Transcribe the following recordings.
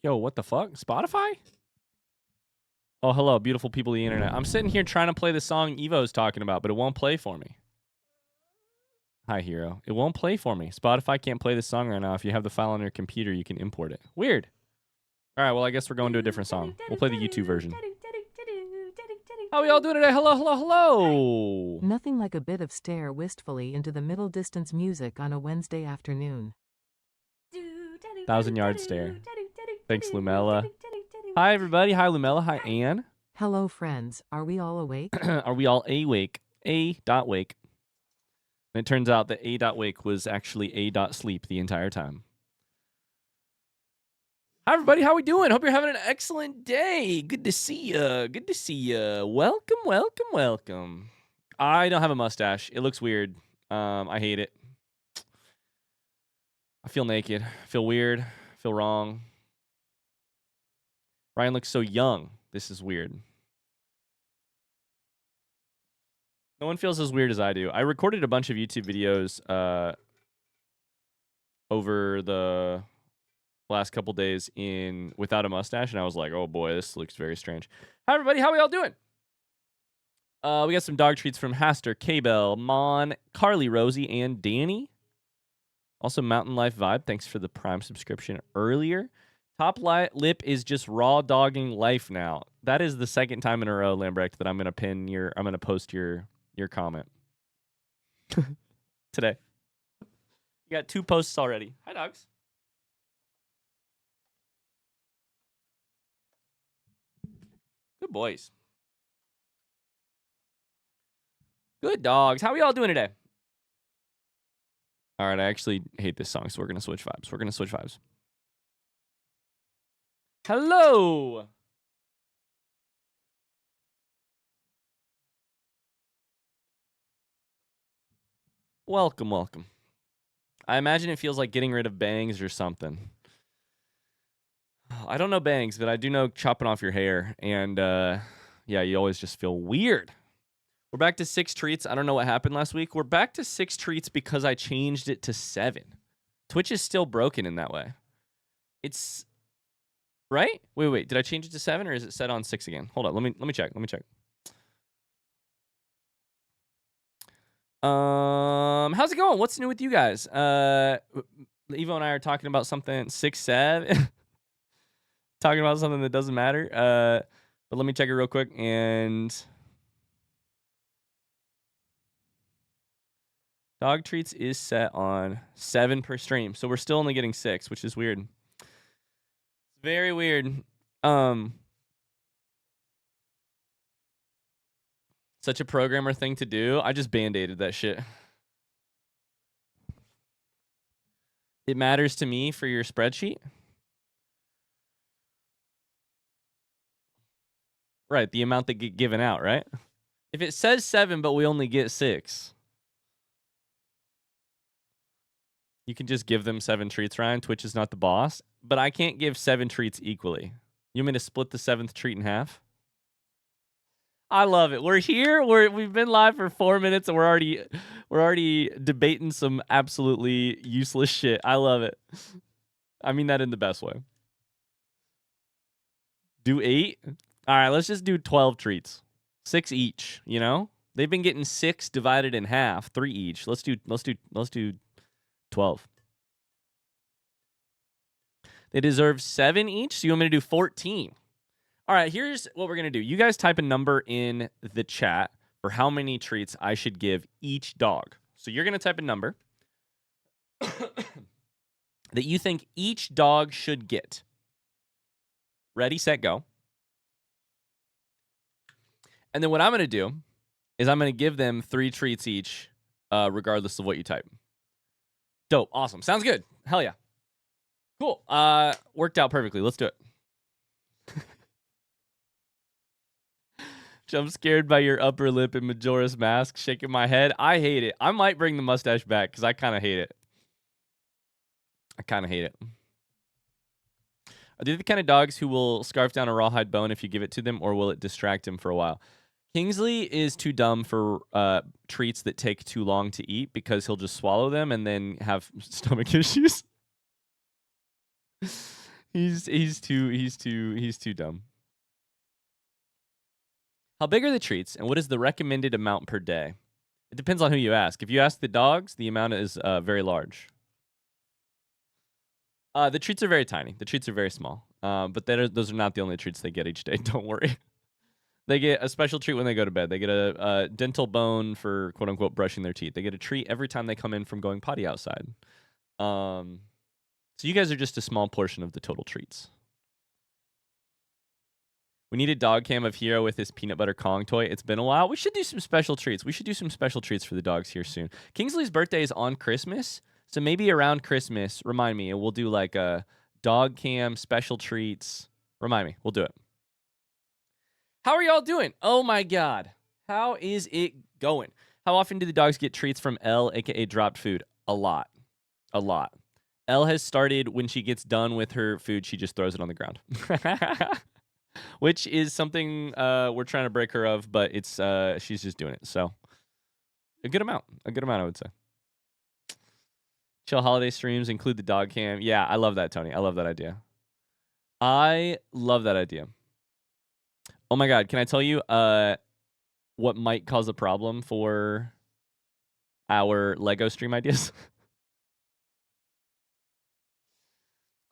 Yo, what the fuck? Spotify? Oh, hello, beautiful people of the internet. I'm sitting here trying to play the song Evo's talking about, but it won't play for me. Hi, hero. It won't play for me. Spotify can't play this song right now. If you have the file on your computer, you can import it. Weird. All right, well, I guess we're going to a different song. We'll play the YouTube version. How are we all doing today? Hello, hello, hello. Nothing like a bit of stare wistfully into the middle distance music on a Wednesday afternoon. 1,000-yard stare. Thanks, Lumella. Hi, everybody. Hi, Lumella. Hi, Anne. Hello, friends. Are we all awake? Are we all awake? A.wake. And it turns out that A.wake was actually A.sleep the entire time. Hi, everybody. How we doing? Hope you're having an excellent day. Good to see ya. Good to see ya. Welcome, welcome, welcome. I don't have a mustache. It looks weird. I hate it. I feel naked. I feel weird. I feel wrong. Ryan looks so young. This is weird. No one feels as weird as I do. I recorded a bunch of YouTube videos over the last couple days without a mustache, and I was like, oh boy, this looks very strange. Hi, everybody. How we all doing? We got some dog treats from Haster, K-Bell, Mon, Carly, Rosie, and Danny. Also, Mountain Life Vibe. Thanks for the Prime subscription earlier. Top lip is just raw dogging life now. That is the second time in a row, Lambrecht, that I'm gonna post your comment today. You got 2 posts already. Hi, dogs. Good boys. Good dogs. How are y'all doing today? All right, I actually hate this song, so we're gonna switch vibes. Hello. Welcome, welcome. I imagine it feels like getting rid of bangs or something. I don't know bangs, but I do know chopping off your hair. And, yeah, you always just feel weird. We're back to 6 treats. I don't know what happened last week. We're back to 6 treats because I changed it to 7. Twitch is still broken in that way. It's... Right? Wait. Did I change it to 7 or is it set on 6 again? Hold on. Let me check. How's it going? What's new with you guys? Evo and I are talking about something 6-7. Talking about something that doesn't matter. But let me check it real quick. And dog treats is set on 7 per stream. So we're still only getting 6, which is weird. Very weird. Such a programmer thing to do. I just band-aided that shit. It matters to me for your spreadsheet. Right, the amount that get given out, right? If it says 7, but we only get 6, you can just give them 7 treats, Ryan. Twitch is not the boss. But I can't give 7 treats equally. You want me to split the 7th treat in half? I love it. We're here. We've been live for 4 minutes and we're already debating some absolutely useless shit. I love it. I mean that in the best way. Do 8? All right, let's just do 12 treats. 6 each, you know? They've been getting 6 divided in half, 3 each. Let's do 12. They deserve 7 each, so you want me to do 14. All right, here's what we're going to do. You guys type a number in the chat for how many treats I should give each dog. So you're going to type a number that you think each dog should get. Ready, set, go. And then what I'm going to do is I'm going to give them 3 treats each, regardless of what you type. Dope. Awesome. Sounds good. Hell yeah. Cool. Worked out perfectly. Let's do it. I'm scared by your upper lip and Majora's Mask. Shaking my head. I hate it. I might bring the mustache back because I kind of hate it. Are they the kind of dogs who will scarf down a rawhide bone if you give it to them, or will it distract him for a while? Kingsley is too dumb for treats that take too long to eat because he'll just swallow them and then have stomach issues. He's too dumb. How big are the treats, and what is the recommended amount per day? It depends on who you ask. If you ask the dogs, the amount is very large. The treats are very tiny. The treats are very small. But those are not the only treats they get each day. Don't worry. They get a special treat when they go to bed. They get a dental bone for quote unquote brushing their teeth. They get a treat every time they come in from going potty outside. So you guys are just a small portion of the total treats. We need a dog cam of Hero with his peanut butter Kong toy. It's been a while. We should do some special treats. We should do some special treats for the dogs here soon. Kingsley's birthday is on Christmas. So maybe around Christmas, remind me, and we'll do like a dog cam, special treats. Remind me. We'll do it. How are y'all doing? Oh my God. How is it going? How often do the dogs get treats from Elle, aka dropped food? A lot. A lot. Elle has started when she gets done with her food, she just throws it on the ground. Which is something we're trying to break her of, but it's she's just doing it. So a good amount, I would say. Chill holiday streams include the dog cam. Yeah, I love that, Tony. I love that idea. I love that idea. Oh my God, can I tell you what might cause a problem for our Lego stream ideas?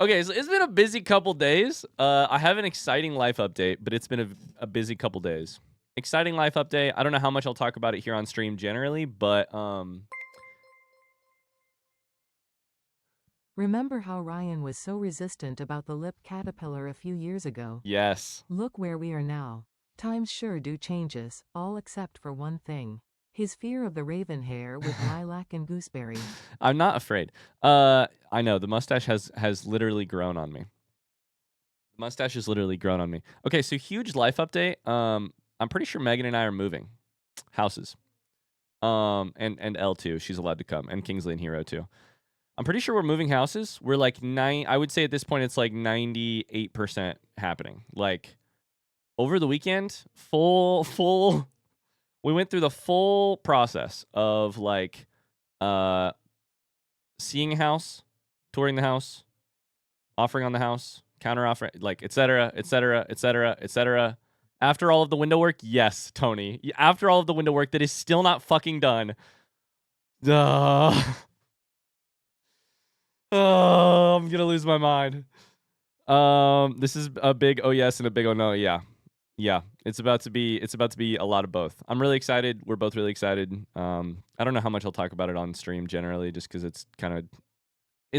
Okay, so it's been a busy couple days. I have an exciting life update, but it's been a busy couple days. Exciting life update. I don't know how much I'll talk about it here on stream generally, but Remember how Ryan was so resistant about the lip caterpillar a few years ago? yes. Look where we are now. Times sure do changes, all except for one thing. His fear of the raven hair with lilac and gooseberry. I'm not afraid. I know the mustache has literally grown on me. The mustache has literally grown on me. Okay, so huge life update. I'm pretty sure Megan and I are moving houses. And L2, she's allowed to come, and Kingsley and Hero too. I'm pretty sure we're moving houses. We're like I would say at this point it's like 98% happening. Like over the weekend, full. We went through the full process of like seeing a house, touring the house, offering on the house, counter offer, like et cetera, et cetera, et cetera, et cetera. After all of the window work, yes, Tony. After all of the window work that is still not fucking done. Oh, I'm gonna lose my mind. This is a big oh yes and a big oh no. Yeah. Yeah, it's about to be a lot of both. I'm really excited. We're both really excited. I don't know how much I'll talk about it on stream generally, just because it's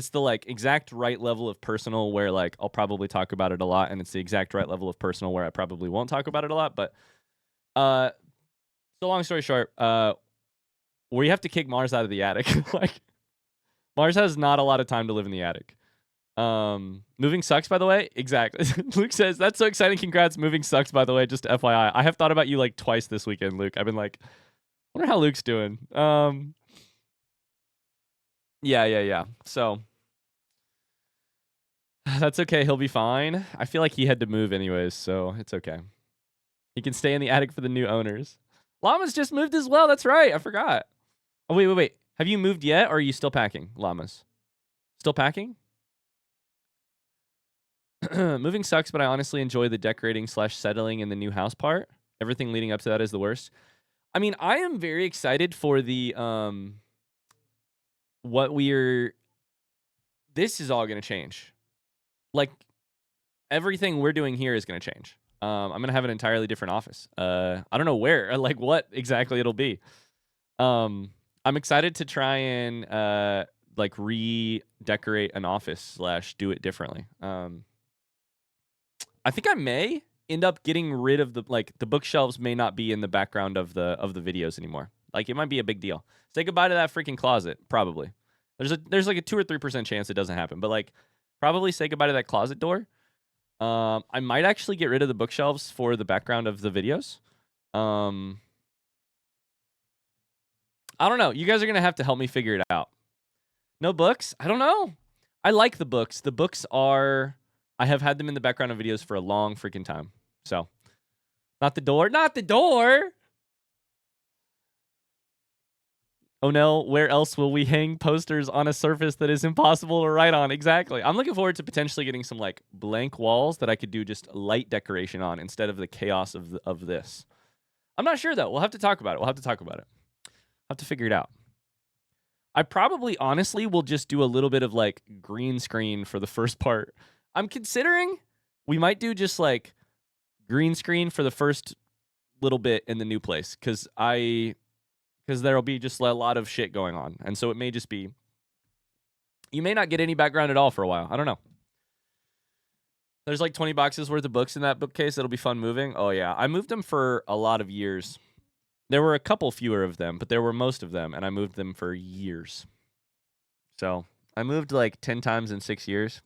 the like exact right level of personal where like I'll probably talk about it a lot, and it's the exact right level of personal where I probably won't talk about it a lot. But so long story short, we have to kick Mars out of the attic. Like Mars has not a lot of time to live in the attic. Moving sucks, by the way. Exactly. Luke says, that's so exciting. Congrats. Moving sucks, by the way. Just FYI. I have thought about you like twice this weekend, Luke. I've been like, wonder how Luke's doing. Yeah. So that's okay. He'll be fine. I feel like he had to move anyways, so it's okay. He can stay in the attic for the new owners. Llamas just moved as well. That's right. I forgot. Oh, wait. Have you moved yet, or are you still packing, Llamas? Still packing? Moving sucks, but I honestly enjoy the decorating / settling in the new house part. Everything leading up to that is the worst. I mean, I am very excited for the this is all going to change. Like everything we're doing here is going to change. I'm going to have an entirely different office. I don't know where, like what exactly it'll be. I'm excited to try and like redecorate an office / do it differently. I think I may end up getting rid of the bookshelves may not be in the background of the videos anymore. Like it might be a big deal. Say goodbye to that freaking closet, probably. There's like a 2 or 3% chance it doesn't happen, but like probably say goodbye to that closet door. I might actually get rid of the bookshelves for the background of the videos. I don't know. You guys are going to have to help me figure it out. No books? I don't know. I like the books. The books are I have had them in the background of videos for a long freaking time. So, not the door. Not the door. Oh no, where else will we hang posters on a surface that is impossible to write on? Exactly. I'm looking forward to potentially getting some like blank walls that I could do just light decoration on instead of the chaos of this. I'm not sure though. We'll have to talk about it. Have to figure it out. I probably honestly will just do a little bit of like green screen for the first part. I'm considering we might do just like green screen for the first little bit in the new place because there'll be just a lot of shit going on. And so it may just be, you may not get any background at all for a while. I don't know. There's like 20 boxes worth of books in that bookcase. It'll be fun moving. Oh yeah. I moved them for a lot of years. There were a couple fewer of them, but there were most of them, and I moved them for years. So I moved like 10 times in 6 years,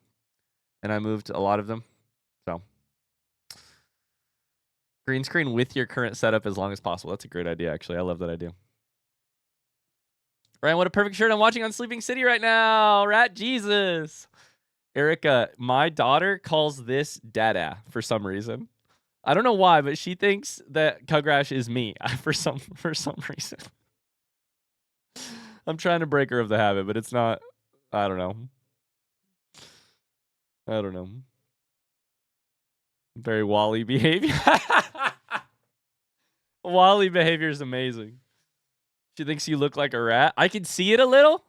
and I moved a lot of them. So green screen with your current setup as long as possible. That's a great idea, actually. I love that idea. Ryan, what a perfect shirt I'm watching on Sleeping City right now. Rat Jesus. Erica, my daughter calls this Dada for some reason. I don't know why, but she thinks that Kugrash is me for some reason. I'm trying to break her of the habit, but it's not. I don't know. Very Wally behavior. Wally behavior is amazing. She thinks you look like a rat. I can see it a little.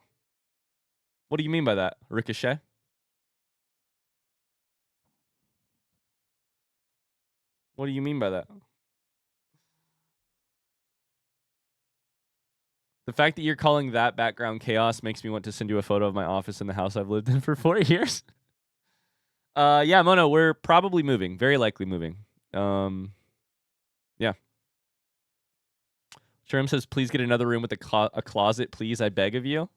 What do you mean by that, Ricochet? What do you mean by that? The fact that you're calling that background chaos makes me want to send you a photo of my office in the house I've lived in for 4 years. Yeah, Mono, we're probably moving. Very likely moving. Yeah. Sherm says, please get another room with a closet, please. I beg of you.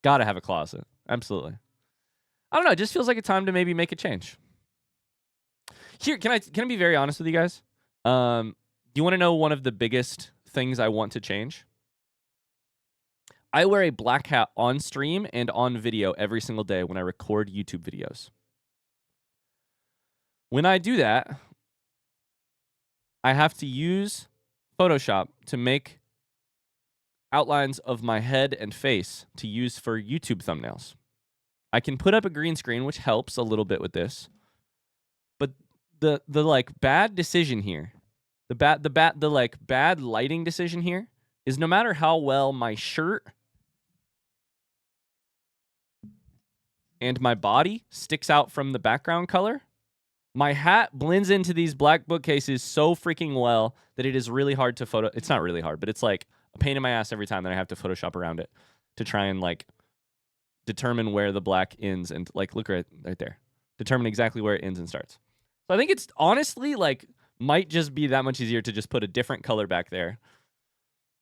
Gotta have a closet. Absolutely. I don't know. It just feels like a time to maybe make a change. Here, can I be very honest with you guys? Do you want to know one of the biggest things I want to change? I wear a black hat on stream and on video every single day when I record YouTube videos. When I do that, I have to use Photoshop to make outlines of my head and face to use for YouTube thumbnails. I can put up a green screen, which helps a little bit with this. But the like bad decision here, the bad lighting decision here is no matter how well my shirt and my body sticks out from the background color, my hat blends into these black bookcases so freaking well that it is really hard to photo. It's not really hard, but it's like a pain in my ass every time that I have to Photoshop around it to try and like determine where the black ends and like look right there. Determine exactly where it ends and starts. So I think it's honestly like might just be that much easier to just put a different color back there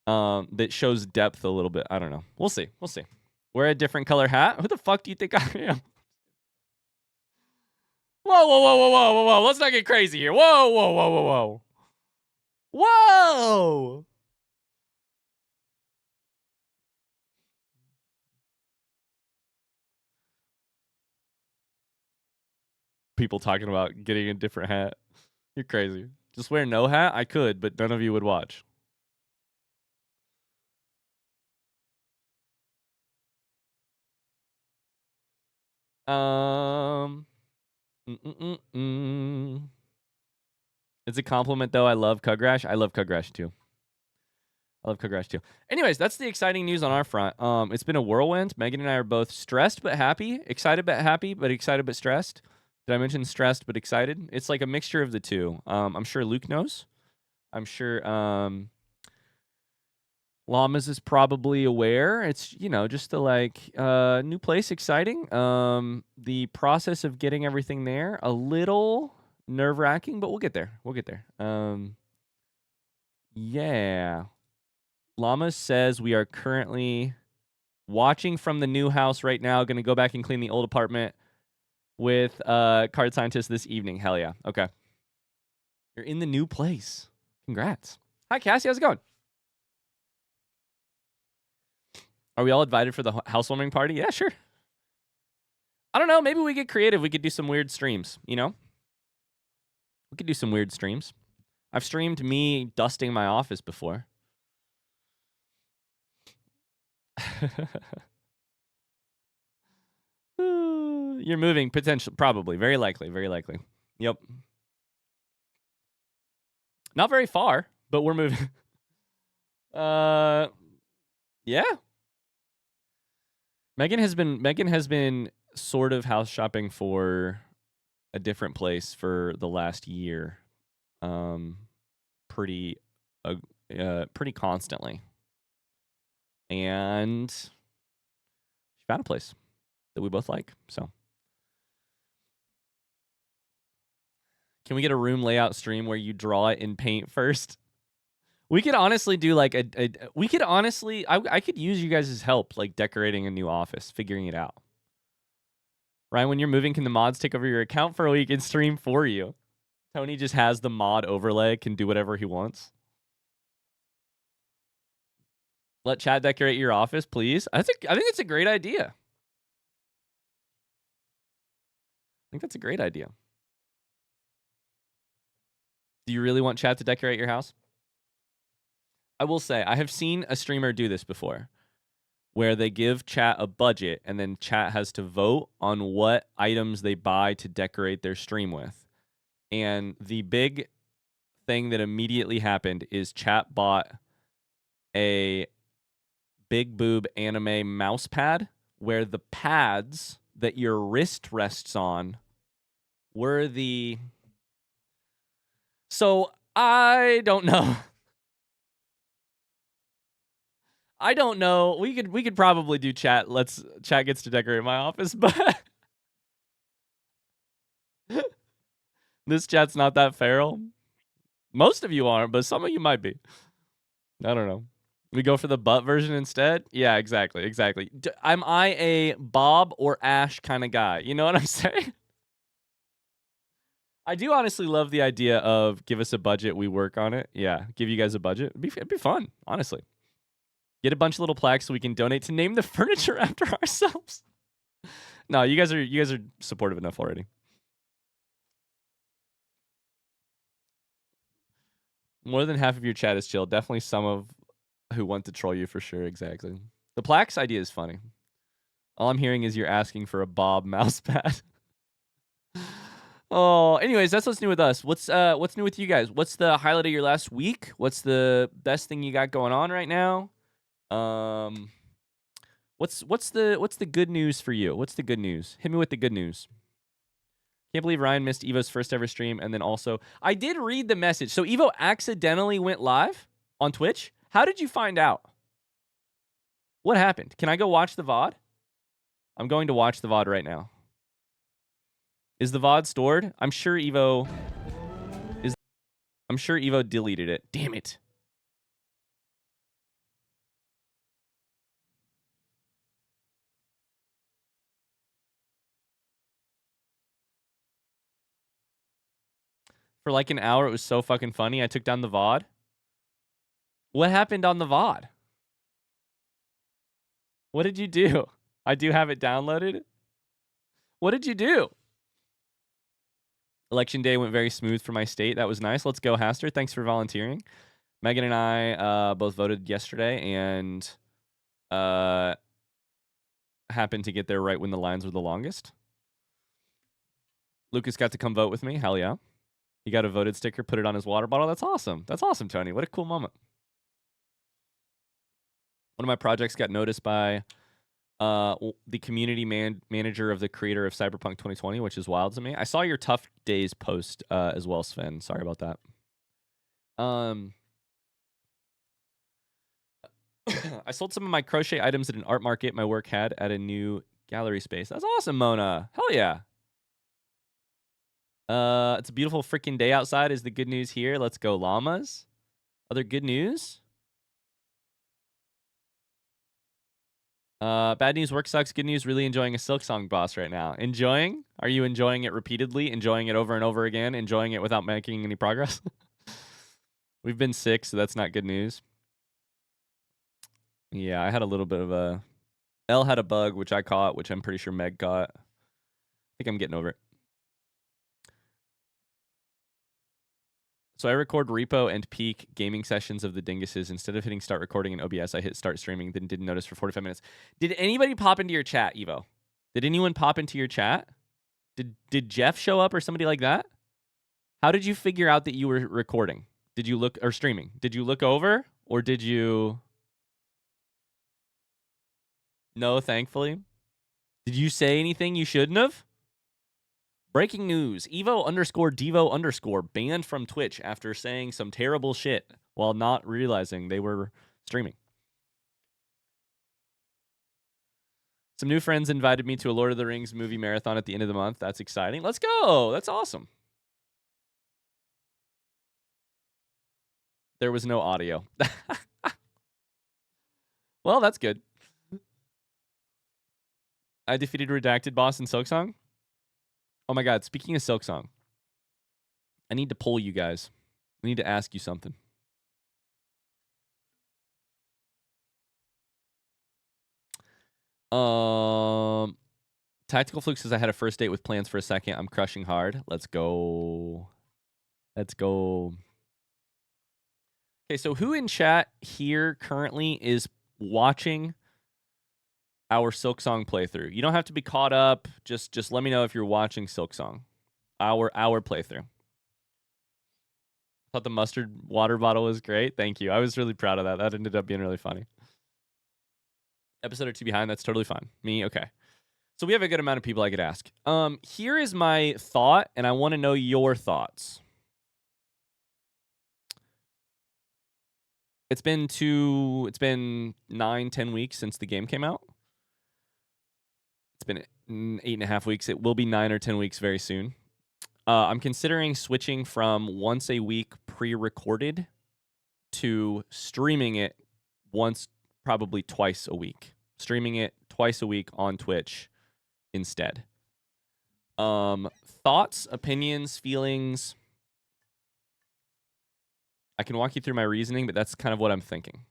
that shows depth a little bit. I don't know. We'll see. Wear a different color hat. Who the fuck do you think I am? Whoa. Let's not get crazy here. Whoa. People talking about getting a different hat. You're crazy. Just wear no hat? I could, but none of you would watch. It's a compliment, though. I love Kugrash. I love Kugrash, too. Anyways, that's the exciting news on our front. It's been a whirlwind. Megan and I are both stressed but happy. Excited but happy, but excited but stressed. Did I mention stressed but excited? It's like a mixture of the two. I'm sure Luke knows. I'm sure Llamas is probably aware. It's, just the like new place, exciting. The process of getting everything there, a little nerve-wracking, but we'll get there. Yeah. Llamas says we are currently watching from the new house right now. Going to go back and clean the old apartment with Card Scientist this evening. Hell yeah. Okay. You're in the new place. Congrats. Hi, Cassie. How's it going? Are we all invited for the housewarming party? Yeah, sure. I don't know. Maybe we get creative. We could do some weird streams, We could do some weird streams. I've streamed me dusting my office before. You're moving, potential, probably, very likely, very likely. Yep. Not very far, but we're moving. Yeah. Megan has been sort of house shopping for a different place for the last year. Pretty constantly. And she found a place that we both like. So can we get a room layout stream where you draw it in paint first? We could honestly do like we could honestly, I could use you guys' help, like decorating a new office, figuring it out. Ryan, when you're moving, can the mods take over your account for a week and stream for you? Tony just has the mod overlay, can do whatever he wants. Let chat decorate your office, please. I think it's a great idea. I think that's a great idea. Do you really want chat to decorate your house? I will say, I have seen a streamer do this before, where they give chat a budget and then chat has to vote on what items they buy to decorate their stream with. And the big thing that immediately happened is chat bought a big boob anime mouse pad where the pads that your wrist rests on were the... So I don't know. I don't know. We could probably do chat. Chat gets to decorate my office, but this chat's not that feral. Most of you aren't, but some of you might be. I don't know. We go for the butt version instead? Yeah, exactly. Am I a Bob or Ash kind of guy? You know what I'm saying? I do honestly love the idea of give us a budget, we work on it. Yeah, give you guys a budget. It'd be fun, honestly. Get a bunch of little plaques so we can donate to name the furniture after ourselves. No, you guys are supportive enough already. More than half of your chat is chill. Definitely some of who want to troll you for sure. Exactly. The plaques idea is funny. All I'm hearing is you're asking for a Bob mousepad. Oh, anyways, that's what's new with us. What's new with you guys? What's the highlight of your last week? What's the best thing you got going on right now? What's the good news for you? What's the good news? Hit me with the good news. Can't believe Ryan missed Evo's first ever stream, and then also I did read the message. So Evo accidentally went live on Twitch. How did you find out? What happened? Can I go watch the VOD? I'm going to watch the VOD right now. Is the VOD stored? I'm sure Evo deleted it. Damn it. For like an hour, it was so fucking funny. I took down the VOD. What happened on the VOD? What did you do? I do have it downloaded. What did you do? Election day went very smooth for my state. That was nice. Let's go, Haster. Thanks for volunteering. Megan and I both voted yesterday and happened to get there right when the lines were the longest. Lucas got to come vote with me. Hell yeah. He got a voted sticker, put it on his water bottle. That's awesome. That's awesome, Tony. What a cool moment. One of my projects got noticed by the community manager of the creator of Cyberpunk 2020, which is wild to me. I saw your Tough Days post as well, Sven. Sorry about that. I sold some of my crochet items at an art market my work had at a new gallery space. That's awesome, Mona. Hell yeah. It's a beautiful freaking day outside is the good news here. Let's go, llamas. Other good news? Bad news, work sucks. Good news, really enjoying a Silk Song boss right now. Enjoying? Are you enjoying it repeatedly? Enjoying it over and over again? Enjoying it without making any progress? We've been sick, so that's not good news. Yeah, I had a little bit of a... Elle had a bug, which I caught, which I'm pretty sure Meg caught. I think I'm getting over it. So I record repo and peak gaming sessions of the dinguses. Instead of hitting start recording in OBS, I hit start streaming, then didn't notice for 45 minutes. Did anybody pop into your chat, Evo? Did anyone pop into your chat? Did Jeff show up or somebody like that? How did you figure out that you were recording? Did you look, or streaming? Did you look over or did you? No, thankfully. Did you say anything you shouldn't have? Breaking news. Evo_Devo_ banned from Twitch after saying some terrible shit while not realizing they were streaming. Some new friends invited me to a Lord of the Rings movie marathon at the end of the month. That's exciting. Let's go. That's awesome. There was no audio. Well, that's good. I defeated Redacted Boss in Silksong. Oh my god, speaking of Silksong, I need to poll you guys. I need to ask you something. Tactical Fluke says I had a first date with plans for a second. I'm crushing hard. Let's go. Let's go. Okay, so who in chat here currently is watching our Silksong playthrough? You don't have to be caught up. Just let me know if you're watching Silksong. Our playthrough. Thought the mustard water bottle was great. Thank you. I was really proud of that. That ended up being really funny. Episode or two behind, that's totally fine. Me, okay. So we have a good amount of people I could ask. Here is my thought, and I want to know your thoughts. It's been 9-10 weeks since the game came out. It's been 8.5 weeks. It will be 9 or 10 weeks very soon. I'm considering switching from once a week pre-recorded to streaming it once, probably twice a week. Streaming it twice a week on Twitch instead. Thoughts, opinions, feelings. I can walk you through my reasoning, but that's kind of what I'm thinking.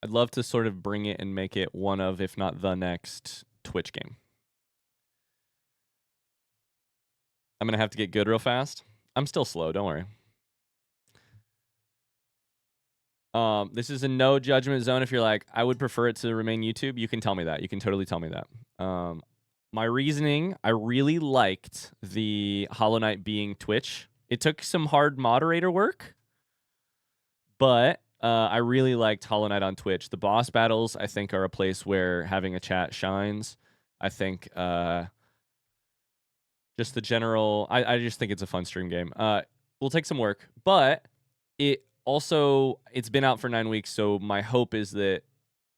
I'd love to sort of bring it and make it one of, if not the next Twitch game. I'm going to have to get good real fast. I'm still slow, don't worry. This is a no judgment zone. If you're like, I would prefer it to remain YouTube, you can tell me that. You can totally tell me that. My reasoning, I really liked the Hollow Knight being Twitch. It took some hard moderator work, but I really liked Hollow Knight on Twitch. The boss battles, I think, are a place where having a chat shines. I think just the general, I just think it's a fun stream game. Will take some work, but it's been out for 9 weeks, so my hope is that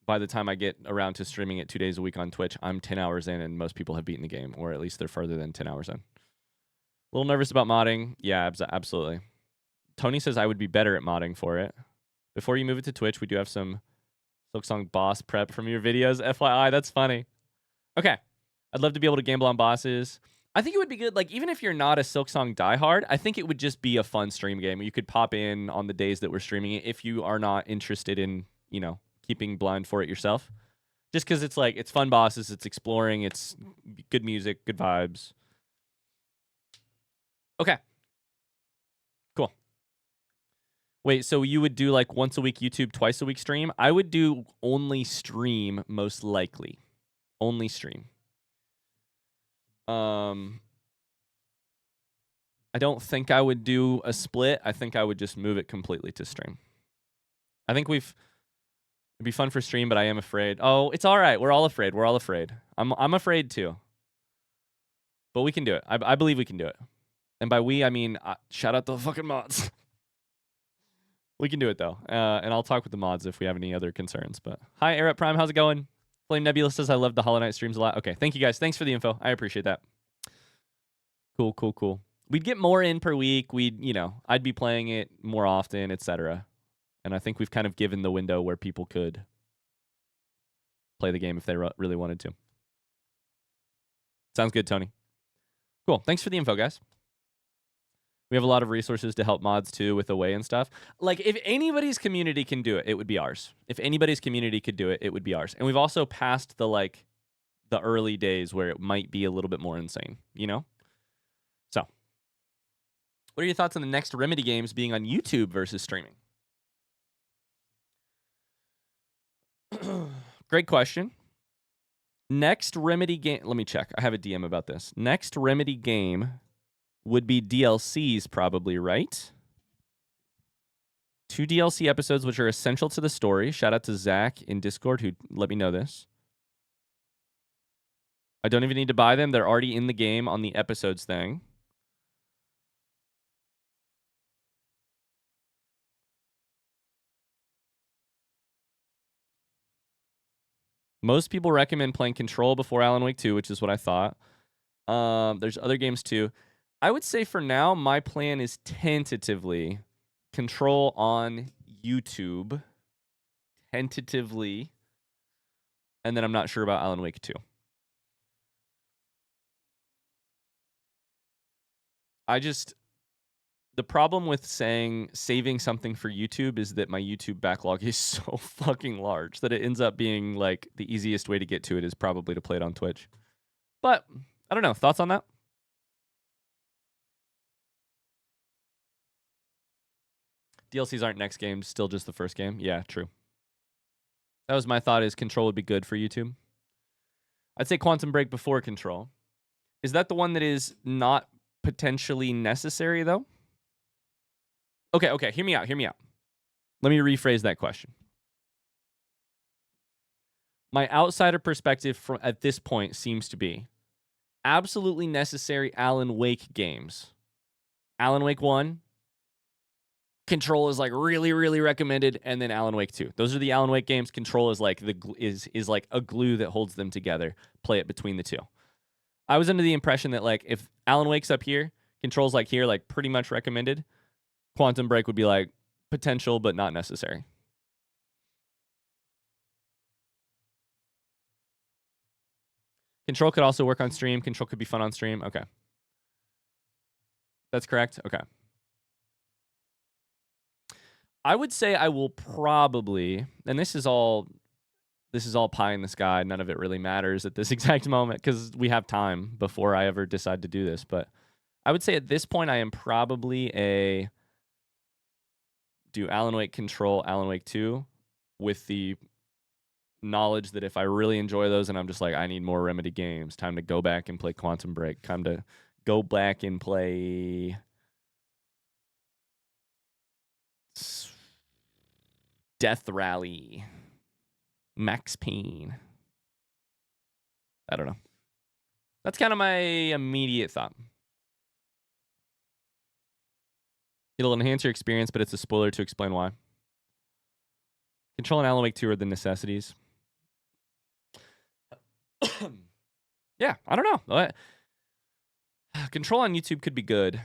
by the time I get around to streaming it 2 days a week on Twitch, I'm 10 hours in and most people have beaten the game, or at least they're further than 10 hours in. A little nervous about modding. Yeah, absolutely. Tony says I would be better at modding for it. Before you move it to Twitch, we do have some Silksong boss prep from your videos. FYI, that's funny. Okay. I'd love to be able to gamble on bosses. I think it would be good, like, even if you're not a Silksong diehard, I think it would just be a fun stream game. You could pop in on the days that we're streaming it if you are not interested in, you know, keeping blind for it yourself. Just because it's like, it's fun bosses, it's exploring, it's good music, good vibes. Okay. Cool. Wait, so you would do like once a week YouTube, twice a week stream? I would do only stream, most likely. Only stream. I don't think I would do a split. I think I would just move it completely to stream. I think it'd be fun for stream, but I am afraid. Oh, it's all right. We're all afraid. We're all afraid. I'm afraid too. But we can do it. I believe we can do it. And by we, I mean, shout out the fucking mods. We can do it though. And I'll talk with the mods if we have any other concerns. But hi, Air at Prime. How's it going? Flame Nebula says I love the Hollow Knight streams a lot. Okay, thank you guys. Thanks for the info. I appreciate that. Cool, cool, cool. We'd get more in per week. I'd be playing it more often, etc. And I think we've kind of given the window where people could play the game if they really wanted to. Sounds good, Tony. Cool. Thanks for the info, guys. We have a lot of resources to help mods too with Away and stuff. Like, if anybody's community can do it, it would be ours. If anybody's community could do it, it would be ours. And we've also passed the early days where it might be a little bit more insane, you know? So, What are your thoughts on the next Remedy games being on YouTube versus streaming? Great question. Next Remedy game, let me check. I have a DM about this. Next Remedy game would be DLCs probably, right? 2 DLC episodes which are essential to the story. Shout out to Zach in Discord who let me know this. I don't even need to buy them. They're already in the game on the episodes thing. Most people recommend playing Control before Alan Wake 2, which is what I thought. There's other games too. I would say for now, my plan is tentatively Control on YouTube. Tentatively. And then I'm not sure about Alan Wake 2. The problem with saving something for YouTube is that my YouTube backlog is so fucking large that it ends up being like the easiest way to get to it is probably to play it on Twitch. But I don't know. Thoughts on that? DLCs aren't next game, still just the first game. Yeah, true. That was my thought, is Control would be good for YouTube. I'd say Quantum Break before Control. Is that the one that is not potentially necessary, though? Okay, hear me out. Let me rephrase that question. My outsider perspective at this point seems to be absolutely necessary Alan Wake games. Alan Wake 1, Control is like really, really recommended, and then Alan Wake 2. Those are the Alan Wake games. Control is like is like a glue that holds them together. Play it between the two. I was under the impression that like if Alan Wake's up here, Control's like here, like pretty much recommended. Quantum Break would be like potential but not necessary. Control could also work on stream. Control could be fun on stream. Okay. That's correct. Okay. I would say I will probably, and this is all pie in the sky. None of it really matters at this exact moment because we have time before I ever decide to do this. But I would say at this point, I am probably do Alan Wake Control, Alan Wake 2 with the knowledge that if I really enjoy those and I'm just like, I need more Remedy games, time to go back and play Quantum Break, time to go back and play Death Rally, Max Payne. I don't know. That's kind of my immediate thought. It'll enhance your experience, but it's a spoiler to explain why. Control and Alan Wake 2 are the necessities. Yeah, I don't know. Control on YouTube could be good.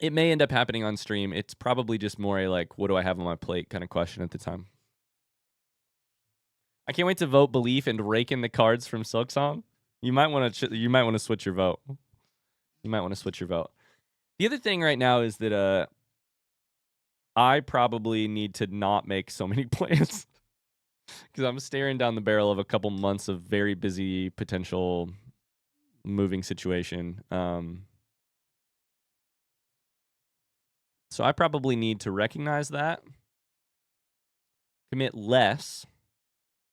It may end up happening on stream. It's probably just more a like, what do I have on my plate kind of question at the time. I can't wait to vote Belief and rake in the cards from Silksong. You might want to switch your vote. You might want to switch your vote. The other thing right now is that I probably need to not make so many plans because I'm staring down the barrel of a couple months of very busy potential moving situation. So I probably need to recognize that, commit less.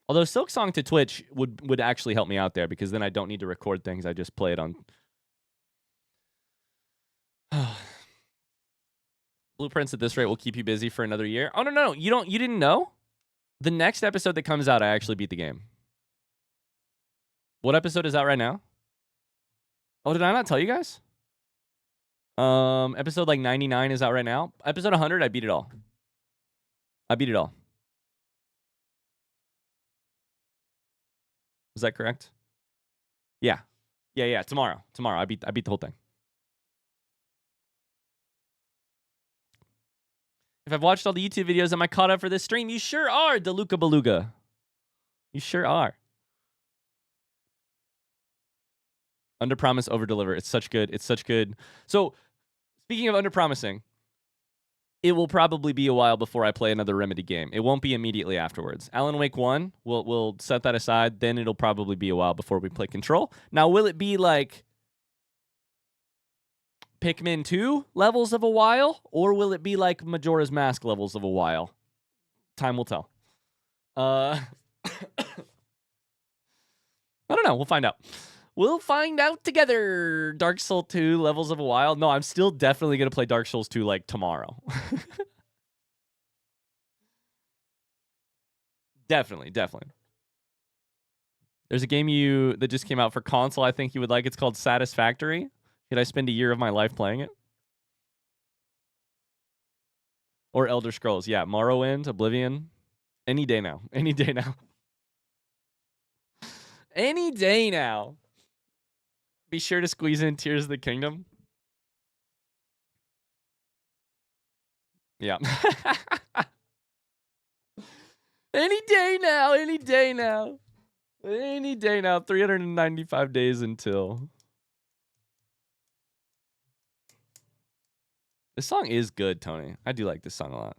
Although Silksong to Twitch would actually help me out there because then I don't need to record things. I just play it on. Blueprints at this rate will keep you busy for another year. Oh no, you didn't know? The next episode that comes out, I actually beat the game. What episode is out right now? Oh, did I not tell you guys? Episode like 99 is out right now. Episode 100, I beat it all. Is that correct? Yeah. Tomorrow. I beat the whole thing. If I've watched all the YouTube videos, am I caught up for this stream? You sure are, DeLuca Beluga. You sure are. Under promise, over deliver. It's such good. So, speaking of under promising, it will probably be a while before I play another Remedy game. It won't be immediately afterwards. Alan Wake 1, we'll set that aside. Then it'll probably be a while before we play Control. Now, will it be like Pikmin 2 levels of a while, or will it be like Majora's Mask levels of a while? Time will tell. I don't know. We'll find out. We'll find out together. Dark Souls 2 levels of a while. No, I'm still definitely going to play Dark Souls 2 like tomorrow. Definitely. There's a game that just came out for console I think you would like. It's called Satisfactory. Could I spend a year of my life playing it? Or Elder Scrolls. Yeah, Morrowind, Oblivion. Any day now. Any day now. Any day now. Be sure to squeeze in Tears of the Kingdom. Yeah. Any day now. Any day now. Any day now. 395 days until. This song is good, Tony. I do like this song a lot.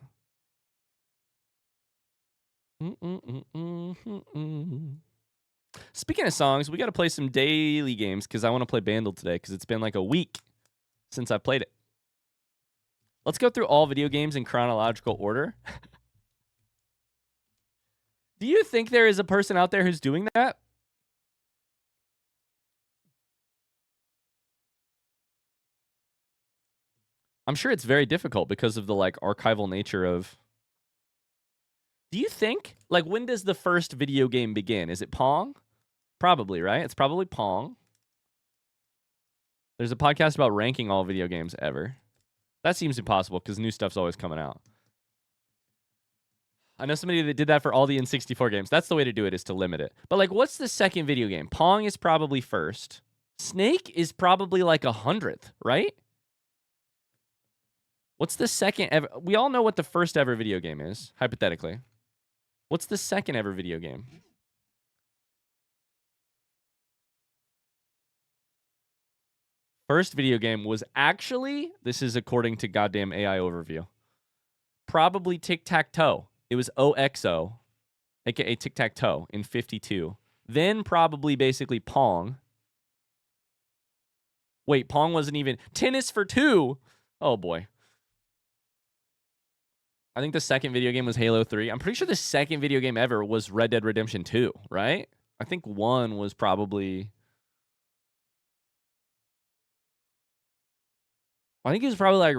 Speaking of songs, we got to play some daily games because I want to play Bandle today because it's been like a week since I played it. Let's go through all video games in chronological order. Do you think there is a person out there who's doing that? I'm sure it's very difficult because of the like archival nature of. Do you think like when does the first video game begin? Is it Pong? Probably, right? It's probably Pong. There's a podcast about ranking all video games ever. That seems impossible because new stuff's always coming out. I know somebody that did that for all the N64 games. That's the way to do it, is to limit it. But like, what's the second video game? Pong is probably first. Snake is probably like 100th, right? What's the second ever? We all know what the first ever video game is, hypothetically. What's the second ever video game? First video game was actually, this is according to goddamn AI Overview, probably Tic-Tac-Toe. It was OXO, aka Tic-Tac-Toe, in 52. Then probably basically Pong. Wait, Pong wasn't even. Tennis for 2. Oh, boy. I think the second video game was Halo 3. I'm pretty sure the second video game ever was Red Dead Redemption 2, right? I think 1 was probably. I think it was probably like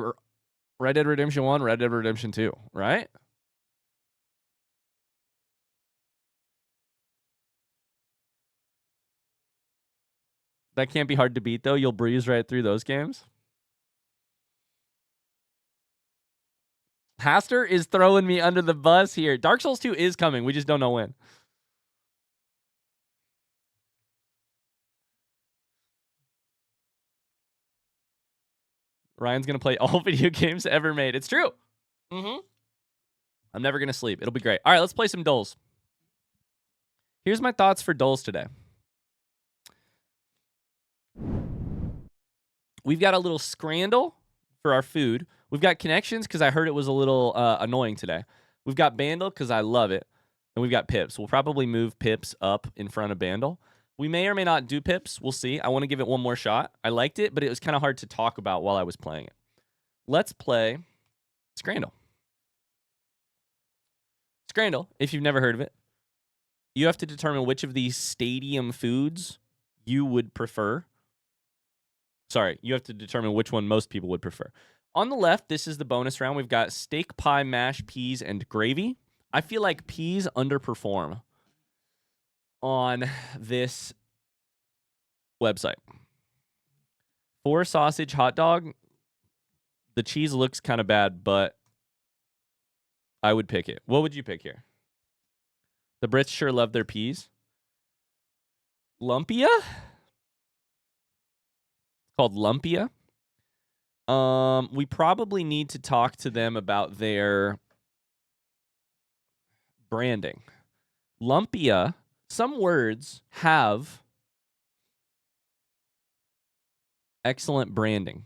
Red Dead Redemption 1, Red Dead Redemption 2, right? That can't be hard to beat, though. You'll breeze right through those games. Haster is throwing me under the bus here. Dark Souls 2 is coming. We just don't know when. Ryan's going to play all video games ever made. It's true. I'm never going to sleep. It'll be great. All right, let's play some Doles. Here's my thoughts for Doles today. We've got a little scrandle for our food. We've got connections because I heard it was a little annoying today. We've got Bandle because I love it. And we've got Pips. We'll probably move Pips up in front of Bandle. We may or may not do Pips. We'll see. I want to give it one more shot. I liked it, but it was kind of hard to talk about while I was playing it. Let's play Scrandle. Scrandle, if you've never heard of it, you have to determine which of these stadium foods you would prefer. Sorry, you have to determine which one most people would prefer. On the left, this is the bonus round. We've got steak, pie, mash, peas, and gravy. I feel like peas underperform on this website. For sausage hot dog, the cheese looks kind of bad, but I would pick it. What would you pick here? The Brits sure love their peas. Lumpia? Called Lumpia. We probably need to talk to them about their branding. Lumpia, some words have excellent branding.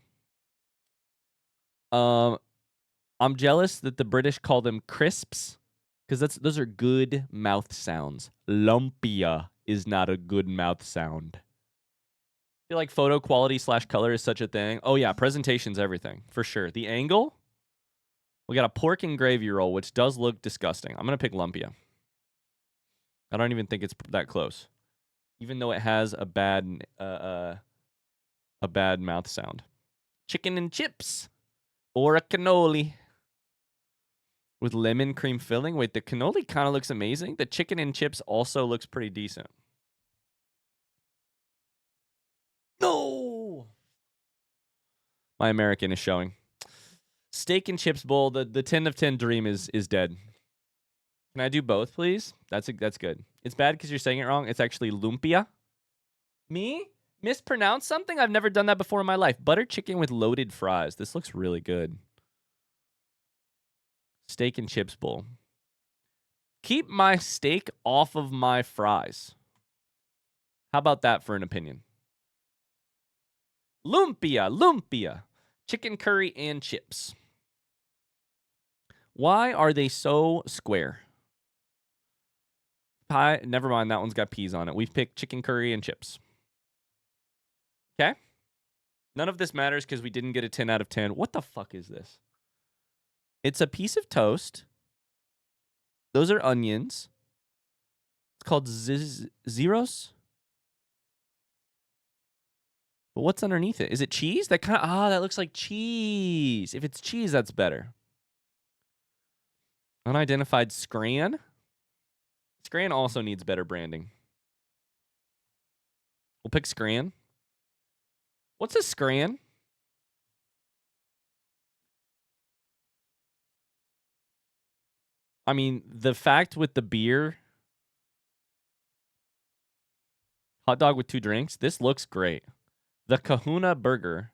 I'm jealous that the British call them crisps because those are good mouth sounds. Lumpia is not a good mouth sound. feel like photo quality / color is such a thing. Oh yeah, presentation's everything for sure. The angle. We got a pork and gravy roll, which does look disgusting. I'm gonna pick lumpia. I don't even think it's that close, even though it has a bad mouth sound. Chicken and chips or a cannoli with lemon cream filling. Wait, the cannoli kind of looks amazing. The chicken and chips also looks pretty decent. No! My American is showing. Steak and chips bowl. The 10 of 10 dream is dead. Can I do both, please? That's good. It's bad because you're saying it wrong. It's actually lumpia. Me? Mispronounce something? I've never done that before in my life. Butter chicken with loaded fries. This looks really good. Steak and chips bowl. Keep my steak off of my fries. How about that for an opinion? Lumpia. Chicken curry and chips. Why are they so square? Pie. Never mind. That one's got peas on it. We've picked chicken curry and chips. Okay. None of this matters because we didn't get a 10 out of 10. What the fuck is this? It's a piece of toast. Those are onions. It's called Zeros. But what's underneath it? Is it cheese? That kind of that looks like cheese. If it's cheese, that's better. Unidentified scran. Scran also needs better branding. We'll pick scran. What's a scran? I mean, the fact with the beer, hot dog with 2 drinks, this looks great. The Kahuna burger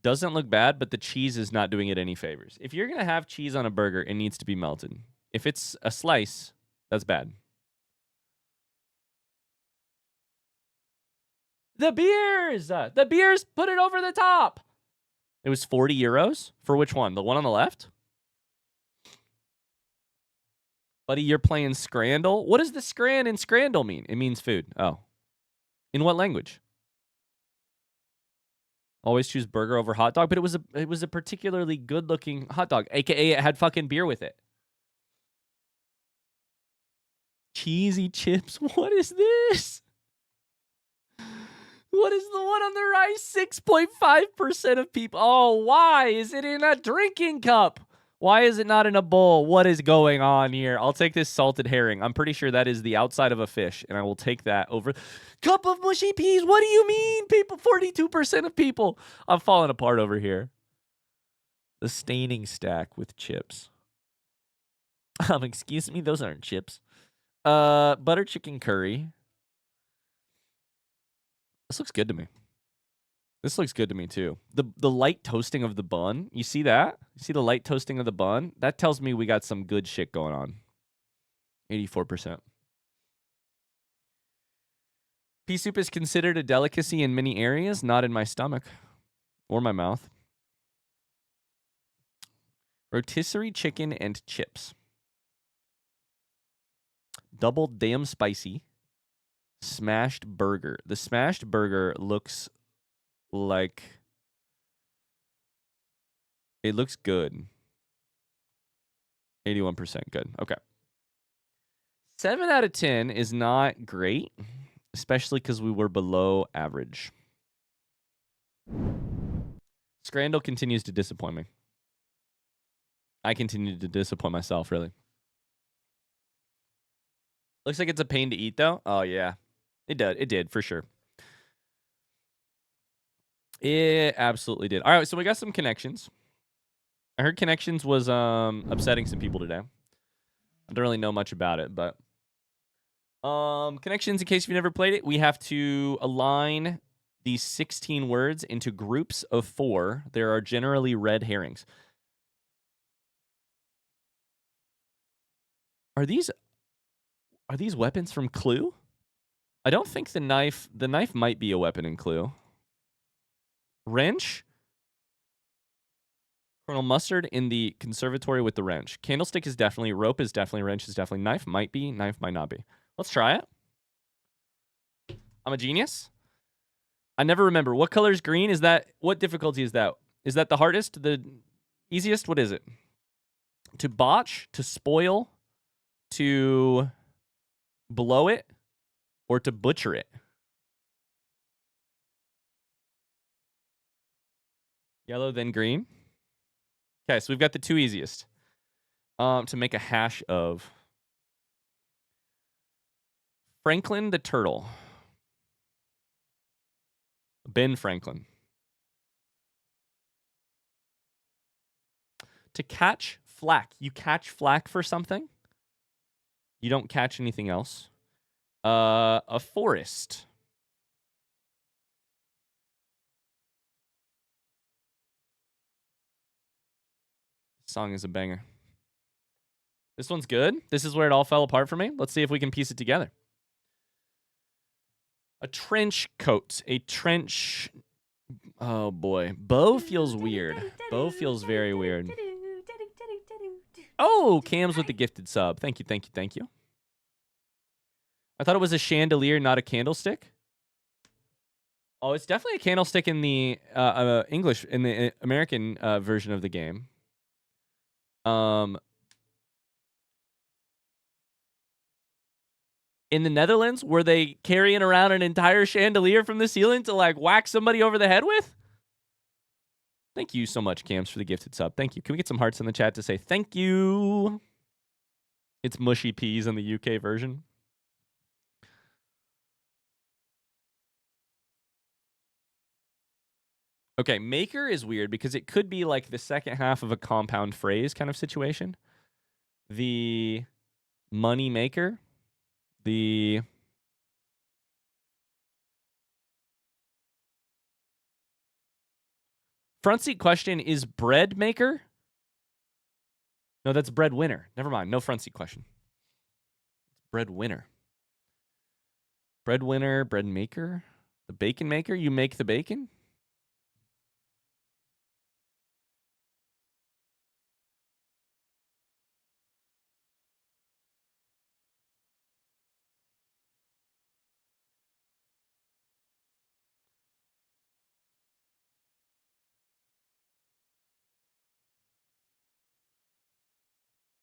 doesn't look bad, but the cheese is not doing it any favors. If you're going to have cheese on a burger, it needs to be melted. If it's a slice, that's bad. The beers put it over the top. It was 40 euros for which one? The one on the left? Buddy, you're playing Scrandle. What does the scran in Scrandle mean? It means food. Oh. In what language? Always choose burger over hot dog, but it was a particularly good-looking hot dog, aka it had fucking beer with it. Cheesy chips. What is this? What is the one on the right? 6.5% of people. Oh, why is it in a drinking cup? Why is it not in a bowl? What is going on here? I'll take this salted herring. I'm pretty sure that is the outside of a fish, and I will take that over. Cup of mushy peas. What do you mean, people? 42% of people. I'm falling apart over here. The staining stack with chips. Excuse me, those aren't chips. Butter chicken curry. This looks good to me. This looks good to me too. The light toasting of the bun. You see that? You see the light toasting of the bun? That tells me we got some good shit going on. 84%. Pea soup is considered a delicacy in many areas, not in my stomach or my mouth. Rotisserie chicken and chips. Double damn spicy. Smashed burger. The smashed burger looks like it looks good. 81% good. Okay. 7 out of 10 is not great, especially because we were below average. Scrandle continues to disappoint me. I continue to disappoint myself, really. Looks like it's a pain to eat, though. Oh, yeah. It did. It did, for sure. It absolutely did. All right, so we got some connections. I heard connections was upsetting some people today. I don't really know much about it, but connections, in case you've never played it, we have to align these 16 words into groups of 4. There are generally red herrings. Are these weapons from Clue? I don't think the knife might be a weapon in Clue. Wrench? Colonel Mustard in the conservatory with the wrench. Candlestick is definitely, rope is definitely, wrench is definitely, knife might be, knife might not be. Let's try it. I'm a genius. I never remember. What color is green? Is that, what difficulty is that? Is that the hardest? The easiest? What is it? To botch, to spoil, to blow it, or to butcher it? Yellow, then green. Okay, so we've got the two easiest. To make a hash of. Franklin the turtle. Ben Franklin. To catch flack. You catch flack for something. You don't catch anything else. A forest. This song is a banger. This one's good. This is where it all fell apart for me. Let's see if we can piece it together. A trench coat. A trench. Oh boy. Bow feels weird. Bow feels very weird. Oh, Cam's with the gifted sub. Thank you, thank you, thank you. I thought it was a chandelier, not a candlestick. Oh, it's definitely a candlestick in the English, in the American version of the game. In the Netherlands, were they carrying around an entire chandelier from the ceiling to like whack somebody over the head with? Thank you so much, Cams, for the gifted sub. Thank you. Can we get some hearts in the chat to say thank you? It's mushy peas in the UK version. Okay, maker is weird because it could be like the second half of a compound phrase kind of situation. The money maker. The front seat question is bread maker? No, that's breadwinner. Never mind. No front seat question. Breadwinner. Breadwinner, bread maker. The bacon maker? You make the bacon?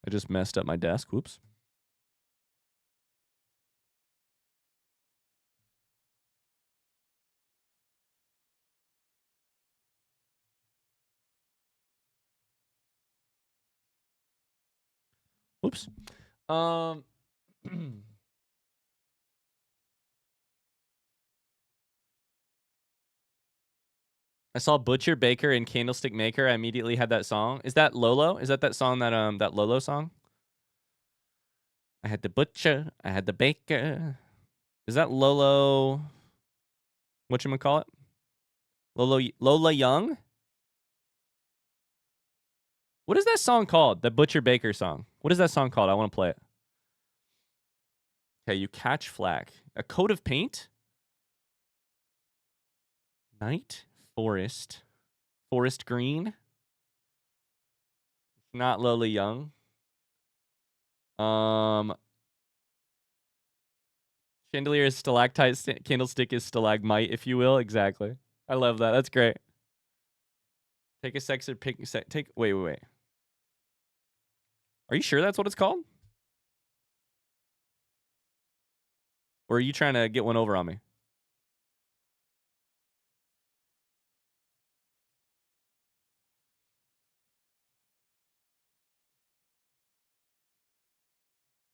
I just messed up my desk. Whoops. Whoops. I saw Butcher, Baker, and Candlestick Maker. I immediately had that song. Is that Lolo? Is that song that Lolo song? I had the butcher. I had the baker. Is that Lolo? Whatchamacallit? Lola Young? What is that song called? The Butcher Baker song. What is that song called? I want to play it. Okay, you catch flack. A coat of paint? Night? Forest. Forest green? Not Lola Young. Chandelier is stalactite. Candlestick is stalagmite, if you will. Exactly. I love that. That's great. Take a sex or pick. Wait. Are you sure that's what it's called? Or are you trying to get one over on me?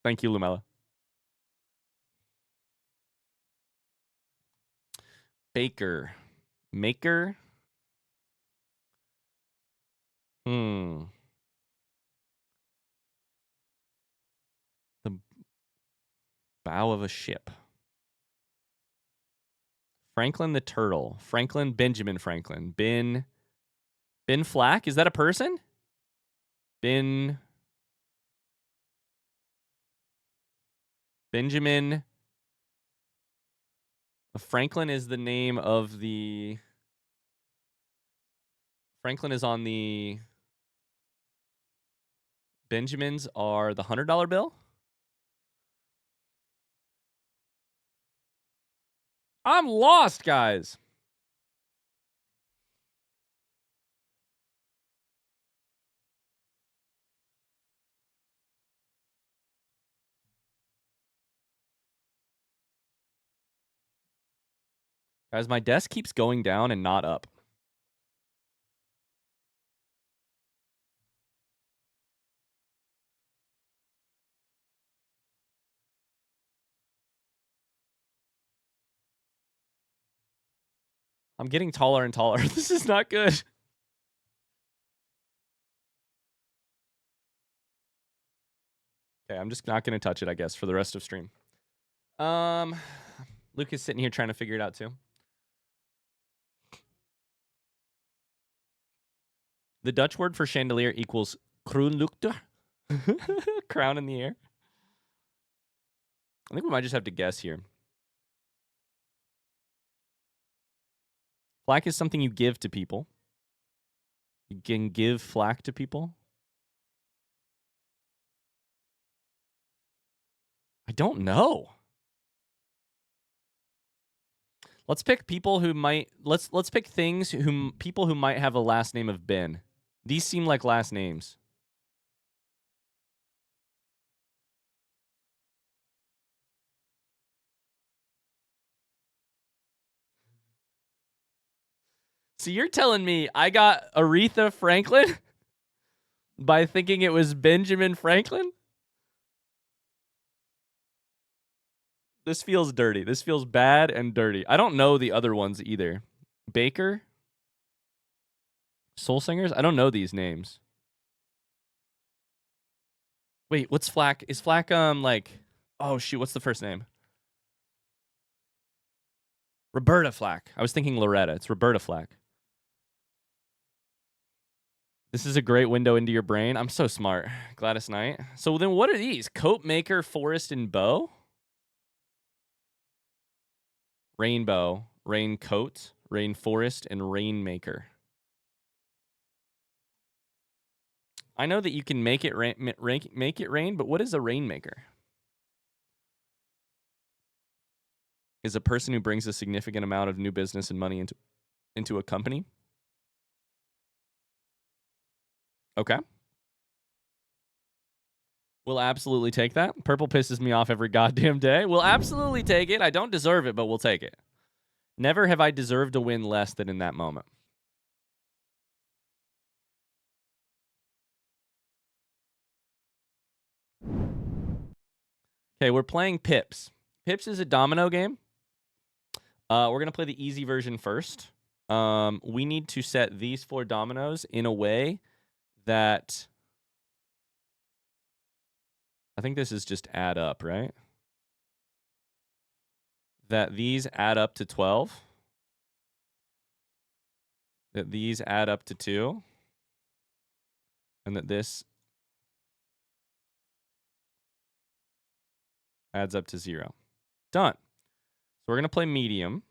Thank you, Lumella. Baker. Maker. The bow of a ship. Franklin the turtle. Benjamin Franklin. Ben Flack? Is that a person? Benjamin. Franklin is the name of the. Franklin is on the. Benjamins are the $100 bill? I'm lost, guys. Guys, my desk keeps going down and not up. I'm getting taller and taller. This is not good. Okay, I'm just not going to touch it, I guess, for the rest of stream. Luke is sitting here trying to figure it out, too. The Dutch word for chandelier equals kroonluchter. Crown in the air. I think we might just have to guess here. Flack is something you give to people. You can give flack to people. I don't know. Let's pick people who might let's pick things people who might have a last name of Ben. These seem like last names. So you're telling me I got Aretha Franklin by thinking it was Benjamin Franklin? This feels dirty. This feels bad and dirty. I don't know the other ones either. Baker? Soul Singers? I don't know these names. Wait, what's Flack? Is Flack like oh shoot, what's the first name? Roberta Flack. I was thinking Loretta. It's Roberta Flack. This is a great window into your brain. I'm so smart. Gladys Knight. So then what are these? Coat Maker, Forest, and Bow? Rainbow, Raincoat, Rainforest, and Rainmaker. I know that you can make it rain, but what is a rainmaker? Is a person who brings a significant amount of new business and money into a company. Okay. We'll absolutely take that. Purple pisses me off every goddamn day. We'll absolutely take it. I don't deserve it, but we'll take it. Never have I deserved a win less than in that moment. Okay, we're playing Pips. Pips is a domino game. We're going to play the easy version first. We need to set these 4 dominoes in a way that... I think this is just add up, right? That these add up to 12. That these add up to 2. And that this adds up to 0. Done. So we're going to play medium.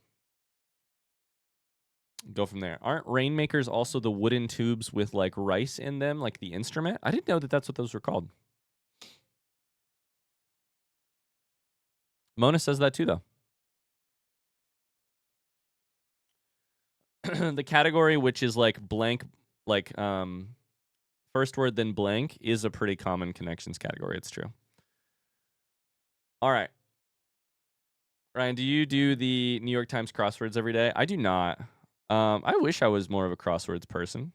Go from there. Aren't rainmakers also the wooden tubes with like rice in them, like the instrument? I didn't know that that's what those were called. Mona says that too, though. The category, which is like blank, like first word then blank, is a pretty common connections category. It's true. All right. Ryan, do you do the New York Times crosswords every day? I do not. I wish I was more of a crosswords person.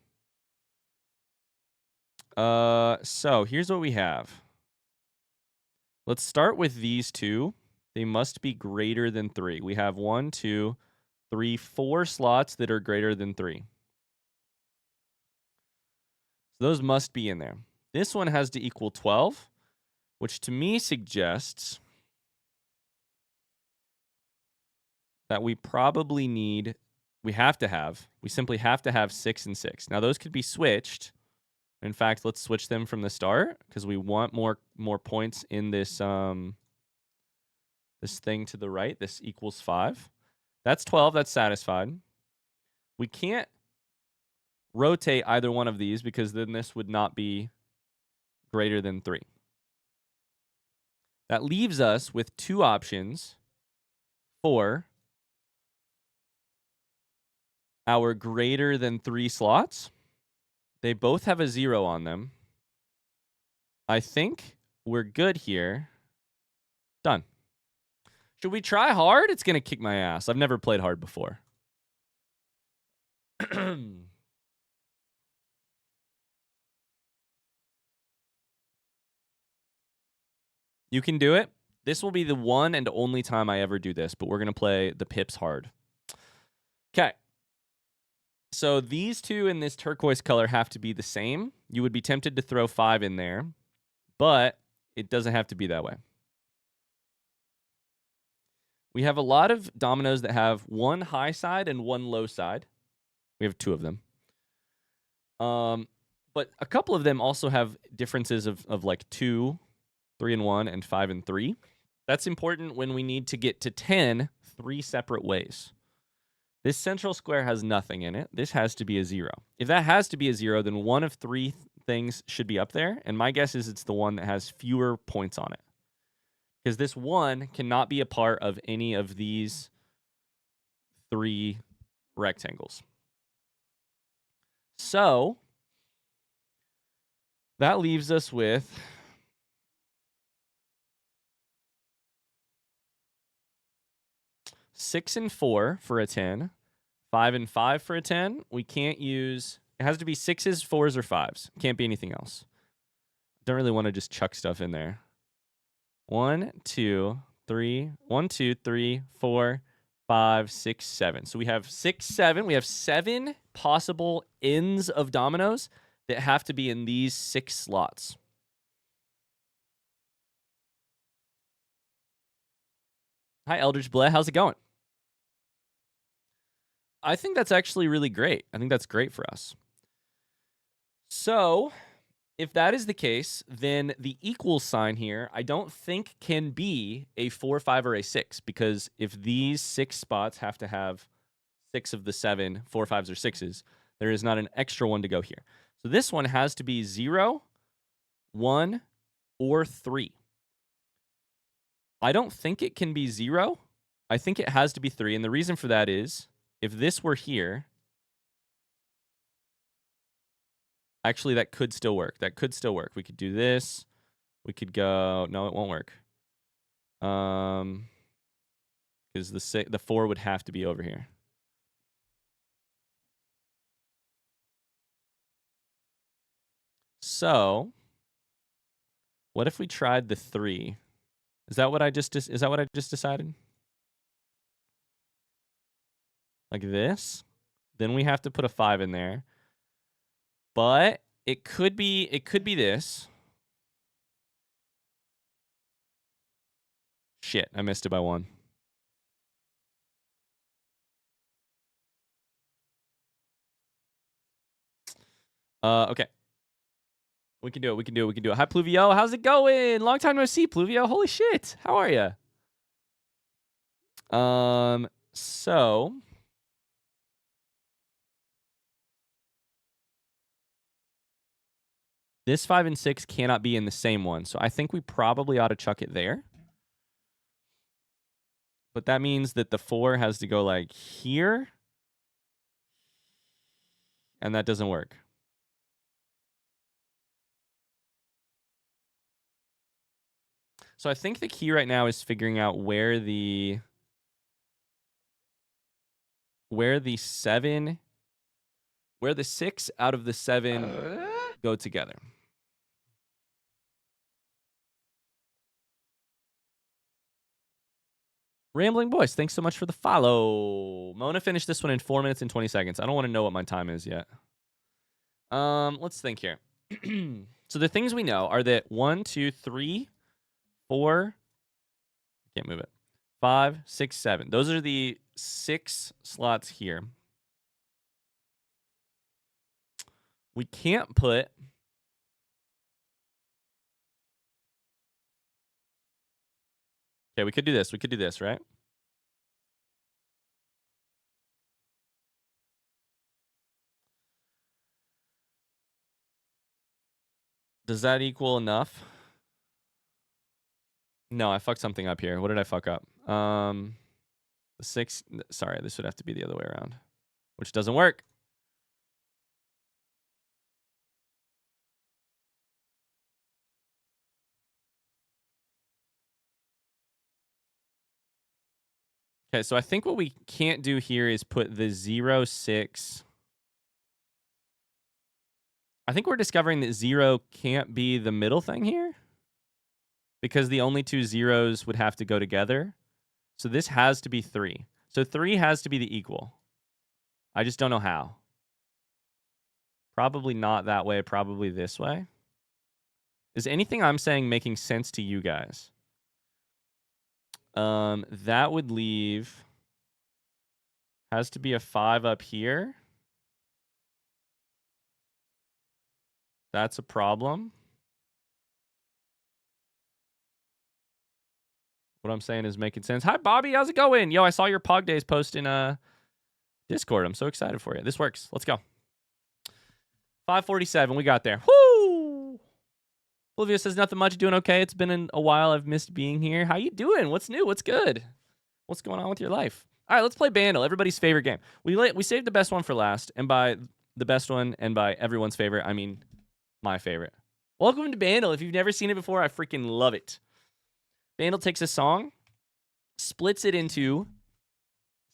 So here's what we have. Let's start with these 2. They must be greater than 3. We have 1, 2, 3, 4 slots that are greater than 3. So those must be in there. This one has to equal 12, which to me suggests that we probably need, we simply have to have 6 and 6. Now those could be switched. In fact, let's switch them from the start because we want more points in this this thing to the right. This equals 5. That's 12. That's satisfied. We can't rotate either one of these because then this would not be greater than 3. That leaves us with 2 options for our greater than 3 slots. They both have a 0 on them. I think we're good here. Done. Should we try hard? It's going to kick my ass. I've never played hard before. You can do it. This will be the one and only time I ever do this, but we're going to play the pips hard. Okay. So these two in this turquoise color have to be the same. You would be tempted to throw 5 in there, but it doesn't have to be that way. We have a lot of dominoes that have one high side and one low side. We have 2 of them. But a couple of them also have differences of like 2, 3 and 1, and 5 and 3. That's important when we need to get to 10 3 separate ways. This central square has nothing in it. This has to be a 0. If that has to be a 0, then one of 3 things should be up there. And my guess is it's the one that has fewer points on it. Because this 1 cannot be a part of any of these 3 rectangles. So that leaves us with 6 and 4 for a 10, 5 and 5 for a 10. We can't use, it has to be 6s, 4s, or 5s. Can't be anything else. Don't really want to just chuck stuff in there. 1, 2, 3, 1, 2, 3, 4, 5, 6, 7. So we have 6, 7. We have 7 possible ends of dominoes that have to be in these 6 slots. Hi, Eldridge Bleh. How's it going? I think that's actually really great. I think that's great for us. So if that is the case, then the equal sign here, I don't think can be a 4, 5, or a 6, because if these 6 spots have to have 6 of the 7 4, 5s, or 6s, there is not an extra one to go here. So this one has to be 0, 1, or 3. I don't think it can be 0. I think it has to be 3. And the reason for that is if this were here, actually, that could still work. That could still work. We could do this. We could go, no, it won't work. Because the 4 would have to be over here. So what if we tried the 3? Is that what I just decided? Like this? Then we have to put a 5 in there. But it could be this. Shit, I missed it by 1. Okay. We can do it. Hi, Pluvio. How's it going? Long time no see, Pluvio. Holy shit. How are you? So this 5 and 6 cannot be in the same one. So I think we probably ought to chuck it there. But that means that the 4 has to go like here. And that doesn't work. So I think the key right now is figuring out where the 6 out of the 7 go together. Rambling Boys, thanks so much for the follow. Mona finished this one in 4 minutes and 20 seconds. I don't want to know what my time is yet. Let's think here. So the things we know are that 1, 2, 3, 4. Can't move it. 5, 6, 7. Those are the 6 slots here. We can't put. Okay, we could do this. We could do this, right? Does that equal enough? No, I fucked something up here. What did I fuck up? The 6. Sorry, this would have to be the other way around, which doesn't work. Okay, so I think what we can't do here is put the 0, 6. I think we're discovering that 0 can't be the middle thing here because the only two zeros would have to go together. So this has to be 3. So 3 has to be the equal. I just don't know how. Probably not that way, probably this way. Is anything I'm saying making sense to you guys? That would leave... Has to be a 5 up here. That's a problem. What I'm saying is making sense. Hi, Bobby. How's it going? Yo, I saw your Pog Days post in Discord. I'm so excited for you. This works. Let's go. 5:47. We got there. Woo! Olivia says nothing much. Doing okay. It's been a while. I've missed being here. How you doing? What's new? What's good? What's going on with your life? All right, let's play Bandle. Everybody's favorite game. We saved the best one for last. And by the best one and by everyone's favorite, I mean my favorite. Welcome to Bandle. If you've never seen it before, I freaking love it. Bandle takes a song, splits it into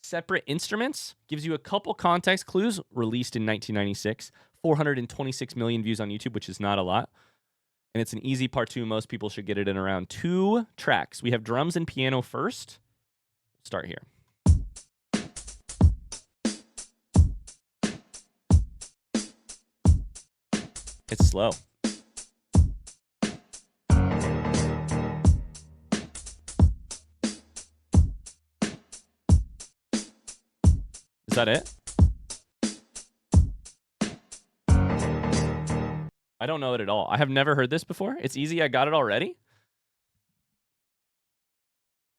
separate instruments, gives you a couple context clues, released in 1996, 426 million views on YouTube, which is not a lot. And it's an easy part 2. Most people should get it in around 2 tracks. We have drums and piano first. Start here. It's slow. Is that it? I don't know it at all. I have never heard this before. It's easy. I got it already.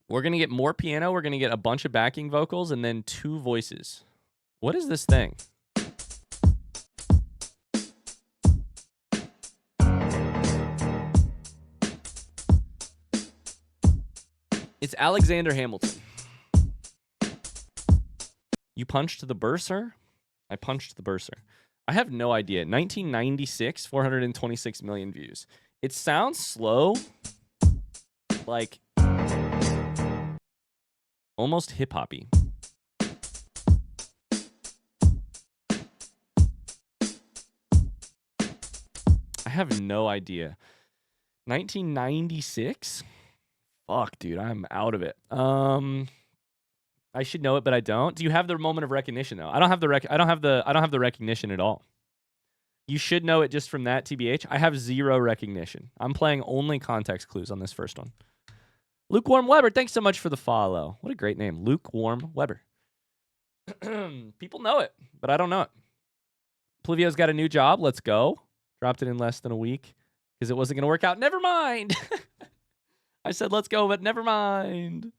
We're going to get more piano. We're going to get a bunch of backing vocals and then 2 voices. What is this thing? It's Alexander Hamilton. You punched the bursar? I punched the bursar. I have no idea. 1996, 426 million views. It sounds slow. Like almost hip-hoppy. I have no idea. 1996? Fuck, dude, I'm out of it. I should know it, but I don't. Do you have the moment of recognition though? I don't have the recognition at all. You should know it just from that, TBH. I have 0 recognition. I'm playing only context clues on this first one. Lukewarm Weber, thanks so much for the follow. What a great name, Lukewarm Weber. People know it, but I don't know it. Pluvio's got a new job. Let's go. Dropped it in less than a week because it wasn't going to work out. Never mind. I said let's go, but never mind.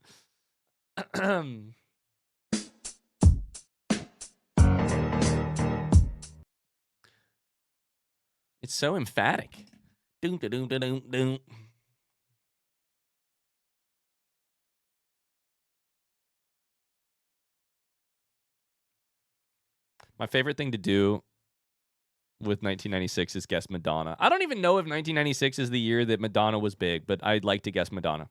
It's so emphatic. Doom, doom, doom, doom, doom. My favorite thing to do with 1996 is guess Madonna. I don't even know if 1996 is the year that Madonna was big, but I'd like to guess Madonna.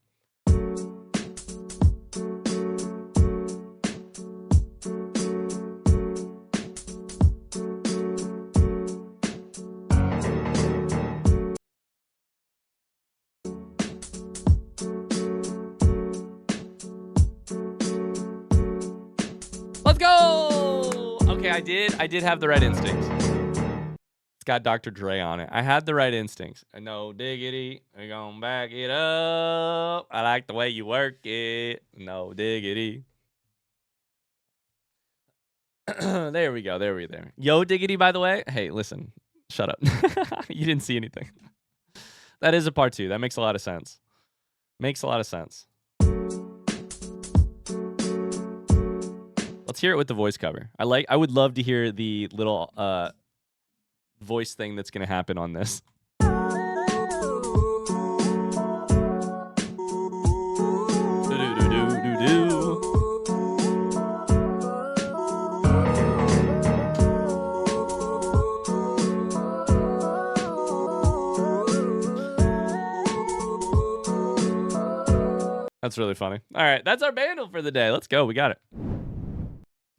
Let's go! Okay, I did have the right instincts. It's got Dr. Dre on it. I had the right instincts. No diggity. We're gonna back it up. I like the way you work it. No diggity. There we go. There we go. Yo diggity, by the way. Hey, listen. Shut up. You didn't see anything. That is a part 2. That makes a lot of sense. Makes a lot of sense. Let's hear it with the voice cover. I would love to hear the little voice thing that's going to happen on this. That's really funny. All right, that's our bundle for the day. Let's go. We got it.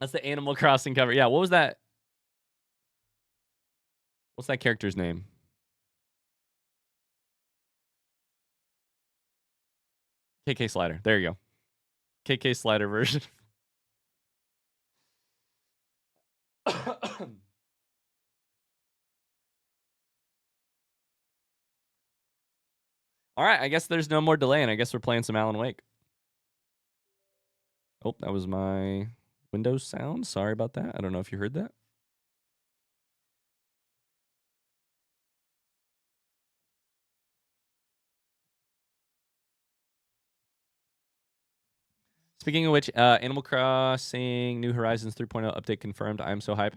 That's the Animal Crossing cover. Yeah, what was that? What's that character's name? KK Slider. There you go. KK Slider version. All right, I guess there's no more delay, and I guess we're playing some Alan Wake. Oh, that was my Windows sound. Sorry about that. I don't know if you heard that. Speaking of which, Animal Crossing New Horizons 3.0 update confirmed. I'm so hyped.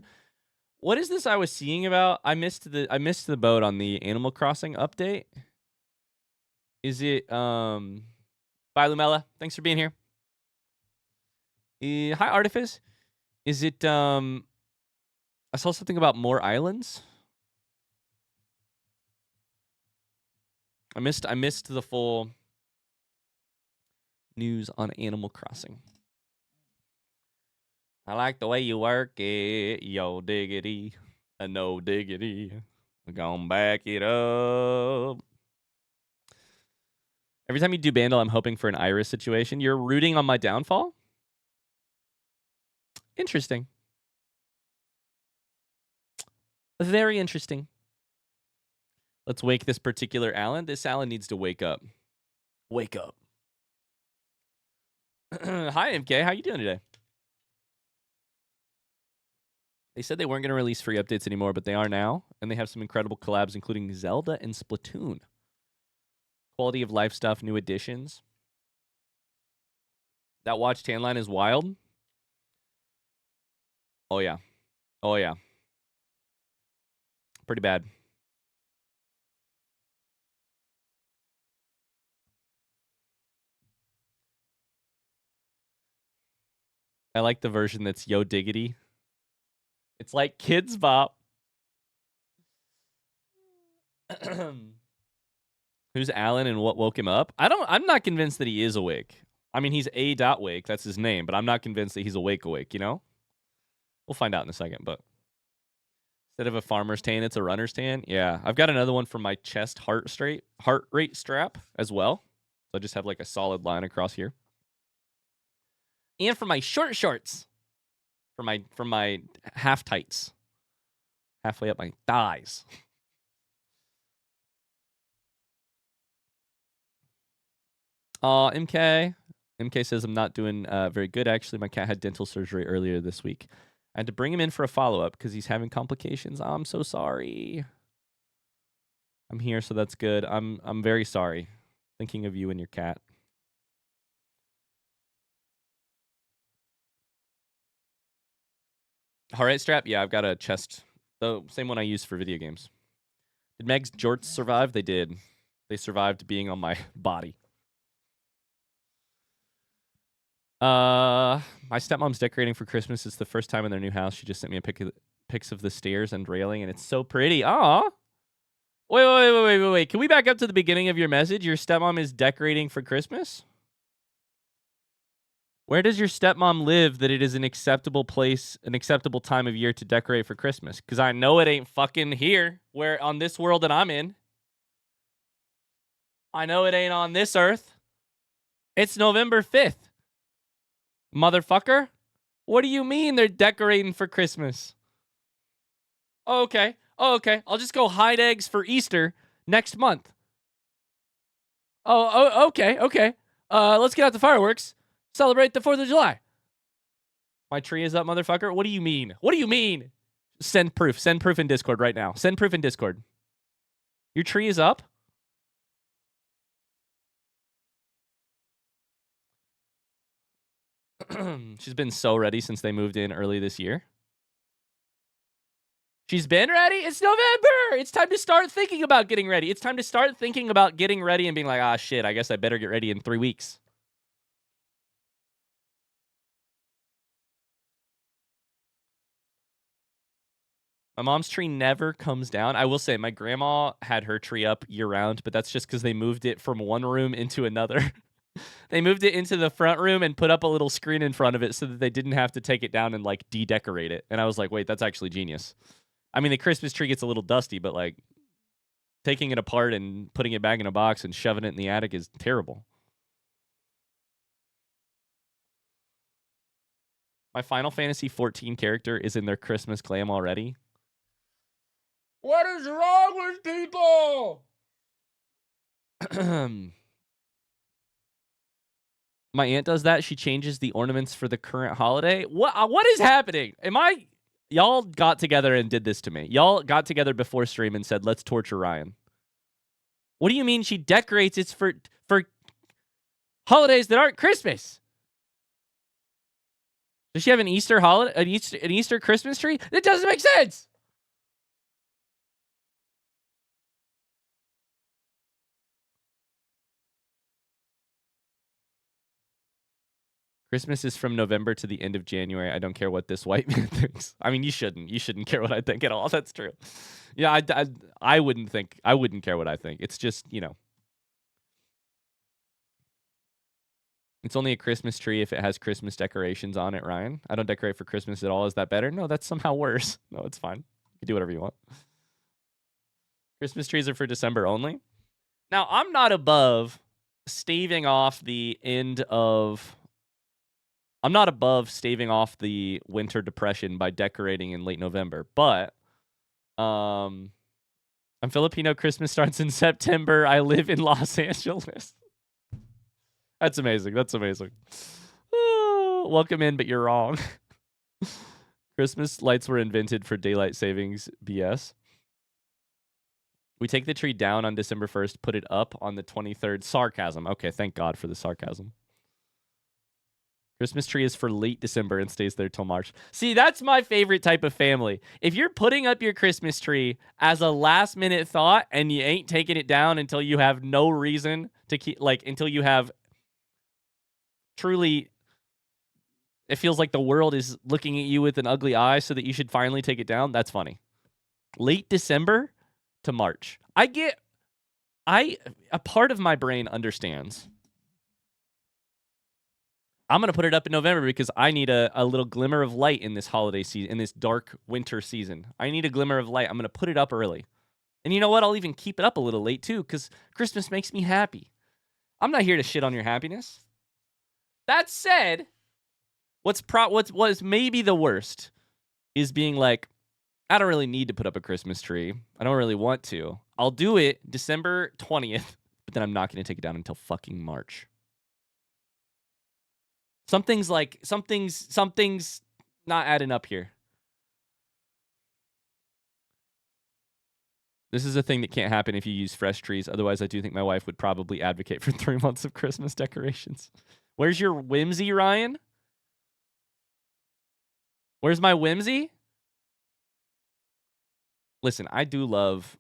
What is this I was seeing about? I missed the boat on the Animal Crossing update. Is it Bye Lumella? Thanks for being here. Hi Artifice. Is it I saw something about more islands. I missed the full news on Animal Crossing. I like the way you work it, yo diggity, no diggity. We're gonna back it up. Every time you do Bandle, I'm hoping for an Iris situation. You're rooting on my downfall? Interesting. Very interesting. Let's wake this particular Alan. This Alan needs to wake up. Wake up. Hi, MK. How you doing today? They said they weren't going to release free updates anymore, but they are now. And they have some incredible collabs, including Zelda and Splatoon. Quality of life stuff, new additions. That watch tan line is wild. Oh, yeah. Oh, yeah. Pretty bad. I like the version that's Yo Diggity. It's like Kids Bop. Who's Alan and what woke him up? I'm not convinced that he is awake. I mean, he's A.Wake. That's his name, but I'm not convinced that he's awake, you know? We'll find out in a second, but instead of a farmer's tan, it's a runner's tan. Yeah, I've got another one for my chest heart rate strap as well. So I just have like a solid line across here. And for my short shorts. For my half tights. Halfway up my thighs. MK. MK says I'm not doing very good, actually. My cat had dental surgery earlier this week. I had to bring him in for a follow-up because he's having complications. I'm so sorry. I'm here, so that's good. I'm very sorry. Thinking of you and your cat. Heart rate strap? Yeah, I've got a chest. The same one I use for video games. Did Meg's jorts survive? They did. They survived being on my body. My stepmom's decorating for Christmas. It's the first time in their new house. She just sent me a pics of the stairs and railing, and it's so pretty. Aw. Wait. Can we back up to the beginning of your message? Your stepmom is decorating for Christmas? Where does your stepmom live that it is an acceptable place, an acceptable time of year to decorate for Christmas? Because I know it ain't fucking here, where on this world that I'm in. I know it ain't on this earth. It's November 5th. Motherfucker. What do you mean they're decorating for Christmas? Oh, okay. I'll just go hide eggs for Easter next month. Okay. Let's get out the fireworks. Celebrate the 4th of July. My tree is up, motherfucker. What do you mean? Send proof in Discord right now. Send proof in Discord. Your tree is up? She's been so ready since they moved in early this year. She's been ready? It's November! It's time to start thinking about getting ready. It's time to start thinking about getting ready and being like, ah, shit, I guess I better get ready in 3 weeks. My mom's tree never comes down. I will say, my grandma had her tree up year-round, but that's just because they moved it from one room into another. They moved it into the front room and put up a little screen in front of it so that they didn't have to take it down and like de-decorate it. And I was like, wait, that's actually genius. I mean, the Christmas tree gets a little dusty, but like taking it apart and putting it back in a box and shoving it in the attic is terrible. My Final Fantasy 14 character is in their Christmas glam already. What is wrong with people? My aunt does that. She changes the ornaments for the current holiday. What is happening? Y'all got together and did this to me. Y'all got together before stream and said, let's torture Ryan. What do you mean she decorates it for holidays that aren't Christmas? Does she have an Easter holiday, an Easter Christmas tree? That doesn't make sense. Christmas is from November to the end of January. I don't care what this white man thinks. I mean, you shouldn't. You shouldn't care what I think at all. That's true. Yeah, I wouldn't think. I wouldn't care what I think. It's just, you know. It's only a Christmas tree if it has Christmas decorations on it, Ryan. I don't decorate for Christmas at all. Is that better? No, that's somehow worse. No, it's fine. You can do whatever you want. Christmas trees are for December only. Now, I'm not above staving off the end of... I'm not above staving off the winter depression by decorating in late November, but I'm Filipino. Christmas starts in September. I live in Los Angeles. That's amazing. That's amazing. Oh, welcome in, but you're wrong. Christmas lights were invented for daylight savings BS. We take the tree down on December 1st, put it up on the 23rd. Sarcasm. Okay, thank God for the sarcasm. Christmas tree is for late December and stays there till March. See, that's my favorite type of family. If you're putting up your Christmas tree as a last minute thought and you ain't taking it down until you have no reason to keep, like, until you have truly, it feels like the world is looking at you with an ugly eye so that you should finally take it down. That's funny. Late December to March. A part of my brain understands. I'm going to put it up in November because I need a little glimmer of light in this holiday season, in this dark winter season. I need a glimmer of light. I'm going to put it up early. And you know what? I'll even keep it up a little late too because Christmas makes me happy. I'm not here to shit on your happiness. That said, what's maybe the worst is being like, I don't really need to put up a Christmas tree. I don't really want to. I'll do it December 20th, but then I'm not going to take it down until fucking March. Something's not adding up here. This is a thing that can't happen if you use fresh trees. Otherwise, I do think my wife would probably advocate for 3 months of Christmas decorations. Where's your whimsy, Ryan? Where's my whimsy? Listen, I do love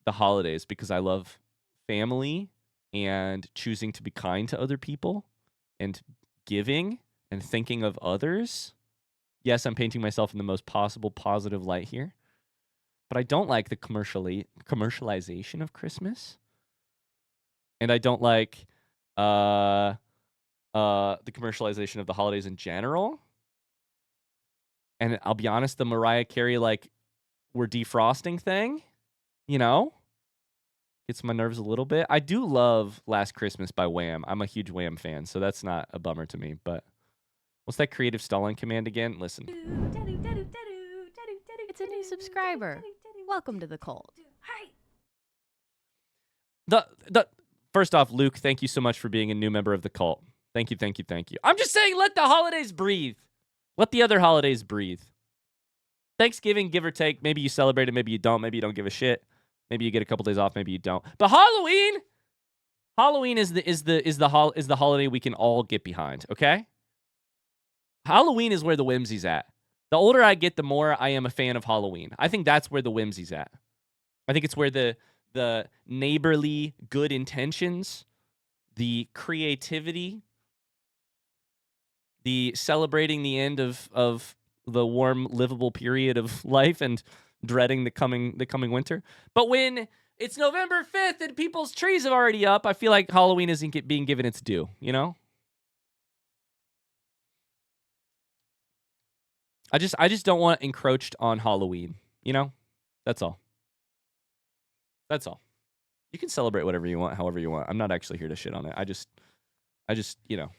the holidays because I love family and choosing to be kind to other people and giving and thinking of others. Yes, I'm painting myself in the most possible positive light here. But I don't like the commercialization of Christmas. And I don't like the commercialization of the holidays in general. And I'll be honest, the Mariah Carey, like, we're defrosting thing, you know, gets my nerves a little bit. I do love Last Christmas by Wham. I'm a huge Wham fan, so that's not a bummer to me. But what's that creative stalling command again? Listen. It's a new subscriber. Welcome to the cult. The first off, Luke, thank you so much for being a new member of the cult. Thank you, thank you, thank you. I'm just saying, let the holidays breathe. Let the other holidays breathe. Thanksgiving, give or take, maybe you celebrate it, maybe you don't, maybe you don't give a shit. Maybe you get a couple days off, maybe you don't. But Halloween is the holiday we can all get behind, okay? Halloween is where the whimsy's at. The older I get, the more I am a fan of Halloween. I think that's where the whimsy's at. I think it's where the neighborly good intentions, the creativity, the celebrating the end of the warm, livable period of life and dreading the coming winter. But when It's November 5th and people's trees are already up. I feel like Halloween isn't being given its due, you know? I just don't want encroached on Halloween, you know? That's all. That's all. You can celebrate whatever you want, however you want. I'm not actually here to shit on it. I just, you know.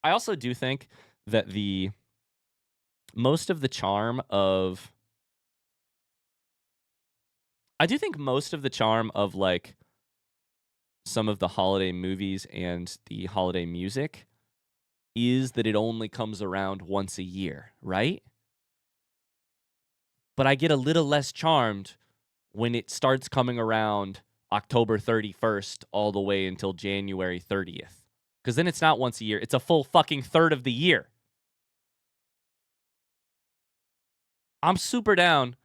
I also do think that most of the charm of like some of the holiday movies and the holiday music is that it only comes around once a year, right? But I get a little less charmed when it starts coming around October 31st all the way until January 30th. Because then it's not once a year. It's a full fucking third of the year. I'm super down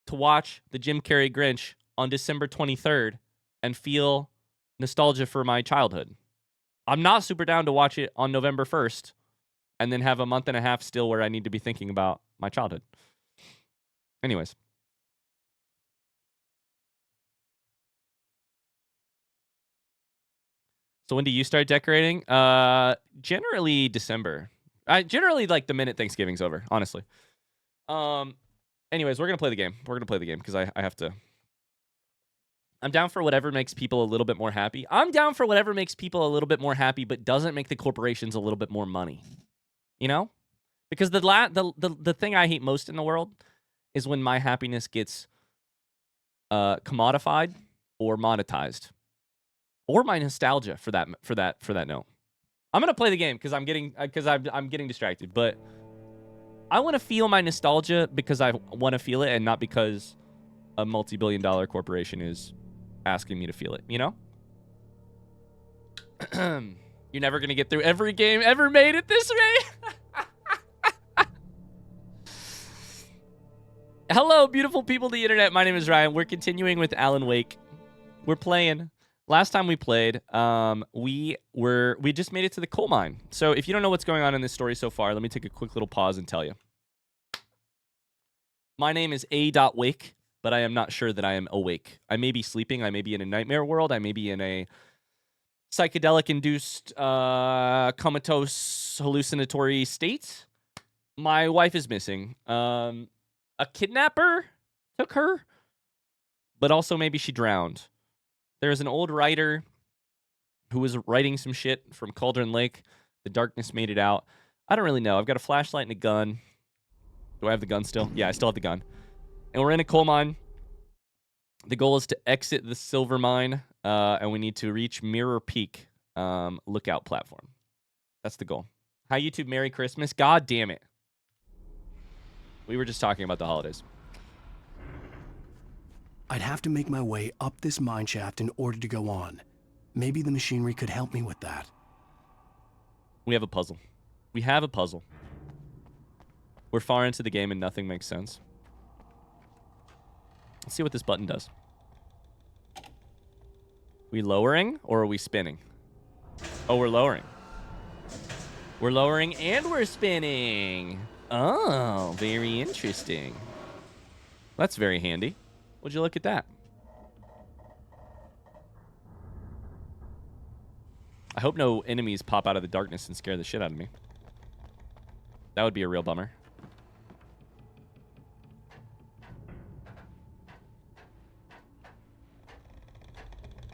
to watch the Jim Carrey Grinch on December 23rd and feel nostalgia for my childhood. I'm not super down to watch it on November 1st and then have a month and a half still where I need to be thinking about my childhood. Anyways. So when do you start decorating? Generally December. I generally like the minute Thanksgiving's over, honestly. Anyways, we're gonna play the game. We're gonna play the game because I have to. I'm down for whatever makes people a little bit more happy. I'm down for whatever makes people a little bit more happy, but doesn't make the corporations a little bit more money. You know? Because the thing I hate most in the world is when my happiness gets commodified or monetized. Or my nostalgia for that note. I'm gonna play the game because I'm getting distracted, but I want to feel my nostalgia because I want to feel it and not because a multi-billion-dollar corporation is asking me to feel it, you know? You're never going to get through every game ever made at this rate. Hello, beautiful people of the internet. My name is Ryan. We're continuing with Alan Wake. We're playing. Last time we played, we just made it to the coal mine. So if you don't know what's going on in this story so far, let me take a quick little pause and tell you. My name is A.Wake, but I am not sure that I am awake. I may be sleeping. I may be in a nightmare world. I may be in a psychedelic-induced, comatose, hallucinatory state. My wife is missing. A kidnapper took her, but also maybe she drowned. There's an old writer who was writing some shit from Cauldron Lake. The darkness made it out. I don't really know. I've got a flashlight and a gun. Do I have the gun still? Yeah, I still have the gun. And we're in a coal mine. The goal is to exit the silver mine, and we need to reach Mirror Peak lookout platform. That's the goal. Hi, YouTube. Merry Christmas. God damn it. We were just talking about the holidays. I'd have to make my way up this mine shaft in order to go on. Maybe the machinery could help me with that. We have a puzzle. We have a puzzle. We're far into the game and nothing makes sense. Let's see what this button does. We lowering or are we spinning? Oh, we're lowering. We're lowering and we're spinning. Oh, very interesting. That's very handy. Would you look at that? I hope no enemies pop out of the darkness and scare the shit out of me. That would be a real bummer.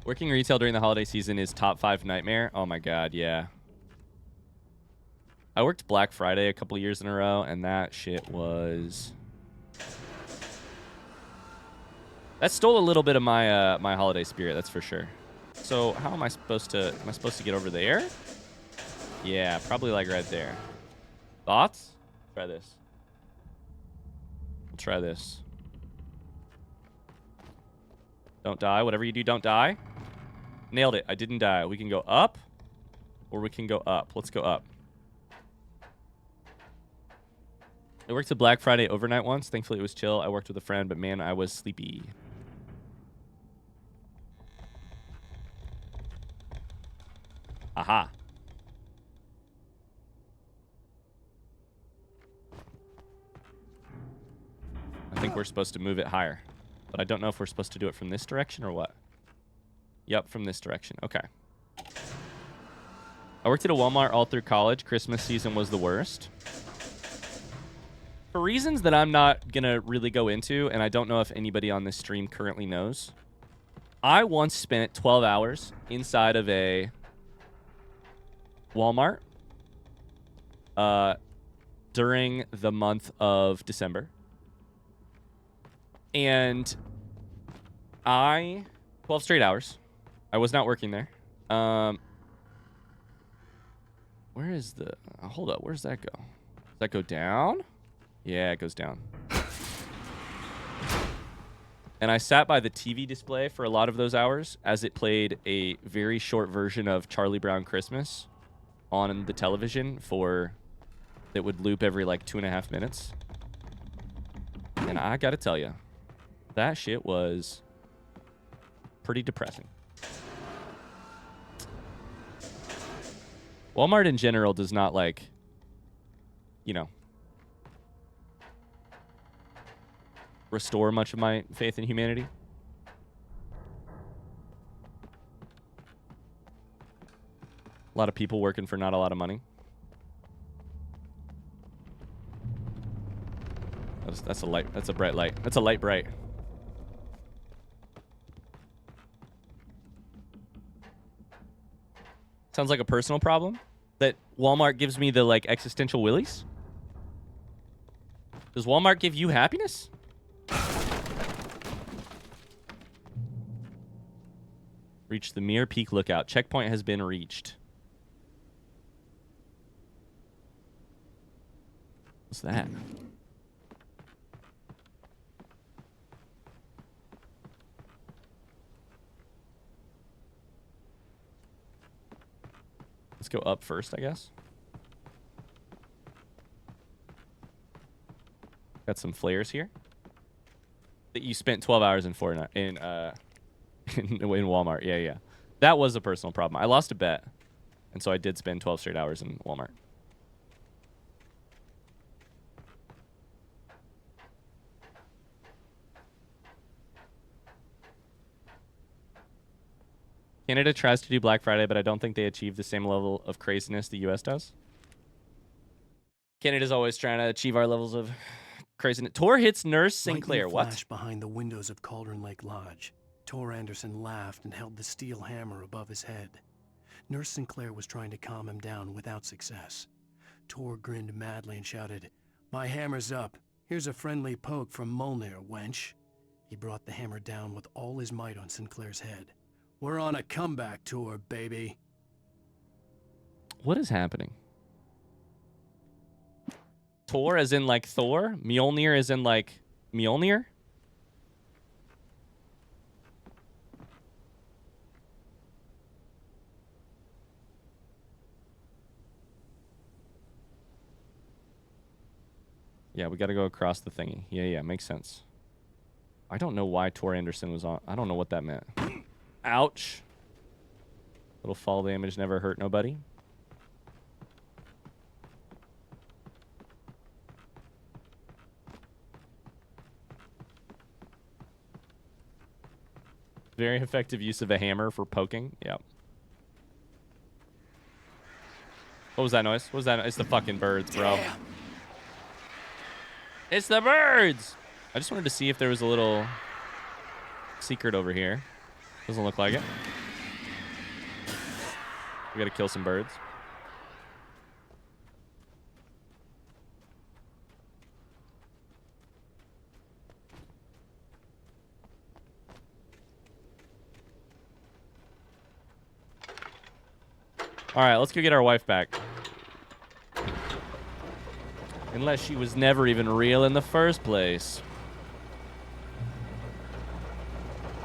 Working retail during the holiday season is top 5 nightmare. Oh my god, yeah. I worked Black Friday a couple years in a row, and that shit was... That stole a little bit of my my holiday spirit, that's for sure. So how am I supposed to get over there? Yeah, probably like right there. Thoughts? Try this. We'll try this. Don't die. Whatever you do, don't die. Nailed it. I didn't die. We can go up, or we can go up. Let's go up. I worked a Black Friday overnight once. Thankfully, it was chill. I worked with a friend, but man, I was sleepy. Aha. I think we're supposed to move it higher. But I don't know if we're supposed to do it from this direction or what. Yep, from this direction. Okay. I worked at a Walmart all through college. Christmas season was the worst. For reasons that I'm not going to really go into, and I don't know if anybody on this stream currently knows, I once spent 12 hours inside of a Walmart during the month of December. And 12 straight hours. I was not working there. Where is the... hold up. Where's that go? Does that go down? Yeah, it goes down. And I sat by the TV display for a lot of those hours as it played a very short version of Charlie Brown Christmas on the television that would loop every like 2.5 minutes. And I gotta tell you, that shit was pretty depressing. Walmart in general does not, like, you know, restore much of my faith in humanity. A lot of people working for not a lot of money. That's a light. That's a bright light. That's a light bright. Sounds like a personal problem that Walmart gives me the, like, existential willies. Does Walmart give you happiness? Reach the Mirror Peak Lookout. Checkpoint has been reached. What's that? Let's go up first, I guess. Got some flares here. That you spent 12 hours in Fortnite in Walmart. Yeah, yeah. That was a personal problem. I lost a bet, and so I did spend 12 straight hours in Walmart. Canada tries to do Black Friday, but I don't think they achieve the same level of craziness the US does. Canada's always trying to achieve our levels of craziness. Tor hits Nurse Sinclair. Lightning What? flashed behind the windows of Cauldron Lake Lodge. Tor Anderson laughed and held the steel hammer above his head. Nurse Sinclair was trying to calm him down without success. Tor grinned madly and shouted, "My hammer's up. Here's a friendly poke from Molnir, wench." He brought the hammer down with all his might on Sinclair's head. "We're on a comeback tour, baby." What is happening? Tor as in like Thor? Mjolnir as in like Mjolnir? Yeah, we got to go across the thingy. Yeah, yeah, makes sense. I don't know why Tor Anderson was on. I don't know what that meant. Ouch. Little fall damage never hurt nobody. Very effective use of a hammer for poking. Yep. What was that noise? What was that? It's the fucking birds, bro. Damn. It's the birds! I just wanted to see if there was a little secret over here. Doesn't look like it. We gotta kill some birds. Alright, let's go get our wife back. Unless she was never even real in the first place.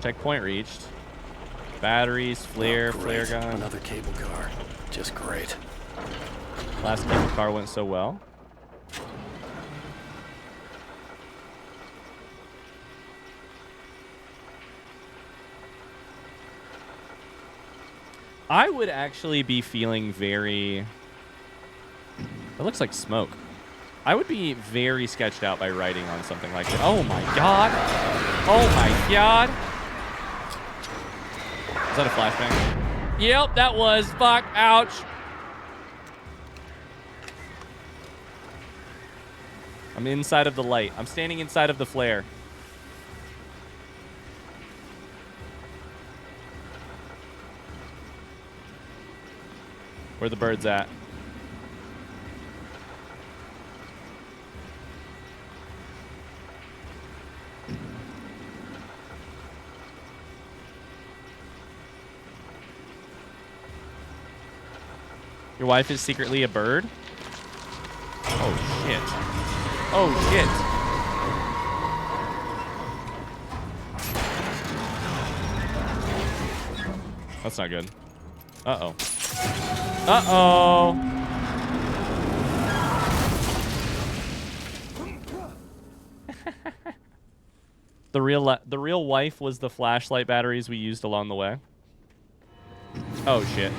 Checkpoint reached. Batteries, flare, flare gun. Another cable car. Just great. Last cable car went so well. I would actually be feeling very... It looks like smoke. I would be very sketched out by writing on something like that. Oh my god. Oh my god. Is that a flashbang? Yep, that was. Fuck. Ouch. I'm inside of the light. I'm standing inside of the flare. Where the birds at? Your wife is secretly a bird? Oh, shit. Oh, shit. That's not good. Uh-oh. Uh-oh. The real wife was the flashlight batteries we used along the way. Oh, shit.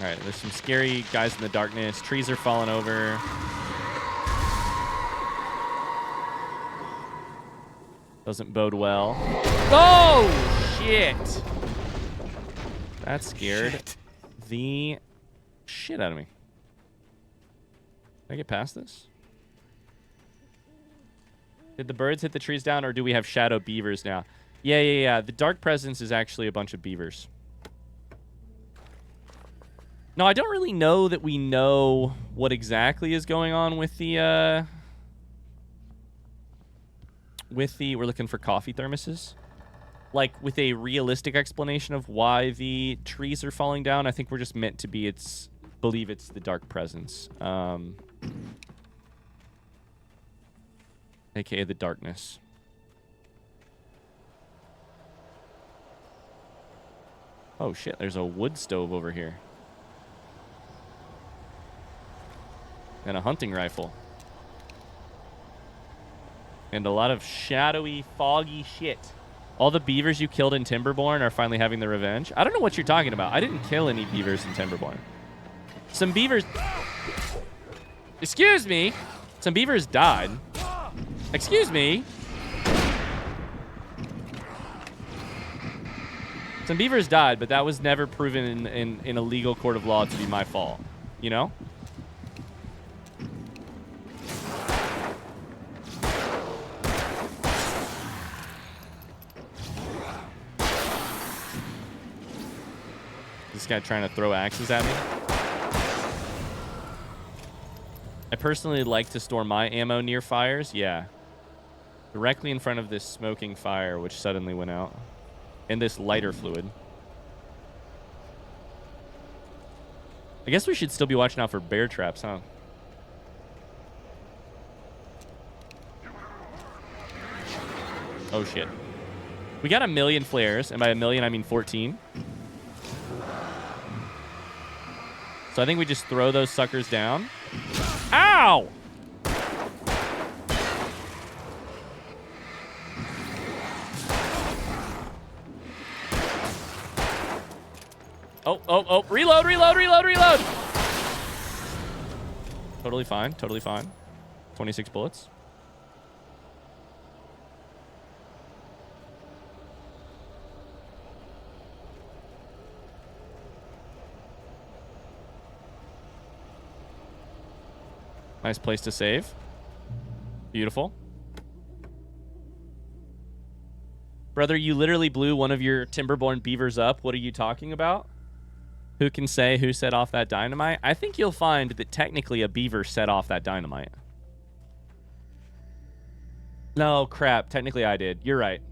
All right, there's some scary guys in the darkness. Trees are falling over. Doesn't bode well. Oh, shit. That scared the shit out of me. Can I get past this? Did the birds hit the trees down, or do we have shadow beavers now? Yeah. The dark presence is actually a bunch of beavers. No, I don't really know that we know what exactly is going on with the, we're looking for coffee thermoses. Like, with a realistic explanation of why the trees are falling down. I think we're just meant to be, believe it's the dark presence. AKA the darkness. Oh shit, there's a wood stove over here. And a hunting rifle. And a lot of shadowy, foggy shit. All the beavers you killed in Timberborn are finally having their revenge. I don't know what you're talking about. I didn't kill any beavers in Timberborn. Some beavers... Excuse me. Some beavers died. Excuse me. Some beavers died, but that was never proven in a legal court of law to be my fault. You know? This guy trying to throw axes at me. I personally like to store my ammo near fires. Yeah. Directly in front of this smoking fire, which suddenly went out. And this lighter fluid. I guess we should still be watching out for bear traps, huh? Oh, shit. We got 1,000,000 flares, and by 1,000,000, I mean 14. So I think we just throw those suckers down. Ow! Oh. Reload. Totally fine. 26 bullets. Nice place to save. Beautiful. Brother, you literally blew one of your Timberborn beavers up. What are you talking about? Who can say who set off that dynamite? I think you'll find that technically a beaver set off that dynamite. No, crap. Technically I did. You're right.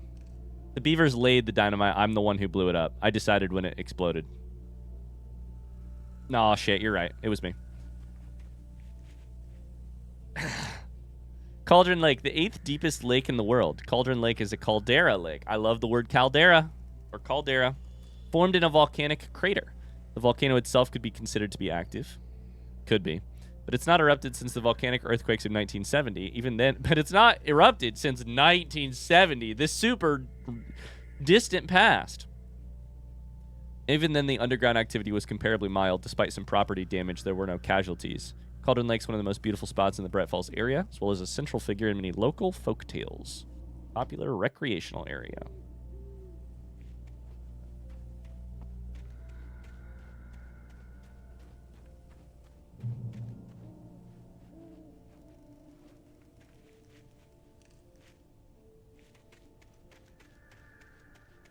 The beavers laid the dynamite. I'm the one who blew it up. I decided when it exploded. No, shit. You're right. It was me. Cauldron Lake, the 8th deepest lake in the world. Cauldron Lake is a caldera lake. I love the word caldera, or caldera. Formed in a volcanic crater. The volcano itself could be considered to be active. Could be. but it's not erupted since the volcanic earthquakes of 1970. Even then, but it's not erupted since 1970, this super distant past. Even then, the underground activity was comparably mild. Despite some property damage, there were no casualties. Cauldron Lake's one of the most beautiful spots in the Brett Falls area, as well as a central figure in many local folk tales. Popular recreational area.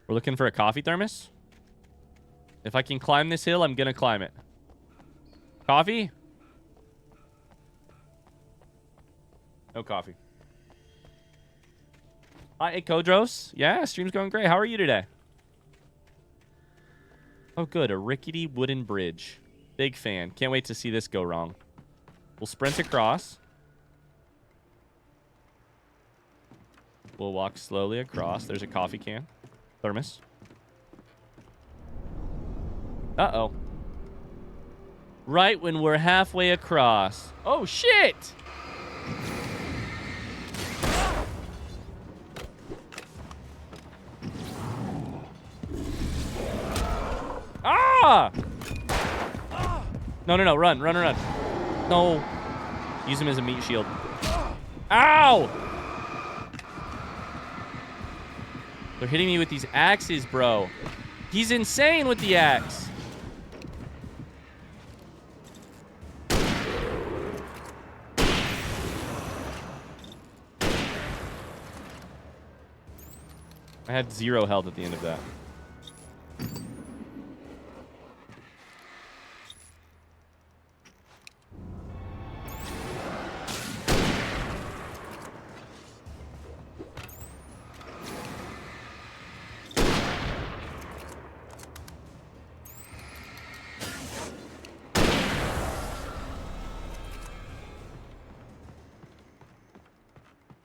We're looking for a coffee thermos. If I can climb this hill, I'm going to climb it. Coffee? No coffee. Hi, Kodros. Yeah, stream's going great. How are you today? Oh, good. A rickety wooden bridge. Big fan. Can't wait to see this go wrong. We'll sprint across. We'll walk slowly across. There's a coffee can. Thermos. Uh-oh. Right when we're halfway across. Oh, shit! Ah! No, no, no. Run, run, run. No. Use him as a meat shield. Ow! They're hitting me with these axes, bro. He's insane with the axe. I had 0 health at the end of that.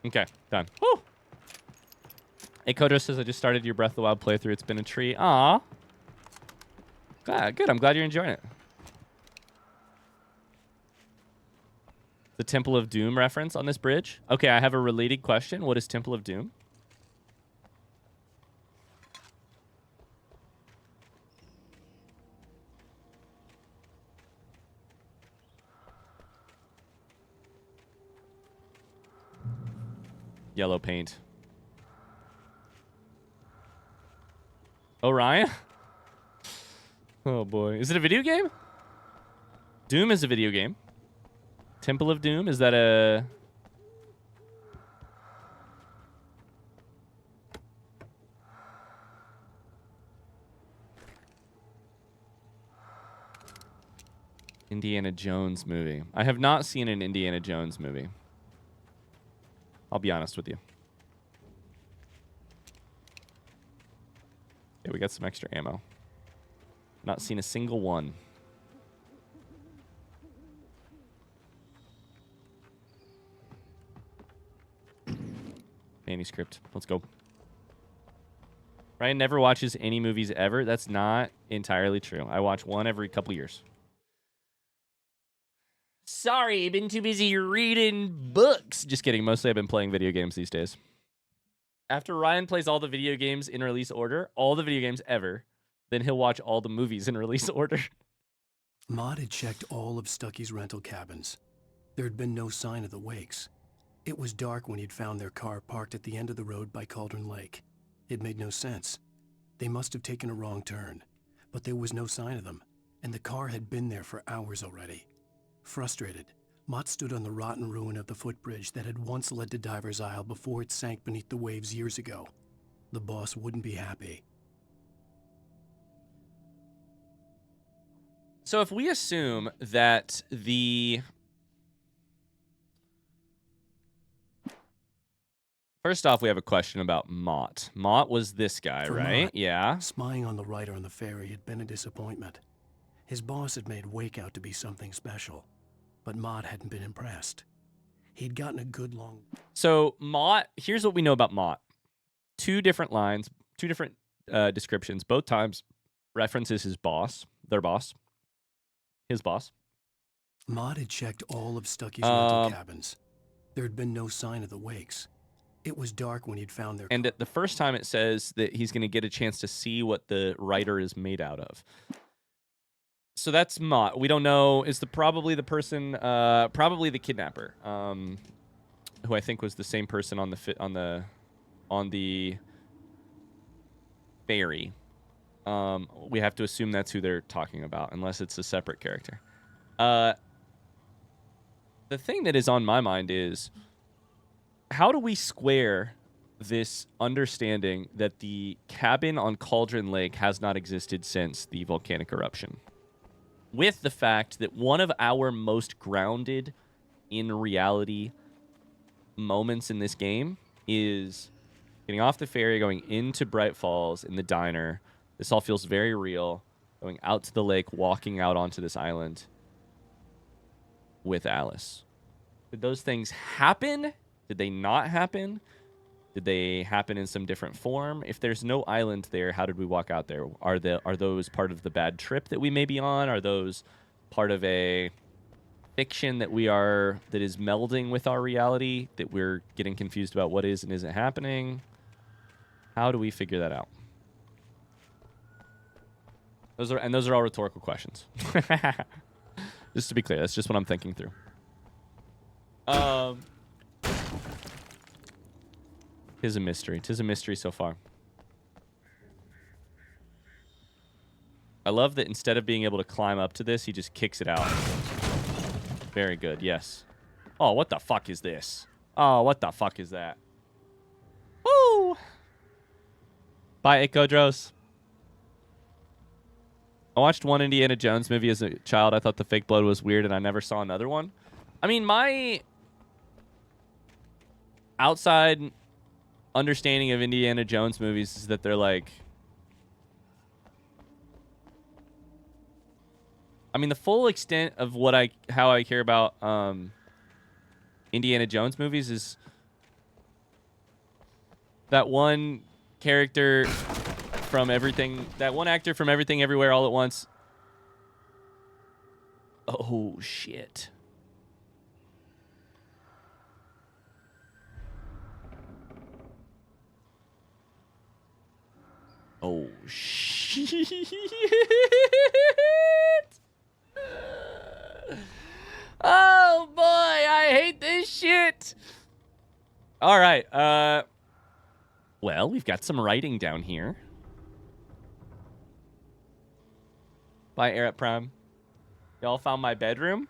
Okay, done. Woo! Hey, Kodra says, I just started your Breath of the Wild playthrough. It's been a treat. Aw. Good. I'm glad you're enjoying it. The Temple of Doom reference on this bridge. Okay, I have a related question. What is Temple of Doom? Yellow paint. Orion? Oh boy. Is it a video game? Doom is a video game. Temple of Doom, is that a... Indiana Jones movie. I have not seen an Indiana Jones movie. I'll be honest with you. Okay, we got some extra ammo. Not seen a single one. Manuscript. Let's go. Ryan never watches any movies ever. That's not entirely true. I watch one every couple years. Sorry, been too busy reading books. Just kidding. Mostly I've been playing video games these days. After Ryan plays all the video games in release order, all the video games ever, then he'll watch all the movies in release order. Maud had checked all of Stucky's rental cabins. There had been no sign of the Wakes. It was dark when he'd found their car parked at the end of the road by Cauldron Lake. It made no sense. They must have taken a wrong turn, but there was no sign of them, and the car had been there for hours already. Frustrated, Mott stood on the rotten ruin of the footbridge that had once led to Diver's Isle before it sank beneath the waves years ago. The boss wouldn't be happy. So if we assume that the... First off, we have a question about Mott. Mott was this guy, For right? Mott, Yeah. spying on the writer on the ferry had been a disappointment. His boss had made Wake out to be something special, but Mott hadn't been impressed. He'd gotten a good long... So Mott, here's what we know about Mott. 2 different lines, 2 different descriptions. Both times references his boss, their boss, his boss. Maud had checked all of Stucky's rental Um, cabins. There had been no sign of the wakes. It was dark when he'd found their And car. the first time it says that he's going to get a chance to see what the writer is made out of. So that's Mott. We don't know. Is probably the person, probably the kidnapper, who I think was the same person on the ferry. We have to assume that's who they're talking about, unless it's a separate character. The thing that is on my mind is, how do we square this understanding that the cabin on Cauldron Lake has not existed since the volcanic eruption, with the fact that one of our most grounded in reality moments in this game is getting off the ferry, going into Bright Falls in the diner. This all feels very real. Going out to the lake, walking out onto this island with Alice. Did those things happen? Did they not happen? Did they happen in some different form? If there's no island there, how did we walk out there? Are those part of the bad trip that we may be on? Are those part of a fiction that is melding with our reality, that we're getting confused about what is and isn't happening? How do we figure that out? Those are all rhetorical questions. Just to be clear, that's just what I'm thinking through. Tis a mystery. Tis a mystery so far. I love that instead of being able to climb up to this, he just kicks it out. Very good, yes. Oh, what the fuck is this? Oh, what the fuck is that? Woo! Bye, Ecodros. I watched one Indiana Jones movie as a child. I thought the fake blood was weird, and I never saw another one. I mean, my outside understanding of Indiana Jones movies is that they're like, I mean, the full extent of how I care about Indiana Jones movies is that one character from everything, that one actor from Everything Everywhere All at Once. Oh shit. Oh shit. Oh boy, I hate this shit. All right. Well, we've got some writing down here. Bye, Air at Prime. Y'all found my bedroom?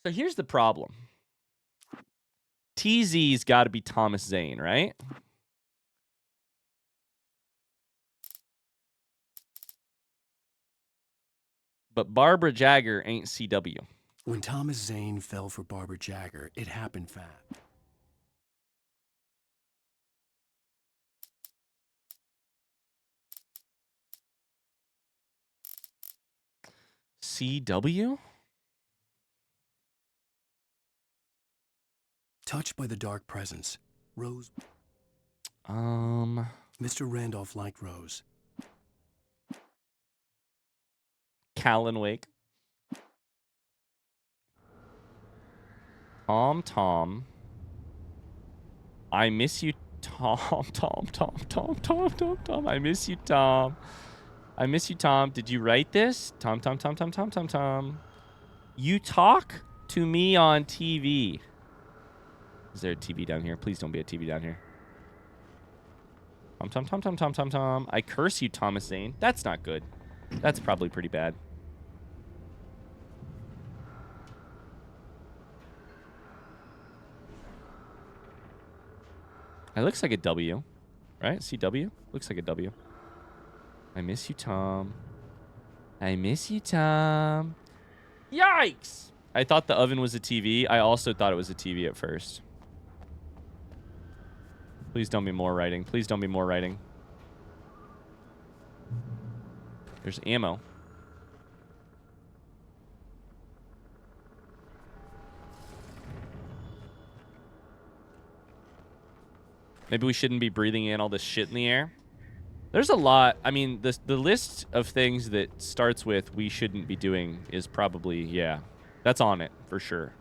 So here's the problem. TZ's got to be Thomas Zane, right? But Barbara Jagger ain't CW. When Thomas Zane fell for Barbara Jagger, it happened fast. CW? Touched by the dark presence, Rose... Mr. Randolph liked Rose. Callan Wake. Tom. I miss you, Tom. I miss you, Tom. I miss you, Tom. Did you write this? Tom. You talk to me on TV. Is there a TV down here? Please don't be a TV down here. Tom. I curse you, Thomas Zane. That's not good. That's probably pretty bad. It looks like a W, right? CW? Looks like a W. I miss you, Tom. I miss you, Tom. Yikes! I thought the oven was a TV. I also thought it was a TV at first. Please don't be more writing. Please don't be more writing. There's ammo. Maybe we shouldn't be breathing in all this shit in the air. There's a lot. I mean, the list of things that starts with we shouldn't be doing is probably, yeah, that's on it for sure.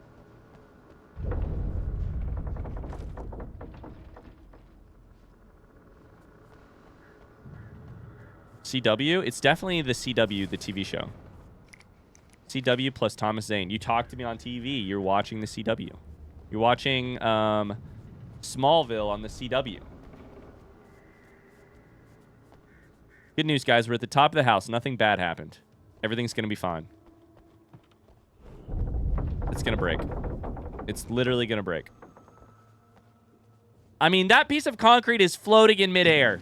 CW? It's definitely the CW, the TV show. CW plus Thomas Zane. You talk to me on TV. You're watching the CW. You're watching Smallville on the CW. Good news, guys. We're at the top of the house. Nothing bad happened. Everything's going to be fine. It's going to break. It's literally going to break. I mean, that piece of concrete is floating in midair.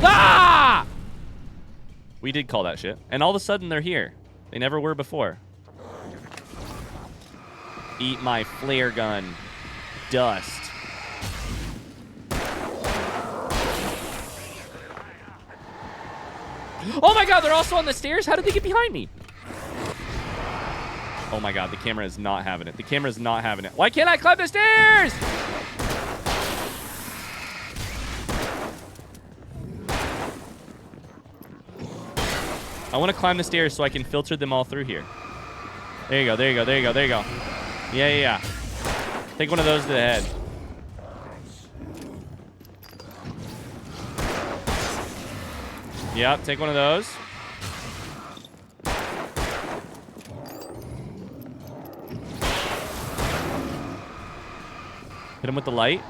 Ah! We did call that shit. And all of a sudden, they're here. They never were before. Eat my flare gun. Dust. Oh my god, they're also on the stairs? How did they get behind me? Oh my god, the camera is not having it. The camera is not having it. Why can't I climb the stairs? I want to climb the stairs so I can filter them all through here. There you go, there you go, there you go, there you go. Yeah, yeah, yeah. Take one of those to the head. Yep, take one of those. Hit him with the light.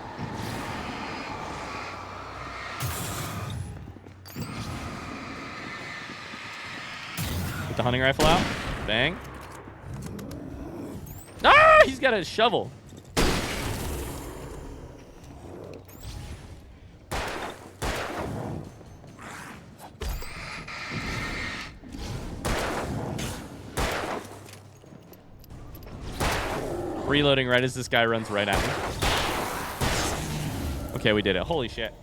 Get the hunting rifle out. Bang. Ah! He's got a shovel. Reloading right as this guy runs right at me. Okay, we did it. Holy shit.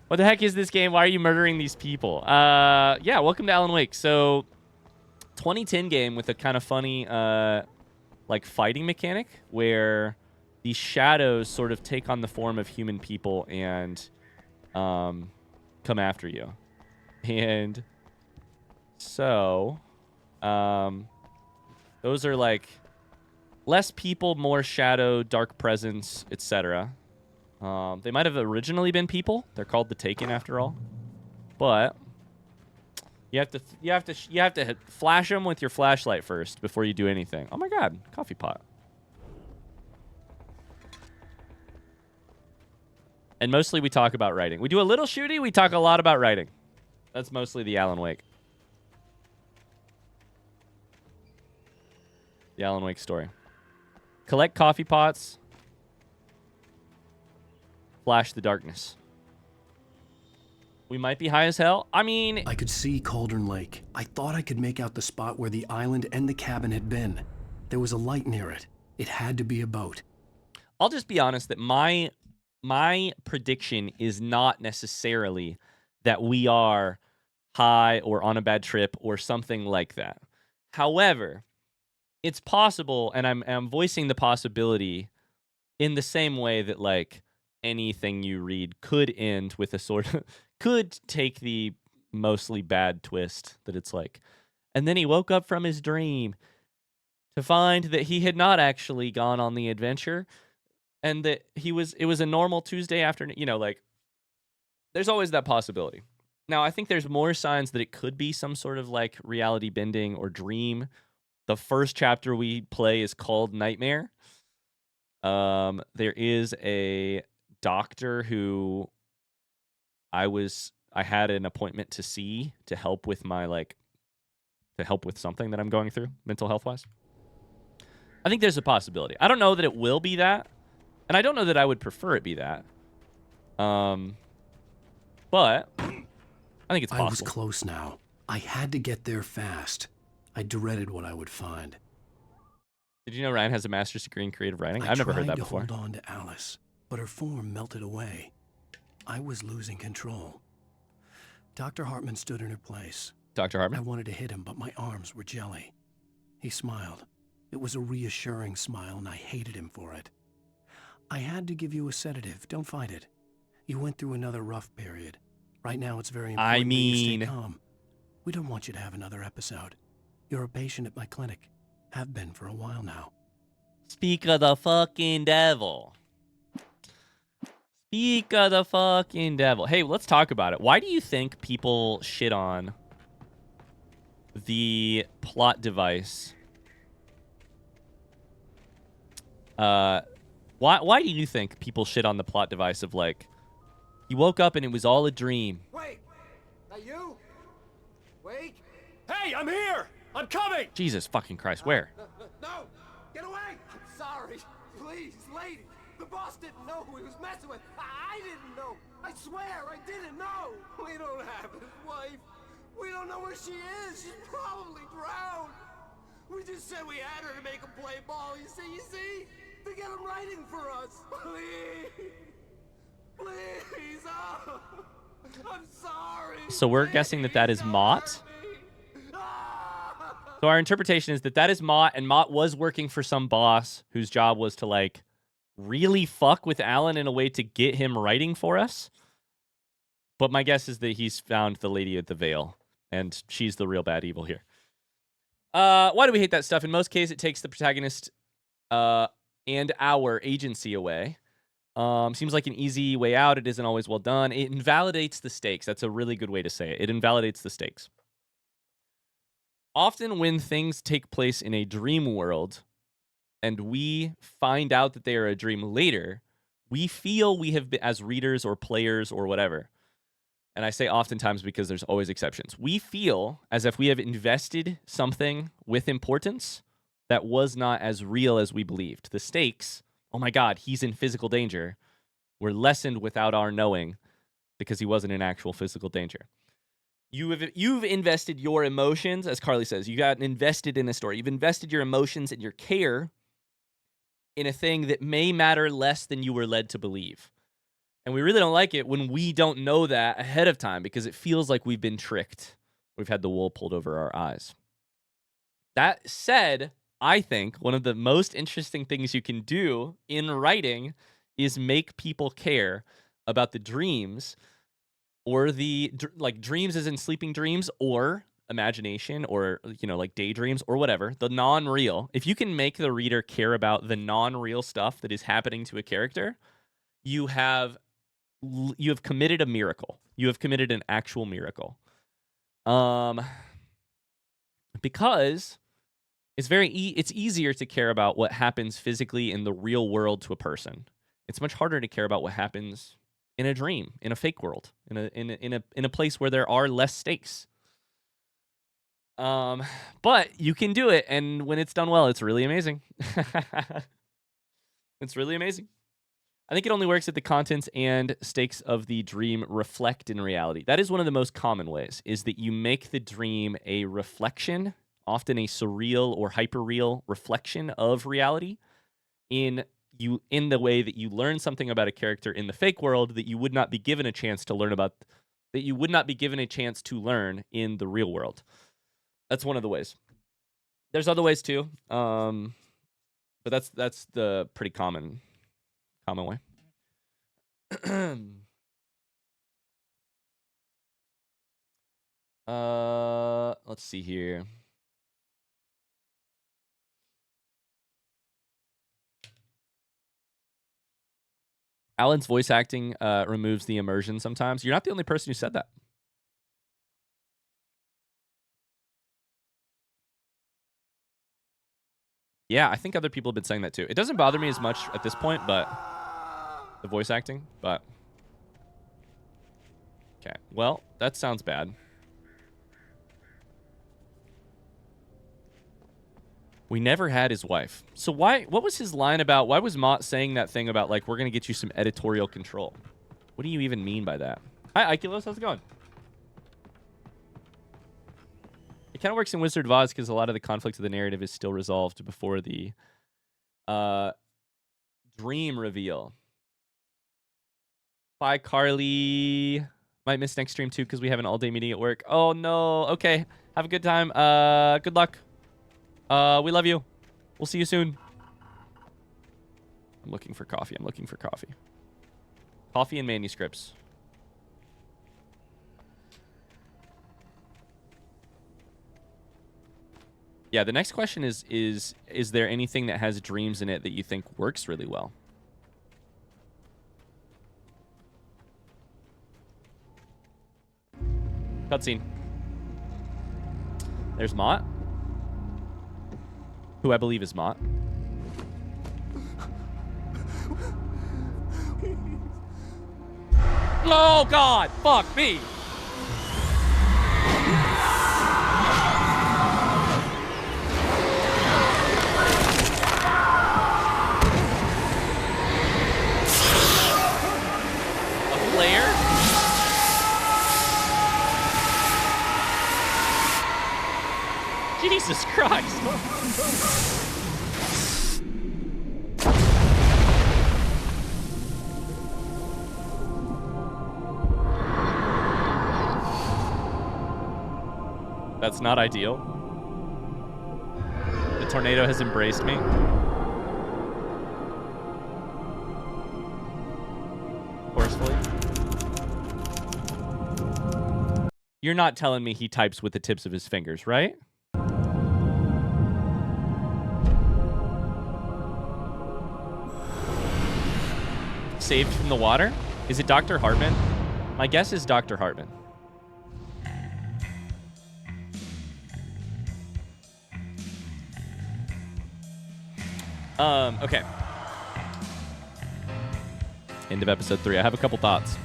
What the heck is this game? Why are you murdering these people? Yeah, welcome to Alan Wake. So, 2010 game with a kind of funny, like, fighting mechanic where these shadows sort of take on the form of human people and come after you. And so, those are, like, less people, more shadow, dark presence, etc. They might have originally been people. They're called the Taken after all. But you have to flash them with your flashlight first before you do anything. Oh my god, coffee pot. And mostly we talk about writing. We do a little shooty, we talk a lot about writing. That's mostly the Alan Wake. The Alan Wake story. Collect coffee pots. Flash the darkness. We might be high as hell. I mean... I could see Cauldron Lake. I thought I could make out the spot where the island and the cabin had been. There was a light near it. It had to be a boat. I'll just be honest that my prediction is not necessarily that we are high or on a bad trip or something like that. However... it's possible, and I'm voicing the possibility in the same way that, like, anything you read could end with a sort of... could take the mostly bad twist that it's like... and then he woke up from his dream to find that he had not actually gone on the adventure, and that it was a normal Tuesday afternoon. You know, like, there's always that possibility. Now, I think there's more signs that it could be some sort of, like, reality bending or dream. The first chapter we play is called Nightmare. There is a doctor who I had an appointment to see to help with my, like, to help with something that I'm going through mental health wise. I think there's a possibility. I don't know that it will be that, and I don't know that I would prefer it be that. But I think it's possible. I was close now. I had to get there fast. I dreaded what I would find. Did you know Ryan has a master's degree in creative writing? I've never heard that before. I tried to hold on to Alice, but her form melted away. I was losing control. Dr. Hartman stood in her place. Dr. Hartman? I wanted to hit him, but my arms were jelly. He smiled. It was a reassuring smile, and I hated him for it. I had to give you a sedative. Don't fight it. You went through another rough period. Right now, it's very important that you stay calm. We don't want you to have another episode. You're a patient at my clinic. Have been for a while now. Speak of the fucking devil. Speak of the fucking devil. Hey, let's talk about it. Why do you think people shit on the plot device? Why do you think people shit on the plot device of, like, you woke up and it was all a dream? Wait! That you? Wait! Hey, I'm here! I'm coming! Jesus fucking Christ, where? No! Get away! I'm sorry. Please, lady. The boss didn't know who he was messing with. I didn't know. I swear, I didn't know. We don't have his wife. We don't know where she is. She's probably drowned. We just said we had her to make him play ball. You see? To get him writing for us. Please. Please. Oh. I'm sorry. So we're guessing that that is Mott. Ah. So our interpretation is that that is Mott, and Mott was working for some boss whose job was to, like, really fuck with Alan in a way to get him writing for us. But my guess is that he's found the lady at the veil, and she's the real bad evil here. Why do we hate that stuff? In most cases, it takes the protagonist and our agency away. Seems like an easy way out. It isn't always well done. It invalidates the stakes. That's a really good way to say it. It invalidates the stakes. Often when things take place in a dream world and we find out that they are a dream later, we feel we have been, as readers or players or whatever, and I say oftentimes because there's always exceptions, we feel as if we have invested something with importance that was not as real as we believed. The stakes, oh my God, he's in physical danger, were lessened without our knowing because he wasn't in actual physical danger. You've invested your emotions, as Carly says. You got invested in a story. You've invested your emotions and your care in a thing that may matter less than you were led to believe. And we really don't like it when we don't know that ahead of time because it feels like we've been tricked. We've had the wool pulled over our eyes. That said, I think one of the most interesting things you can do in writing is make people care about the dreams, or the, like, dreams as in sleeping dreams, or imagination, or, you know, like daydreams or whatever, the non-real. If you can make the reader care about the non-real stuff that is happening to a character, you have committed a miracle. You have committed an actual miracle. Because it's easier to care about what happens physically in the real world to a person. It's much harder to care about what happens in a dream, in a fake world, in a place where there are less stakes. But you can do it, and when it's done well, it's really amazing. It's really amazing. I think it only works if the contents and stakes of the dream reflect in reality. That is one of the most common ways, is that you make the dream a reflection, often a surreal or hyperreal reflection of reality, in the way that you learn something about a character in the fake world that you would not be given a chance to learn about, that you would not be given a chance to learn in the real world. That's one of the ways. There's other ways too, but that's the pretty common way. Let's see here. Alan's voice acting removes the immersion sometimes. You're not the only person who said that. Yeah, I think other people have been saying that too. It doesn't bother me as much at this point, but the voice acting, but okay. Well, that sounds bad. We never had his wife. So what was his line about? Why was Mott saying that thing about, like, we're going to get you some editorial control? What do you even mean by that? Hi, Ikelos. How's it going? It kind of works in Wizard of Oz because a lot of the conflict of the narrative is still resolved before the dream reveal. Bye, Carly. Might miss next stream, too, because we have an all-day meeting at work. Oh, no. Okay. Have a good time. Good luck. We love you. We'll see you soon. I'm looking for coffee. I'm looking for coffee. Coffee and manuscripts. Yeah, the next question is there anything that has dreams in it that you think works really well? Cutscene. There's Mott, who I believe is Mott. Oh, God! Fuck me! A flare? Jesus Christ! That's not ideal. The tornado has embraced me. Forcefully. You're not telling me he types with the tips of his fingers, right? Saved from the water? Is it Dr. Hartman? My guess is Dr. Hartman. Okay. End of episode 3. I have a couple thoughts.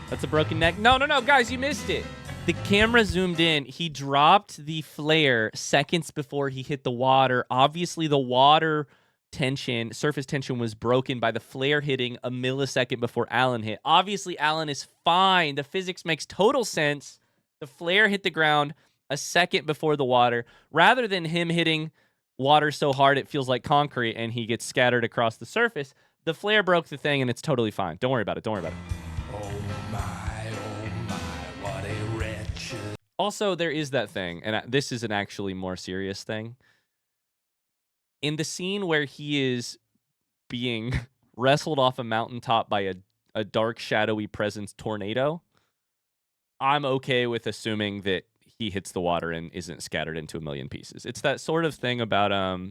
That's a broken neck. No, guys, you missed it. The camera zoomed in. He dropped the flare seconds before he hit the water. Obviously, the water tension, surface tension was broken by the flare hitting a millisecond before Alan hit. Obviously, Alan is fine. The physics makes total sense. The flare hit the ground a second before the water, rather than him hitting water so hard it feels like concrete and he gets scattered across the surface. The flare broke the thing and it's totally fine. Don't worry about it. Don't worry about it. Oh my, what a wretch. Also, there is that thing, and this is an actually more serious thing. In the scene where he is being wrestled off a mountaintop by a dark, shadowy presence tornado, I'm okay with assuming that he hits the water and isn't scattered into a million pieces. It's that sort of thing about oh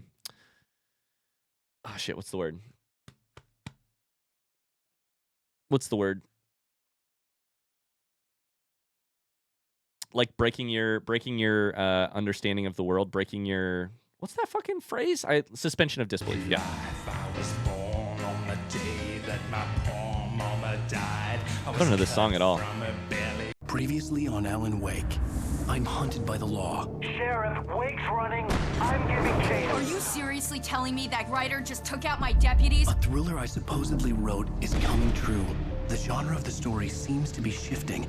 shit, what's the word? What's the word? Like breaking your understanding of the world, breaking your, what's that fucking phrase? Suspension of disbelief. Yeah. I was born on the day that my poor mama died. I don't know this song at all. Previously on Alan Wake, I'm hunted by the law. Sheriff, Wake's running. I'm giving chase. Are you seriously telling me that writer just took out my deputies? A thriller I supposedly wrote is coming true. The genre of the story seems to be shifting.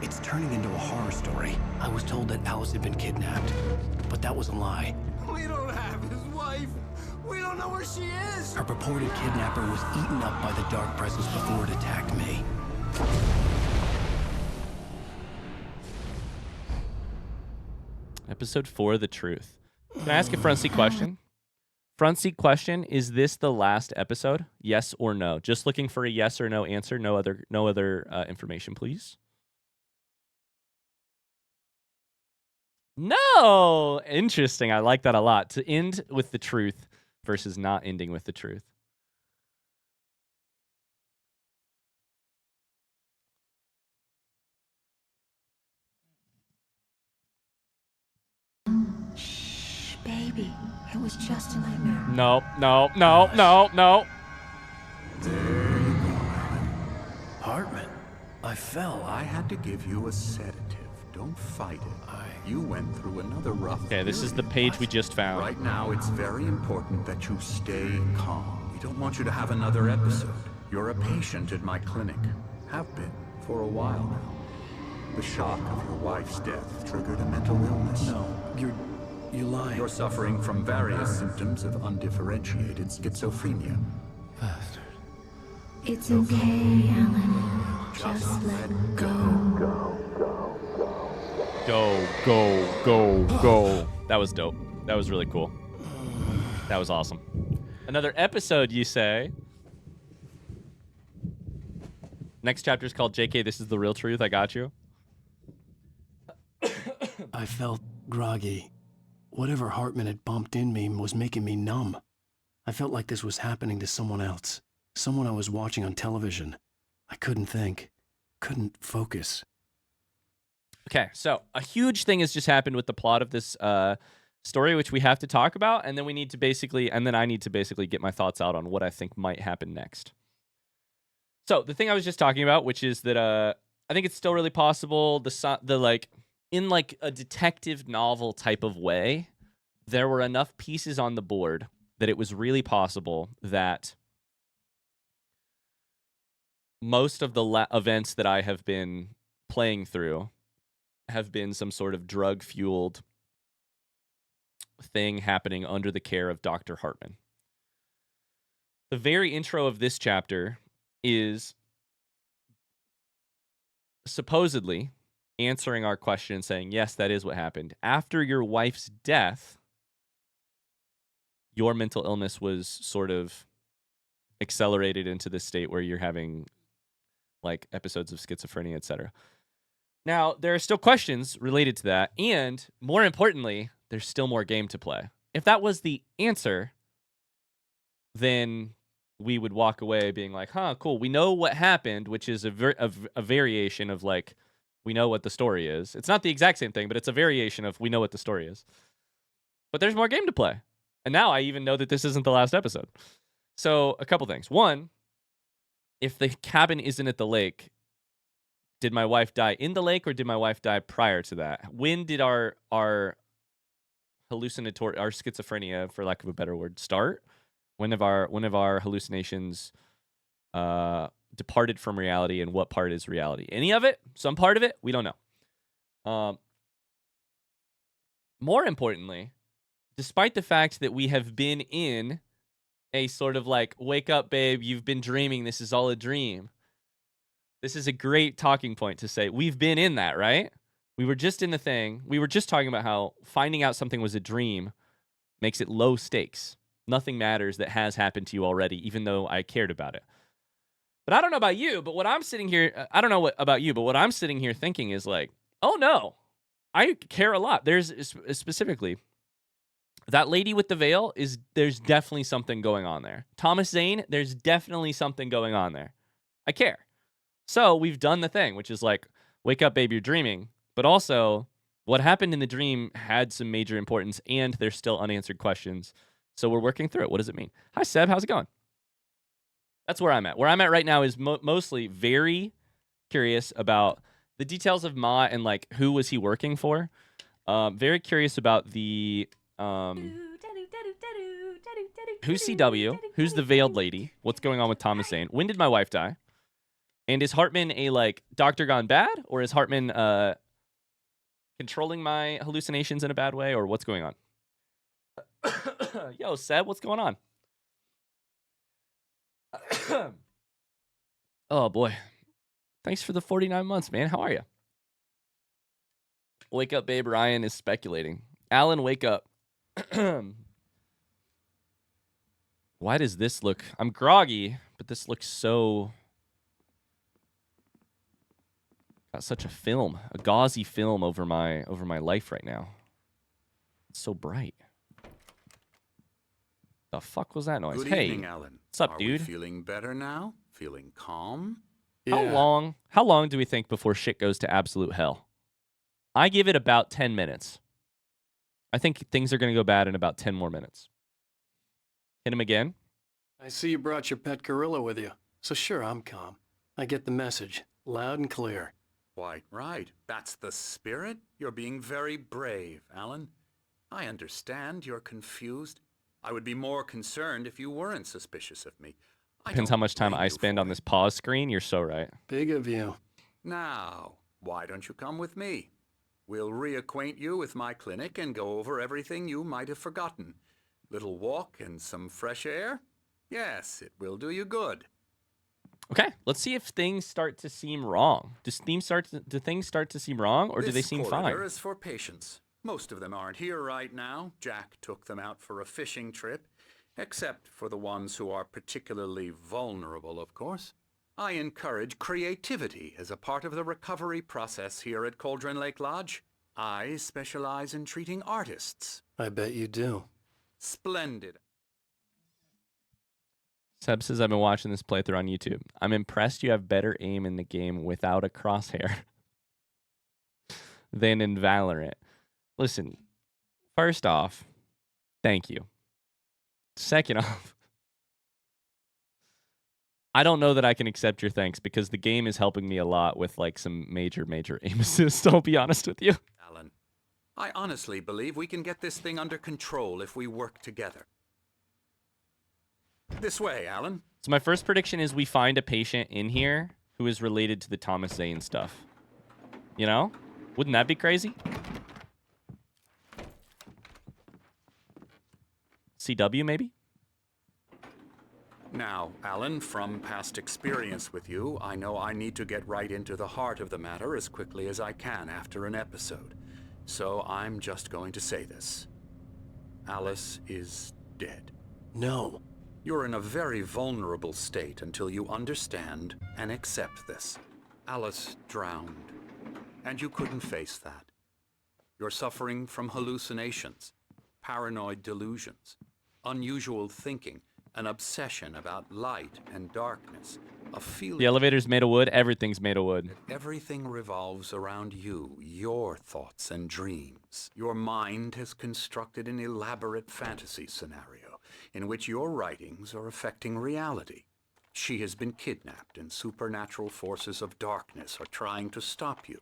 It's turning into a horror story. I was told that Alice had been kidnapped, but that was a lie. We don't have his wife. We don't know where she is. Her purported kidnapper was eaten up by the dark presence before it attacked me. Episode 4, The Truth. Can I ask a front seat question? Front seat question, is this the last episode? Yes or no? Just looking for a yes or no answer. No other information, please. No! Interesting. I like that a lot. To end with the truth versus not ending with the truth. Shh, baby. It was just a nightmare. No. Hartman, I fell. I had to give you a sedative. Don't fight it. You went through another rough Okay, this is the page we just found. Right now, it's very important that you stay calm. We don't want you to have another episode. You're a patient at my clinic. Have been for a while now. The shock of your wife's death triggered a mental illness. No, you're lying. You're suffering from various symptoms of undifferentiated schizophrenia. Bastard. It's okay, Alan. Just let go. Go. That was dope. That was really cool. That was awesome. Another episode, you say? Next chapter is called JK, This is the Real Truth. I got you. I felt groggy. Whatever Hartman had bumped in me was making me numb. I felt like this was happening to someone else. Someone I was watching on television. I couldn't think. Couldn't focus. Okay, so a huge thing has just happened with the plot of this story, which we have to talk about, and then we need to basically, and then I need to basically get my thoughts out on what I think might happen next. So the thing I was just talking about, which is that I think it's still really possible the like in like a detective novel type of way, there were enough pieces on the board that it was really possible that most of the events that I have been playing through have been some sort of drug-fueled thing happening under the care of Dr. Hartman. The very intro of this chapter is supposedly answering our question, saying, yes, that is what happened. After your wife's death, your mental illness was sort of accelerated into this state where you're having like episodes of schizophrenia, etc. Now, there are still questions related to that, and more importantly, there's still more game to play. If that was the answer, then we would walk away being like, huh, cool. We know what happened, which is a variation of like, we know what the story is. It's not the exact same thing, but it's a variation of we know what the story is. But there's more game to play. And now I even know that this isn't the last episode. So a couple things. One, if the cabin isn't at the lake, did my wife die in the lake or did my wife die prior to that? When did our hallucinatory, our schizophrenia, for lack of a better word, start? When have our hallucinations departed from reality, and what part is reality? Any of it? Some part of it? We don't know. More importantly, despite the fact that we have been in a sort of like, wake up, babe, you've been dreaming, this is all a dream. This is a great talking point to say, we've been in that, right? We were just in the thing. We were just talking about how finding out something was a dream makes it low stakes. Nothing matters that has happened to you already, even though I cared about it. But I don't know about you, but what I'm sitting here, I don't know about you, but what I'm sitting here thinking is like, oh no, I care a lot. There's specifically that lady with the veil there's definitely something going on there. Thomas Zane, there's definitely something going on there. I care. So we've done the thing, which is like, wake up, babe, you're dreaming. But also, what happened in the dream had some major importance, and there's still unanswered questions. So we're working through it. What does it mean? Hi, Seb. How's it going? That's where I'm at. Where I'm at right now is mostly very curious about the details of Ma and like who was he working for. Very curious about the who's CW, who's the veiled lady, what's going on with Thomas Zane, when did my wife die, and is Hartman a like doctor gone bad, or is Hartman controlling my hallucinations in a bad way, or what's going on? Yo, Seb, what's going on? Oh boy, thanks for the 49 months, man. How are you? Wake up, babe. Ryan is speculating. Alan, wake up. Why does this look? I'm groggy, but this looks so. Got such a film, a gauzy film over my life right now. It's so bright. The fuck was that noise? Good hey, evening, Alan. What's up, Are dude? We feeling better now? Feeling calm? Yeah. How long do we think before shit goes to absolute hell? I give it about 10 minutes. I think things are going to go bad in about 10 more minutes. Hit him again. I see you brought your pet gorilla with you, so sure, I'm calm. I get the message, loud and clear. Quite right. That's the spirit. You're being very brave, Alan. I understand you're confused. I would be more concerned if you weren't suspicious of me. Depends how much time I spend on this pause screen. You're so right. Big of you. Now, why don't you come with me? We'll reacquaint you with my clinic and go over everything you might have forgotten. Little walk and some fresh air? Yes, it will do you good. Okay, let's see if things start to seem wrong. Do things start to seem wrong, or do they seem fine? This corridor is for patients. Most of them aren't here right now. Jack took them out for a fishing trip, except for the ones who are particularly vulnerable, of course. I encourage creativity as a part of the recovery process here at Cauldron Lake Lodge. I specialize in treating artists. I bet you do. Splendid. Seb says, I've been watching this playthrough on YouTube. I'm impressed you have better aim in the game without a crosshair than in Valorant. Listen, first off, thank you. Second off, I don't know that I can accept your thanks because the game is helping me a lot with like some major aim assists, I'll be honest with you. Alan, I honestly believe we can get this thing under control if we work together. This way, Alan. So my first prediction is we find a patient in here who is related to the Thomas Zane stuff. You know? Wouldn't that be crazy? CW, maybe? Now, Alan, from past experience with you, I know I need to get right into the heart of the matter as quickly as I can after an episode. So I'm just going to say this. Alice is dead. No. You're in a very vulnerable state until you understand and accept this. Alice drowned, and you couldn't face that. You're suffering from hallucinations, paranoid delusions, unusual thinking, an obsession about light and darkness, a feeling... The elevator's made of wood, everything's made of wood. Everything revolves around you, your thoughts and dreams. Your mind has constructed an elaborate fantasy scenario in which your writings are affecting reality. She has been kidnapped and supernatural forces of darkness are trying to stop you.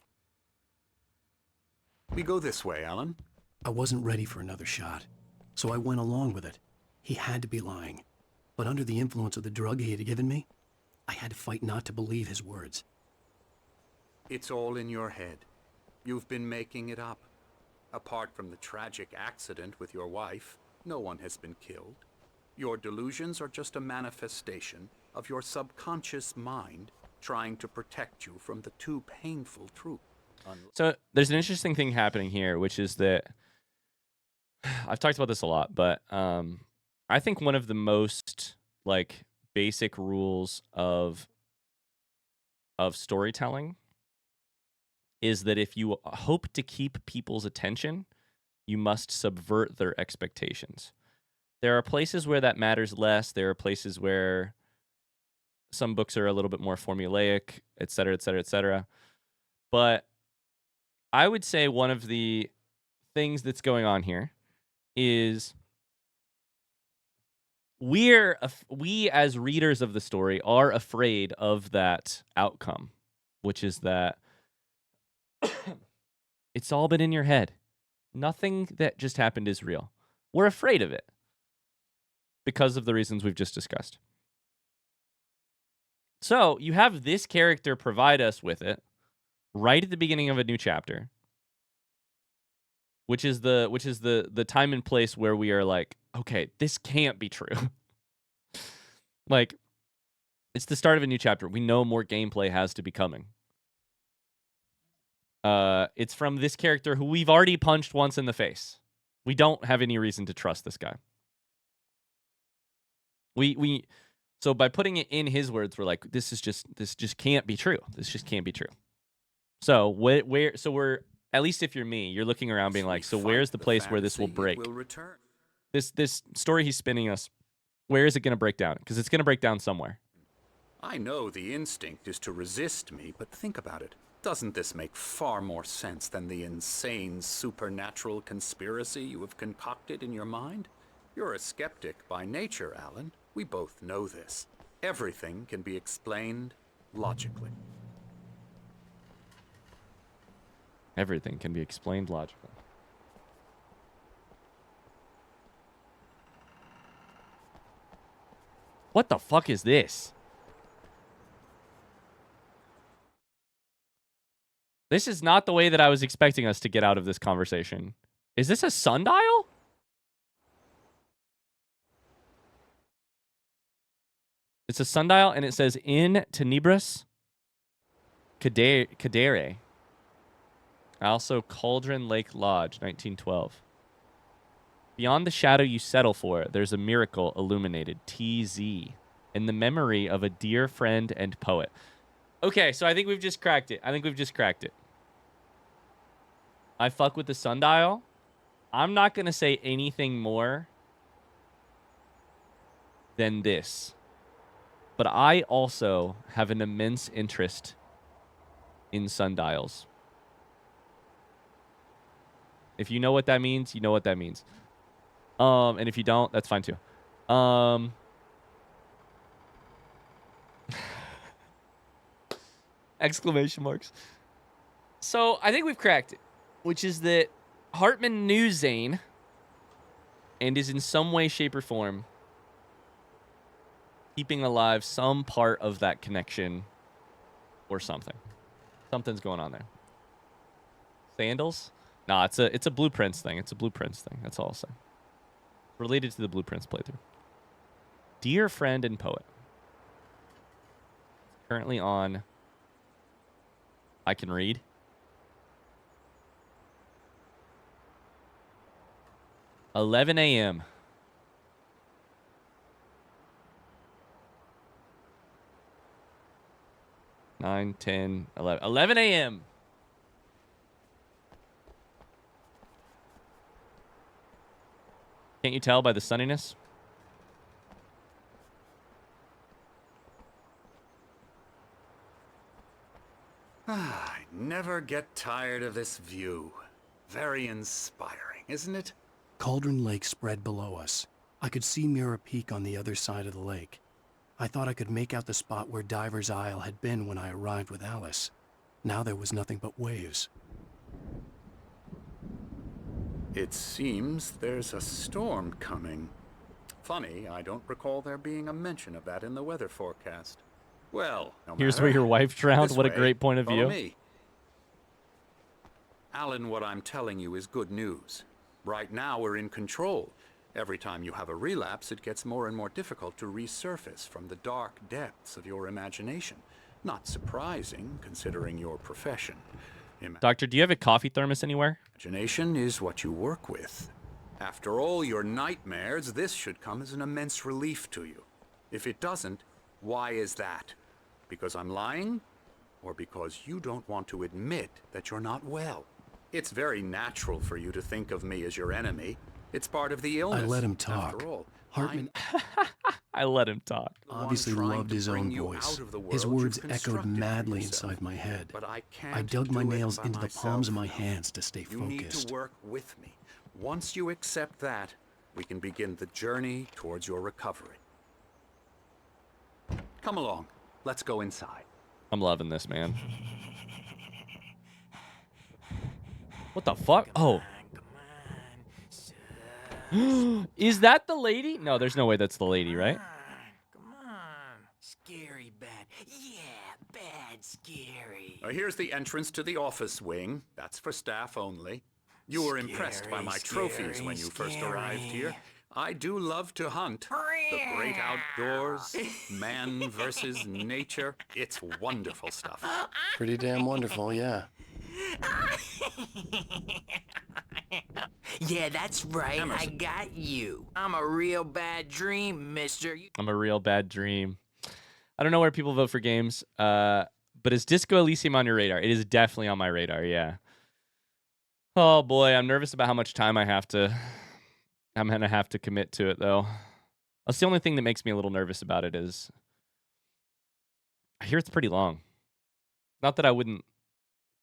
We go this way, Alan. I wasn't ready for another shot, so I went along with it. He had to be lying. But under the influence of the drug he had given me, I had to fight not to believe his words. It's all in your head. You've been making it up. Apart from the tragic accident with your wife, no one has been killed. Your delusions are just a manifestation of your subconscious mind trying to protect you from the too painful truth. So there's an interesting thing happening here, which is that I've talked about this a lot, but I think one of the most like basic rules of storytelling is that if you hope to keep people's attention, you must subvert their expectations. There are places where that matters less. There are places where some books are a little bit more formulaic, et cetera, et cetera, et cetera. But I would say one of the things that's going on here is we as readers of the story are afraid of that outcome, which is that it's all been in your head. Nothing that just happened is real. We're afraid of it because of the reasons we've just discussed. So you have this character provide us with it right at the beginning of a new chapter, which is the time and place where we are like, okay, this can't be true. Like, it's the start of a new chapter. We know more gameplay has to be coming. It's from this character who we've already punched once in the face. We don't have any reason to trust this guy. So by putting it in his words, we're like, this just can't be true. This just can't be true. So we're at least if you're me, you're looking around being like, so where's the place where this will break? This story he's spinning us, where is it going to break down? Because it's going to break down somewhere. I know the instinct is to resist me, but think about it. Doesn't this make far more sense than the insane supernatural conspiracy you have concocted in your mind? You're a skeptic by nature, Alan. We both know this. Everything can be explained logically. Everything can be explained logically. What the fuck is this? This is not the way that I was expecting us to get out of this conversation. Is this a sundial? It's a sundial, and it says, in tenebris cadere. Also, Cauldron Lake Lodge, 1912. Beyond the shadow you settle for, there's a miracle illuminated. TZ. In the memory of a dear friend and poet. Okay, so I think we've just cracked it. I fuck with the sundial. I'm not going to say anything more than this. But I also have an immense interest in sundials. If you know what that means, you know what that means. And if you don't, that's fine too. Exclamation marks. So I think we've cracked it, which is that Hartman knew Zane and is in some way, shape, or form keeping alive some part of that connection or something. Something's going on there. Sandals? Nah, it's a Blueprints thing. That's all I'll say. Related to the Blueprints playthrough. Dear friend and poet. Currently on... I can read. $11 a.m. Nine, 10, 11. 11 a.m. Can't you tell by the sunniness? I never get tired of this view. Very inspiring, isn't it? Cauldron Lake spread below us. I could see Mirror Peak on the other side of the lake. I thought I could make out the spot where Diver's Isle had been when I arrived with Alice. Now there was nothing but waves. It seems there's a storm coming. Funny, I don't recall there being a mention of that in the weather forecast. Well, no Here's matter. where your wife drowned. This What a way, great point of follow view. me. Alan, what I'm telling you is good news. Right now, we're in control. Every time you have a relapse, it gets more and more difficult to resurface from the dark depths of your imagination. Not surprising, considering your profession. Doctor, do you have a coffee thermos anywhere? Imagination is what you work with. After all your nightmares, this should come as an immense relief to you. If it doesn't, why is that? Because I'm lying? Or because you don't want to admit that you're not well? It's very natural for you to think of me as your enemy. It's part of the illness. I let him talk. After all, Hartman I let him talk. obviously loved his own voice. His words echoed madly inside my head. But I I dug my nails into the palms of my hands to stay You need focused. to work with me. Once you accept that, we can begin the journey towards your recovery. Come along. Let's go inside. I'm loving this, man. What the fuck? Oh. Is that the lady? No, there's no way that's the lady, right? Come on. Scary bad. Yeah, bad scary. Here's the entrance to the office wing. That's for staff only. You were impressed by my trophies when you first arrived here. I do love to hunt. The great outdoors, man versus nature. It's wonderful stuff. Pretty damn wonderful, yeah. Yeah, that's right. I Emerson. got you. I'm a real bad dream, mister. I'm a real bad dream. I don't know where people vote for games, but is Disco Elysium on your radar? It is definitely on my radar, yeah. Oh boy, I'm nervous about how much time I'm gonna have to commit to it though. That's the only thing that makes me a little nervous about it is I hear it's pretty long. Not that I wouldn't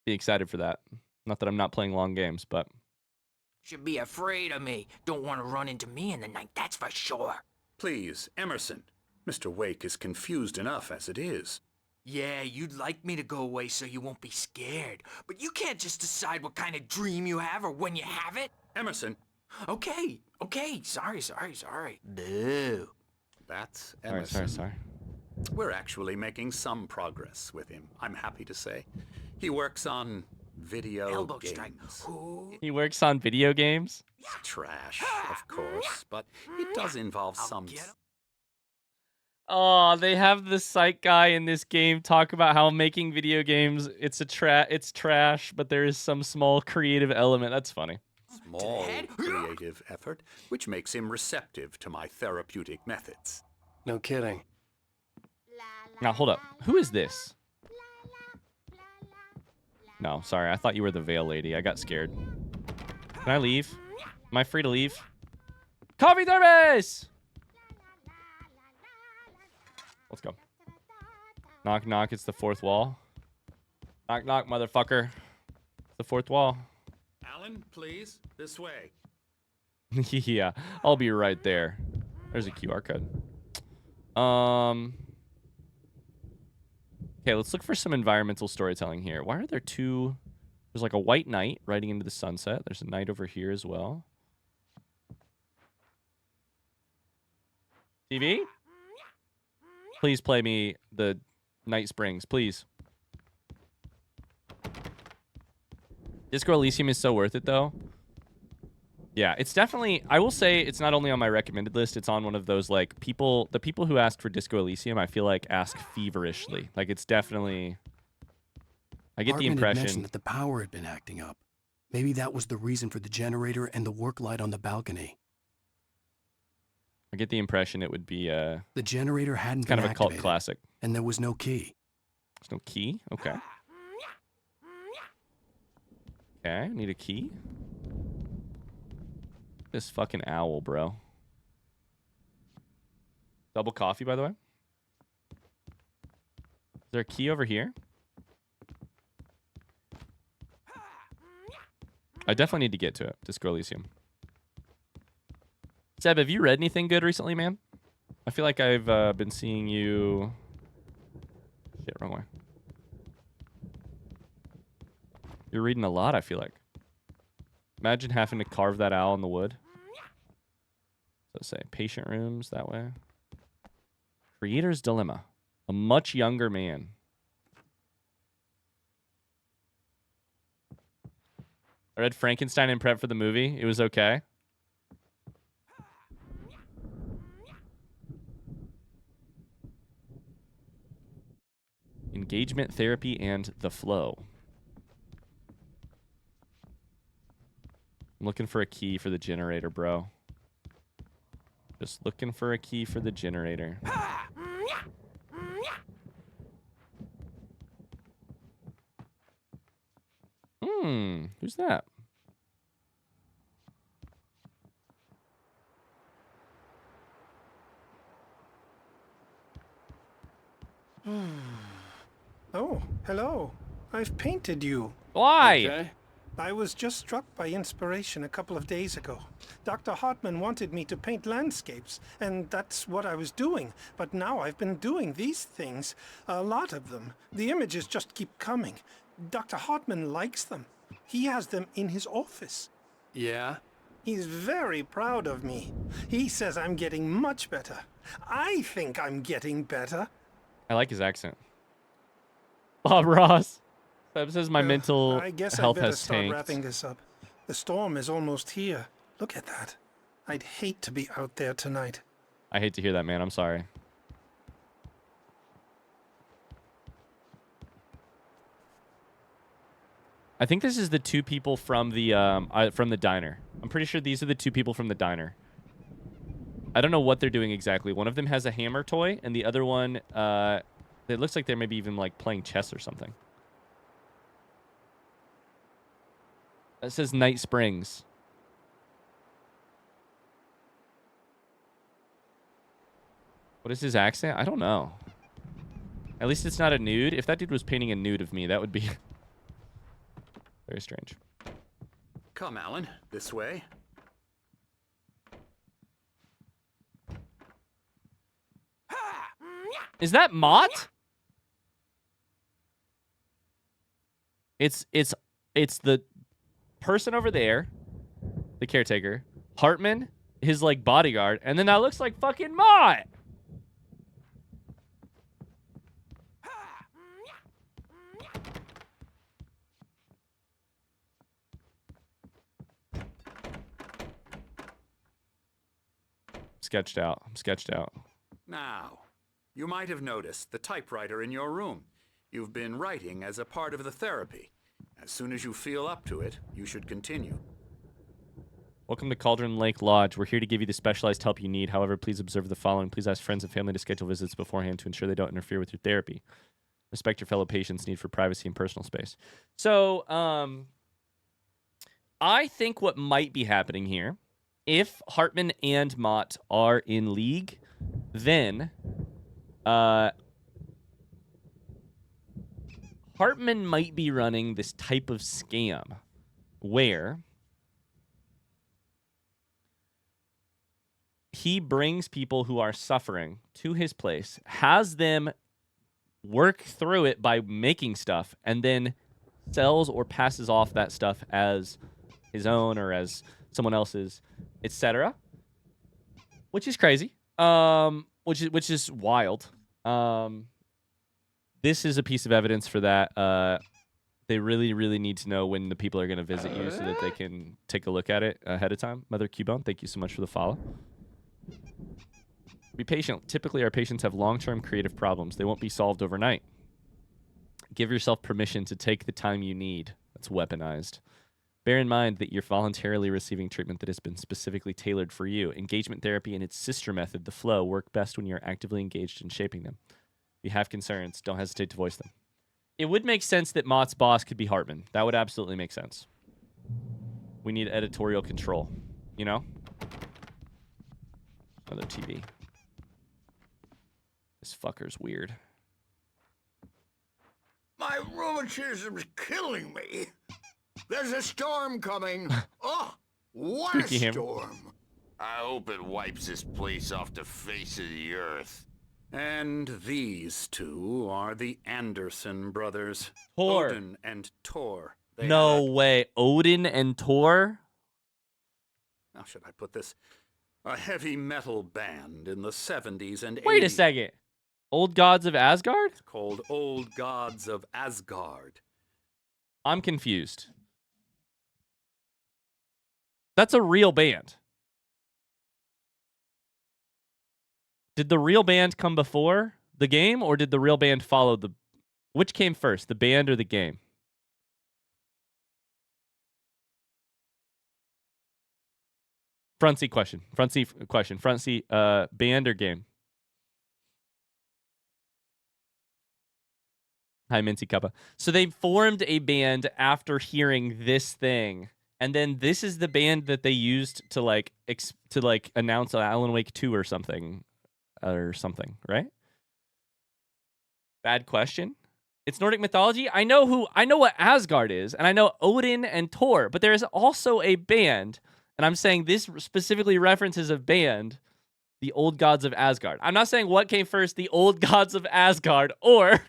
be excited for that. Not that I'm not playing long games, but Should be afraid of me. Don't want to run into me in the night, that's for sure. Please, Emerson. Mr. Wake is confused enough as it is. Yeah, you'd like me to go away so you won't be scared. But you can't just decide what kind of dream you have or when you have it. Emerson. Okay. Sorry. Boo. That's sorry, Emerson. sorry. We're actually making some progress with him, I'm happy to say. He works on video Elbow games. strike. Ooh. He works on video games. Trash, of course, but it does involve some... get 'em. Oh, they have the psych guy in this game talk about how making video games it's trash, but there is some small creative element. That's funny. Small creative effort, which makes him receptive to my therapeutic methods. No kidding. Now hold up. Who is this? No, sorry. I thought you were the veil lady. I got scared. Can I leave? Am I free to leave? Coffee thermos! Let's go. Knock, knock. It's the fourth wall. Knock, knock, motherfucker. It's the fourth wall. Alan, please, this way. Yeah, I'll be right there. There's a QR code. Okay, let's look for some environmental storytelling here. Why are there two? There's like a white knight riding into the sunset. There's a knight over here as well. TV? Please play me the Night Springs, please. Disco Elysium is so worth it, though. Yeah, it's definitely... I will say it's not only on my recommended list, it's on one of those, like, the people who ask for Disco Elysium, I feel like, ask feverishly. Like, it's definitely... I get the Hartman had impression... mentioned that the power had been acting up. Maybe that was the reason for the generator and the work light on the balcony. I get the impression it would be The generator hadn't kind been of a cult activated, classic. and there was no key. There's no key? Okay. Okay, I need a key. This fucking owl, bro. Double coffee, by the way. Is there a key over here? I definitely need to get to it. Disco Elysium. Seb, have you read anything good recently, man? I feel like I've been seeing you... Shit, wrong way. You're reading a lot, I feel like. Imagine having to carve that owl in the wood. So say, patient rooms, that way. Creator's Dilemma. A much younger man. I read Frankenstein in prep for the movie. It was okay. Engagement therapy and the flow. I'm looking for a key for the generator, bro. Just looking for a key for the generator. Who's that? Oh, hello. I've painted you. Why? Okay. I was just struck by inspiration a couple of days ago. Dr. Hartman wanted me to paint landscapes, and that's what I was doing. But now I've been doing these things, a lot of them. The images just keep coming. Dr. Hartman likes them. He has them in his office. Yeah? He's very proud of me. He says I'm getting much better. I think I'm getting better. I like his accent. Bob Ross. Seb says my mental I guess health I'd better has start tanked. wrapping this up. The storm is almost here. Look at that. I'd hate to be out there tonight. I hate to hear that, man. I'm sorry. I think this is the two people from the diner. I'm pretty sure these are the two people from the diner. I don't know what they're doing exactly. One of them has a hammer toy, and the other one, it looks like they're maybe even like playing chess or something. That says Night Springs. What is his accent? I don't know. At least it's not a nude. If that dude was painting a nude of me, that would be very strange. Come, Alan, this way. Is that Mott? It's the person over there, the caretaker, Hartman, his like bodyguard, and then that looks like fucking Mott. I'm sketched out. Now, You might have noticed the typewriter in your room. You've been writing as a part of the therapy. As soon as you feel up to it, you should continue. Welcome to Cauldron Lake Lodge. We're here to give you the specialized help you need. However, please observe the following. Please ask friends and family to schedule visits beforehand to ensure they don't interfere with your therapy. Respect your fellow patients' need for privacy and personal space. So, I think what might be happening here, if Hartman and Mott are in league, then Hartman might be running this type of scam where he brings people who are suffering to his place, has them work through it by making stuff, and then sells or passes off that stuff as his own or as someone else's, etc. Which is crazy. Which is wild. This is a piece of evidence for that. They really, really need to know when the people are going to visit you so that they can take a look at it ahead of time. Mother Cubone, thank you so much for the follow. Be patient. Typically, our patients have long-term creative problems. They won't be solved overnight. Give yourself permission to take the time you need. That's weaponized. Bear in mind that you're voluntarily receiving treatment that has been specifically tailored for you. Engagement therapy and its sister method, the flow, work best when you're actively engaged in shaping them. If you have concerns, don't hesitate to voice them. It would make sense that Mott's boss could be Hartman. That would absolutely make sense. We need editorial control, you know? Another TV. This fucker's weird. My rheumatism's killing me. There's a storm coming. Oh, what a Spooky storm. I hope it wipes this place off the face of the earth. And these two are the Anderson brothers. Tor. Odin and Tor. They No had way. Odin and Tor? how should I put this? A heavy metal band in the 70s and 80s. Wait a second. Old Gods of Asgard? It's called Old Gods of Asgard. I'm confused. That's a real band. Did the real band come before the game, or did the real band follow the... Which came first, the band or the game? Front seat question. Front seat question. Front seat, band or game? Hi, Minty Cuppa. So they formed a band after hearing this thing, and then this is the band that they used to like announce Alan Wake 2 or something, right? Bad question. It's Nordic mythology. I know what Asgard is, and I know Odin and Thor, but there is also a band, and I'm saying this specifically references a band, the Old Gods of Asgard. I'm not saying what came first, the Old Gods of Asgard or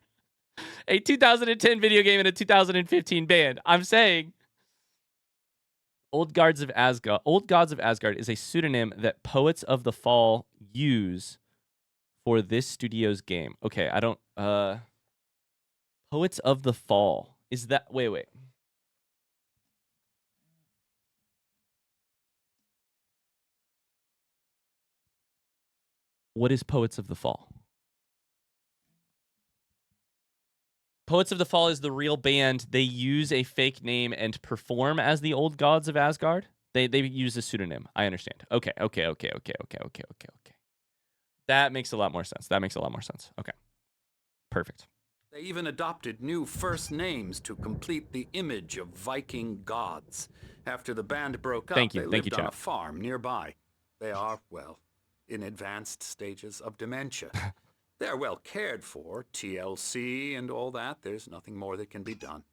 a 2010 video game and a 2015 band. I'm saying Old Gods of Asgard. Old Gods of Asgard is a pseudonym that Poets of the Fall use for this studio's game. Okay, I don't Poets of the Fall. Is that wait. What is Poets of the Fall? Poets of the Fall is the real band. They use a fake name and perform as the Old Gods of Asgard. They use a pseudonym. I understand. Okay. That makes a lot more sense. Okay. Perfect. They even adopted new first names to complete the image of Viking gods. After the band broke up, they lived on a farm nearby. They are, well, in advanced stages of dementia. They're well cared for, TLC and all that. There's nothing more that can be done.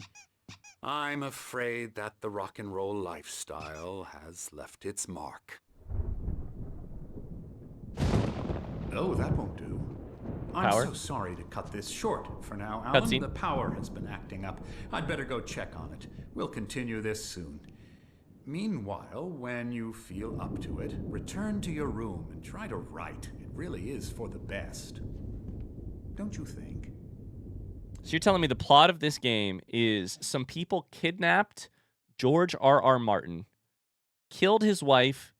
I'm afraid that the rock and roll lifestyle has left its mark. Oh, that won't do. I'm so sorry to cut this short for now, Alan. Cutscene. The power has been acting up. I'd better go check on it. We'll continue this soon. Meanwhile, when you feel up to it, return to your room and try to write. It really is for the best. Don't you think? So you're telling me the plot of this game is some people kidnapped George R.R. Martin, killed his wife,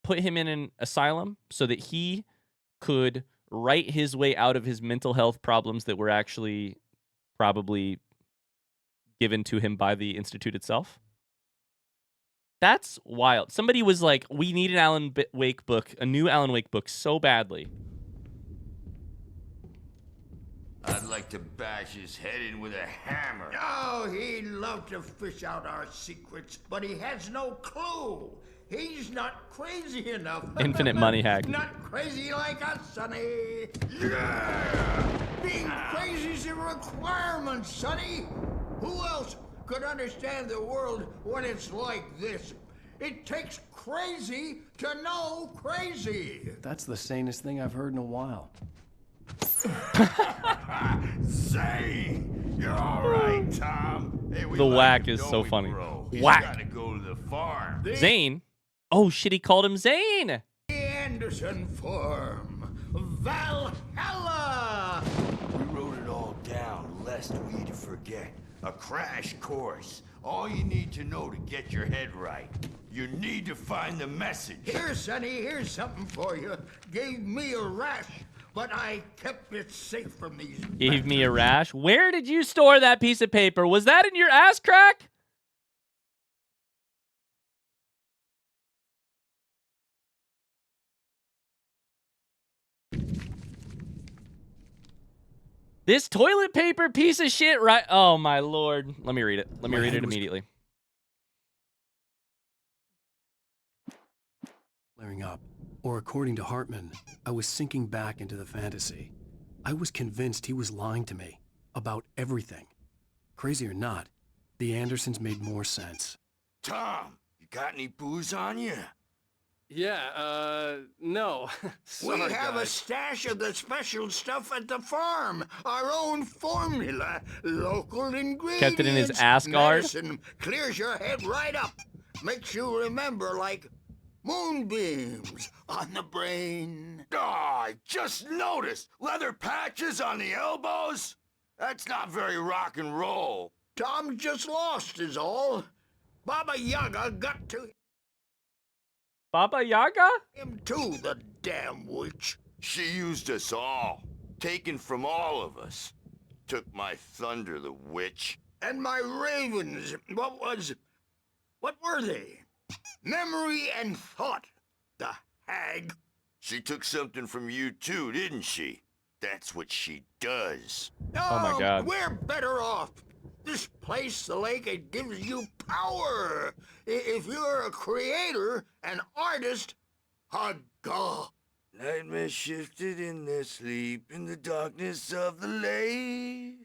put him in an asylum so that he could write his way out of his mental health problems that were actually probably given to him by the Institute itself. That's wild. Somebody was like, we need an Alan Wake book, a new Alan Wake book so badly. I'd like to bash his head in with a hammer. Oh, he'd love to fish out our secrets, but he has no clue. He's not crazy enough. Infinite money hack. Not crazy like us, Sonny. Yeah! Being crazy's a requirement, Sonny. Who else could understand the world when it's like this? It takes crazy to know crazy. That's the sanest thing I've heard in a while. Zane, you're all right, Tom. Hey, The whack is so funny. Whack. Gotta go to the farm. Zane? Oh shit, he called him Zane. The Anderson Farm. Valhalla! We wrote it all down, lest we forget. A crash course. All you need to know to get your head right. You need to find the message. Here, Sonny, here's something for you. Gave me a rash, but I kept it safe from these. Gave me a rash. Where did you store that piece of paper? Was that in your ass crack? This toilet paper piece of shit, right? Oh, my lord. Let me read it. Let me read it immediately. Flaring up. Or according to Hartman, I was sinking back into the fantasy. I was convinced he was lying to me about everything. Crazy or not, the Andersons made more sense. Tom, you got any booze on you? Yeah, no. We Sorry, have a guys. stash of the special stuff at the farm. Our own formula. Local ingredients. Kept it in his ass guard. Medicine clears your head right up. Makes you remember like moonbeams on the brain. I just noticed. Leather patches on the elbows? That's not very rock and roll. Tom just lost is all. Baba Yaga got to Baba Yaga? him too, the damn witch. She used us all. Taken from all of us. Took my thunder, the witch. And my ravens. What were they? Memory and thought. The hag. She took something from you too, didn't she? That's what she does. Oh my God. We're better off. This place, the lake, it gives you power. If you're a creator, an artist, a god. Nightmares shifted in their sleep in the darkness of the lake.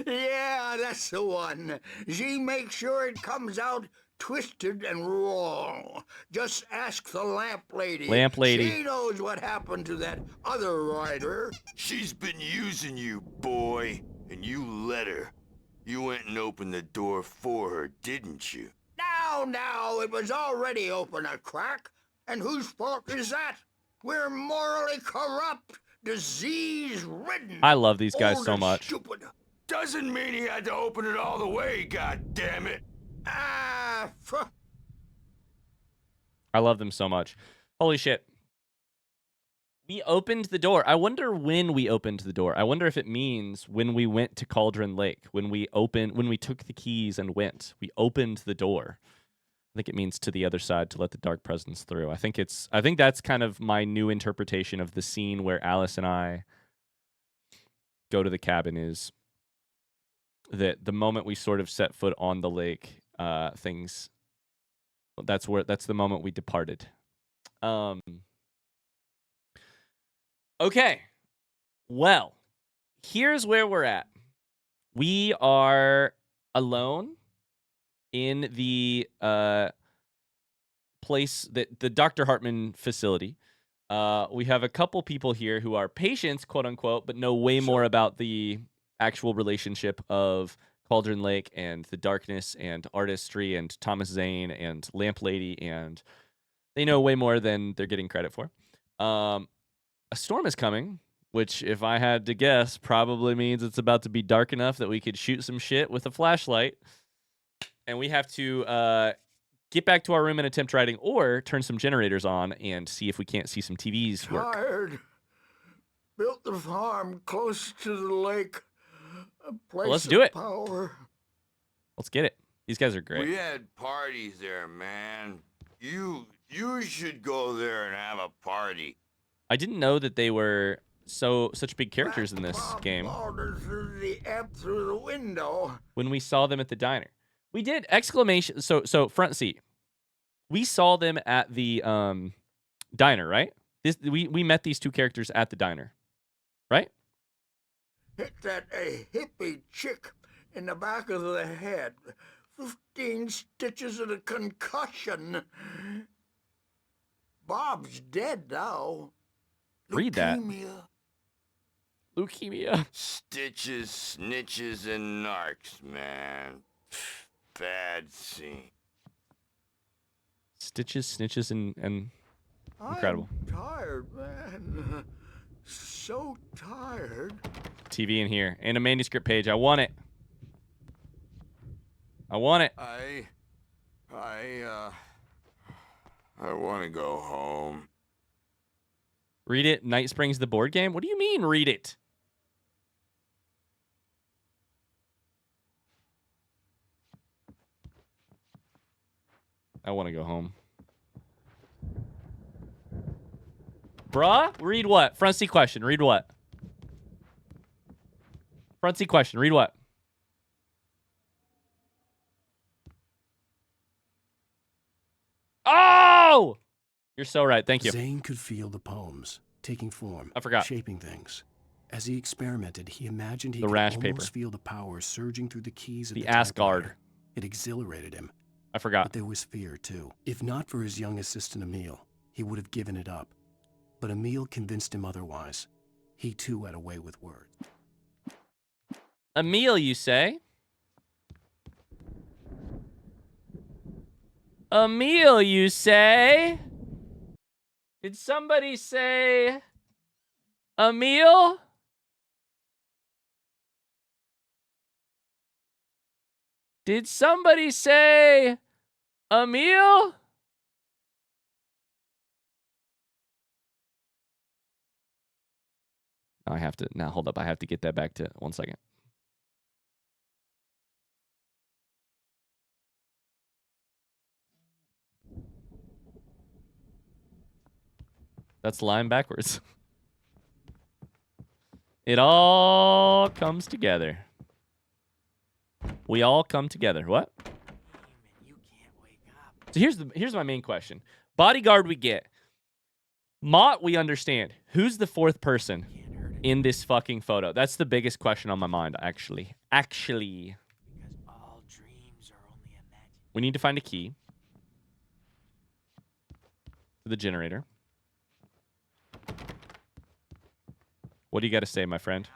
Yeah, that's the one. She makes sure it comes out twisted and wrong. Just ask the lamp lady. Lamp lady. She knows what happened to that other writer. She's been using you, boy, and you let her. You went and opened the door for her, didn't you? Now, it was already open a crack. And whose fault is that? We're morally corrupt, disease-ridden. I love these guys old so and much. Stupid. Doesn't mean he had to open it all the way, goddammit. I love them so much. Holy shit. We opened the door. I wonder when we opened the door. I wonder if it means when we went to Cauldron Lake, when we took the keys and went. We opened the door. I think it means to the other side to let the dark presence through. I think that's kind of my new interpretation of the scene where Alice and I go to the cabin is that the moment we sort of set foot on the lake, that's the moment we departed. Okay. Well, here's where we're at. We are alone in the place that the Dr. Hartman facility. We have a couple people here who are patients, quote unquote, but know way more about the actual relationship of Cauldron Lake and the darkness and artistry and Thomas Zane and Lamp Lady, and they know way more than they're getting credit for. A storm is coming, which, if I had to guess, probably means it's about to be dark enough that we could shoot some shit with a flashlight. And we have to get back to our room and attempt writing, or turn some generators on and see if we can't see some TVs work. Tired. built the farm close to the lake. A place let's of do it. power. Let's get it. These guys are great. We had parties there, man. You should go there and have a party. I didn't know that they were such big characters in this game. Through the amp through the window. When we saw them at the diner, we did exclamation. So front seat. We saw them at the diner, right? We met these two characters at the diner, right? Hit that hippie chick in the back of the head. 15 stitches and a concussion. Bob's dead now. Read that. Leukemia. Stitches, snitches, and narcs, man. Bad scene. Stitches, snitches, and incredible. I'm tired, man. So tired. TV in here and a manuscript page. I want it. I want it. I want to go home. Read it. Night Springs, the board game. What do you mean, read it? I want to go home. Bruh, read what? Front seat question. Read what? Front seat question. Read what? Oh! You're so right. Thank you. Zane could feel the poems taking form. I forgot. Shaping things. As he experimented, he imagined he The could rash almost paper. feel the power surging through the keys of The the Asgard. typewriter. It exhilarated him. I forgot. But there was fear, too. If not for his young assistant, Emil, he would have given it up. But Emil convinced him otherwise. He, too, had a way with words. Emil, you say? Emil, you say? Did somebody say Emil? Did somebody say Emil? I have to, now hold up. I have to get that back to 1 second. That's line backwards. It all comes together. We all come together. What? So here's my main question. Bodyguard we get. Mott we understand. Who's the fourth person in this fucking photo? That's the biggest question on my mind, actually. Actually. We need to find a key to the generator. What do you got to say, my friend?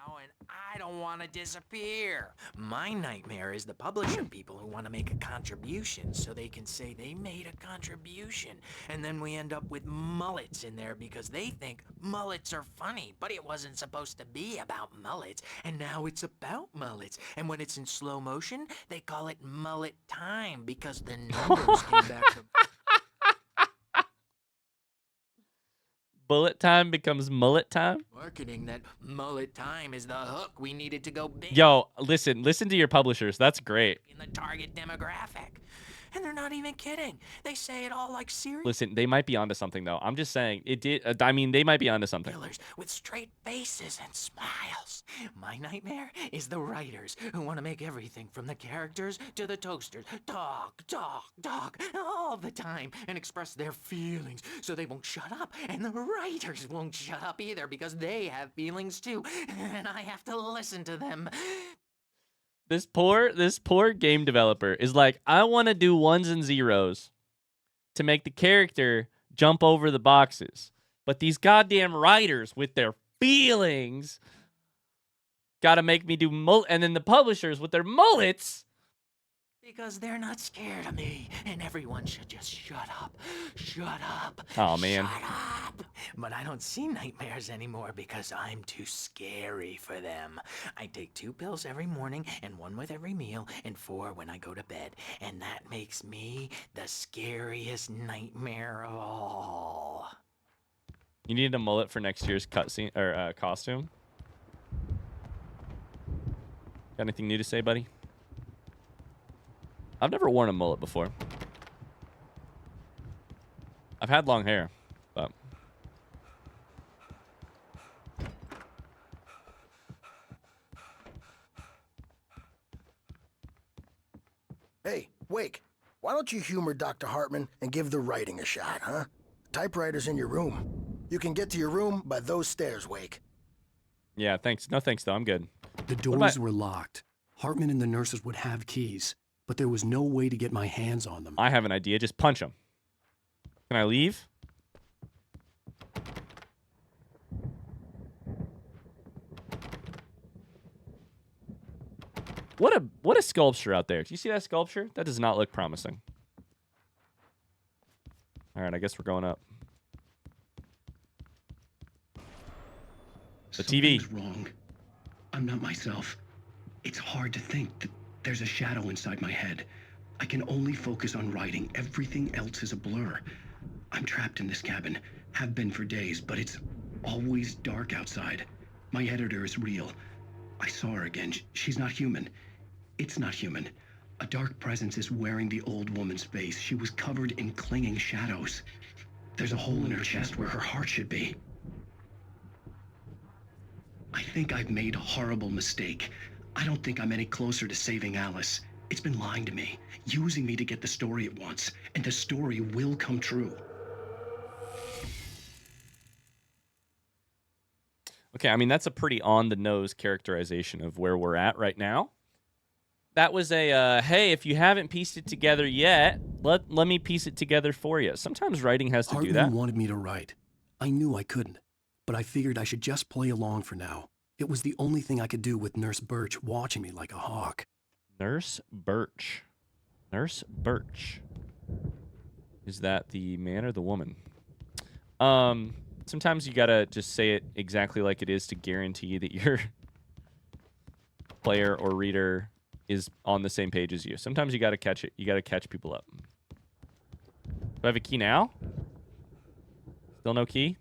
I don't want to disappear. My nightmare is the publishing people who want to make a contribution so they can say they made a contribution. And then we end up with mullets in there because they think mullets are funny. But it wasn't supposed to be about mullets. And now it's about mullets. And when it's in slow motion, they call it mullet time because the numbers came back from... Bullet time becomes mullet time? Marketing that mullet time is the hook we needed to go big. Yo, listen to your publishers. That's great. In the target demographic. And they're not even kidding. They say it all like serious. Listen, they might be onto something, though. I'm just saying. It did. I mean, they might be onto something. Killers with straight faces and smiles. My nightmare is the writers who want to make everything from the characters to the toasters talk all the time and express their feelings so they won't shut up. And the writers won't shut up either because they have feelings too. And I have to listen to them. This poor game developer is like, I want to do ones and zeros to make the character jump over the boxes. But these goddamn writers with their feelings got to make me do and then the publishers with their mullets. Because they're not scared of me, and everyone should just shut up. Shut up. Oh, man. Shut up. But I don't see nightmares anymore because I'm too scary for them. I take 2 pills every morning, and 1 with every meal, and 4 when I go to bed. And that makes me the scariest nightmare of all. You need a mullet for next year's cutscene or costume. Got anything new to say, buddy? I've never worn a mullet before. I've had long hair, but Hey, Wake, why don't you humor Dr. Hartman and give the writing a shot, huh? Typewriter's in your room. You can get to your room by those stairs, Wake. yeah, thanks. No thanks, though. I'm good. The doors were locked. Hartman and the nurses would have keys, but there was no way to get my hands on them. I have an idea. Just punch them. Can I leave? What a sculpture out there. Do you see that sculpture? That does not look promising. All right, I guess we're going up. The TV. Something's wrong. I'm not myself. It's hard to think that there's a shadow inside my head. I can only focus on writing. Everything else is a blur. I'm trapped in this cabin. Have been for days, but it's always dark outside. My editor is real. I saw her again. She's not human. It's not human. A dark presence is wearing the old woman's face. She was covered in clinging shadows. There's a hole in her chest where her heart should be. I think I've made a horrible mistake. I don't think I'm any closer to saving Alice. It's been lying to me, using me to get the story it wants, and the story will come true. Okay, I mean, that's a pretty on-the-nose characterization of where we're at right now. That was a, hey, if you haven't pieced it together yet, let me piece it together for you. Sometimes writing has to do that. Hartman wanted me to write. I knew I couldn't, but I figured I should just play along for now. It was the only thing I could do with Nurse Birch watching me like a hawk. Nurse Birch. Nurse Birch. Is that the man or the woman? Sometimes you gotta just say it exactly like it is to guarantee that your player or reader is on the same page as you. Sometimes you gotta catch it. You gotta catch people up. Do I have a key now? Still no key?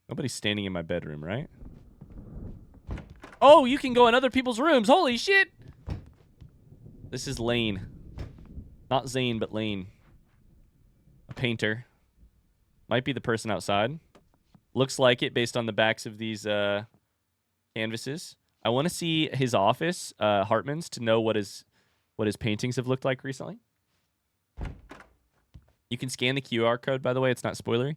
Nobody's standing in my bedroom, right? Oh, you can go in other people's rooms. Holy shit! This is Lane. Not Zane, but Lane. A painter. Might be the person outside. Looks like it based on the backs of these canvases. I want to see his office, Hartman's, to know what his paintings have looked like recently. You can scan the QR code, by the way. It's not spoilery.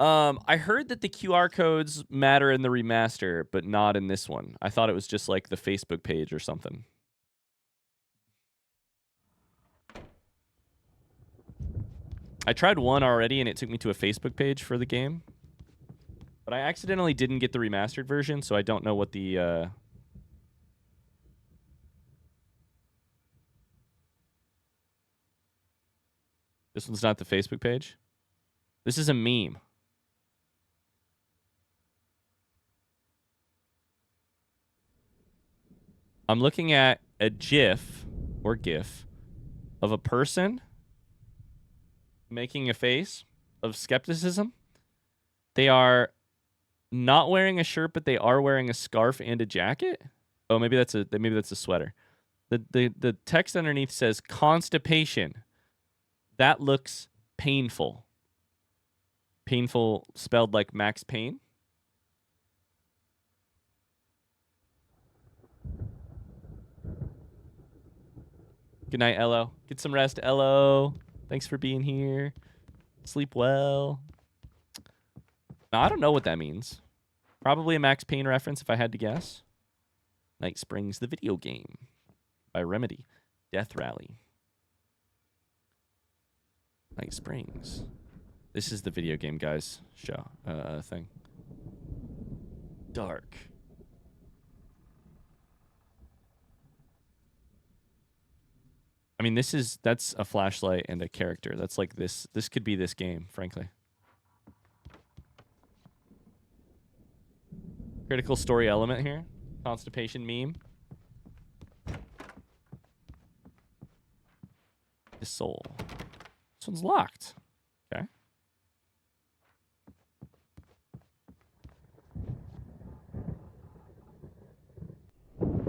I heard that the QR codes matter in the remaster, but not in this one. I thought it was just like the Facebook page or something. I tried one already, and it took me to a Facebook page for the game. But I accidentally didn't get the remastered version, so I don't know what the... This one's not the Facebook page. This is a meme. I'm looking at a GIF or GIF of a person making a face of skepticism. They are not wearing a shirt, but they are wearing a scarf and a jacket. Oh, maybe that's a sweater. The text underneath says constipation. That looks painful. Painful spelled like Max Payne. Good night, Ello. Get some rest, Ello. Thanks for being here. Sleep well. Now, I don't know what that means. Probably a Max Payne reference if I had to guess. Night Springs, the video game by Remedy. Death Rally. Night Springs. This is the video game, guys. Show thing. Dark. I mean, that's a flashlight and a character. That's like this. This could be this game, frankly. Critical story element here. Constipation meme. The soul. This one's locked. Okay.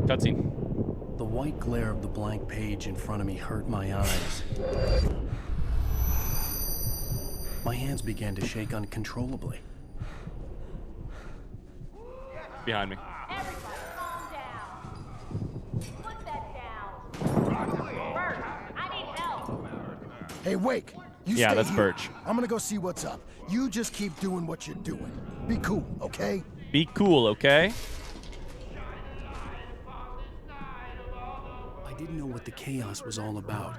Cutscene. The white glare of the blank page in front of me hurt my eyes. My hands began to shake uncontrollably. Behind me. Everybody, calm down. Put that down. Bert, I need help. Hey, Wake. You Yeah, stay that's here. Birch. I'm gonna go see what's up. You just keep doing what you're doing. Be cool, okay? Be cool, okay? I didn't know what the chaos was all about,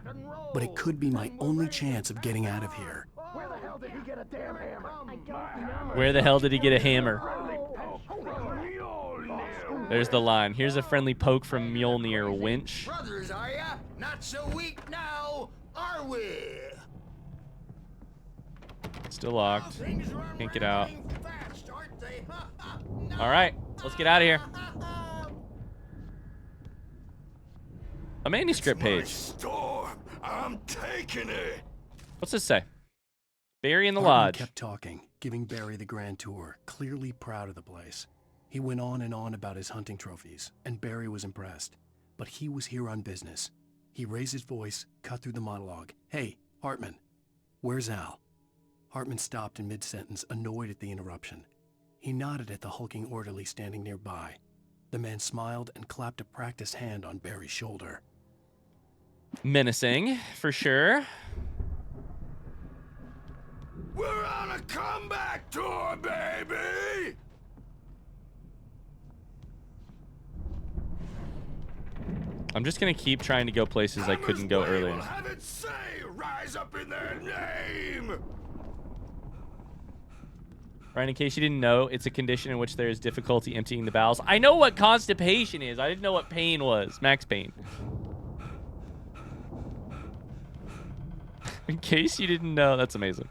but it could be my only chance of getting out of here. Where the hell did he get a damn hammer? I don't know. Where the hell did he get a hammer? There's the line. Here's a friendly poke from Mjolnir, winch. Brothers, are ya? Not so weak now, are we? Still locked. Can't get out. All right, let's get out of here. A manuscript page. Storm. I'm taking it. What's this say? Barry in the Hartman lodge. kept talking, giving Barry the grand tour, clearly proud of the place. He went on and on about his hunting trophies, and Barry was impressed. But he was here on business. He raised his voice, cut through the monologue. Hey, Hartman, where's Al? Hartman stopped in mid-sentence, annoyed at the interruption. He nodded at the hulking orderly standing nearby. The man smiled and clapped a practiced hand on Barry's shoulder. Menacing, for sure. We're on a comeback tour, baby. I'm just gonna keep trying to go places I couldn't go earlier. Have it say, rise up in their name. Right, in case you didn't know, it's a condition in which there is difficulty emptying the bowels. I know what constipation is. I didn't know what pain was. Max pain. In case you didn't know, that's amazing.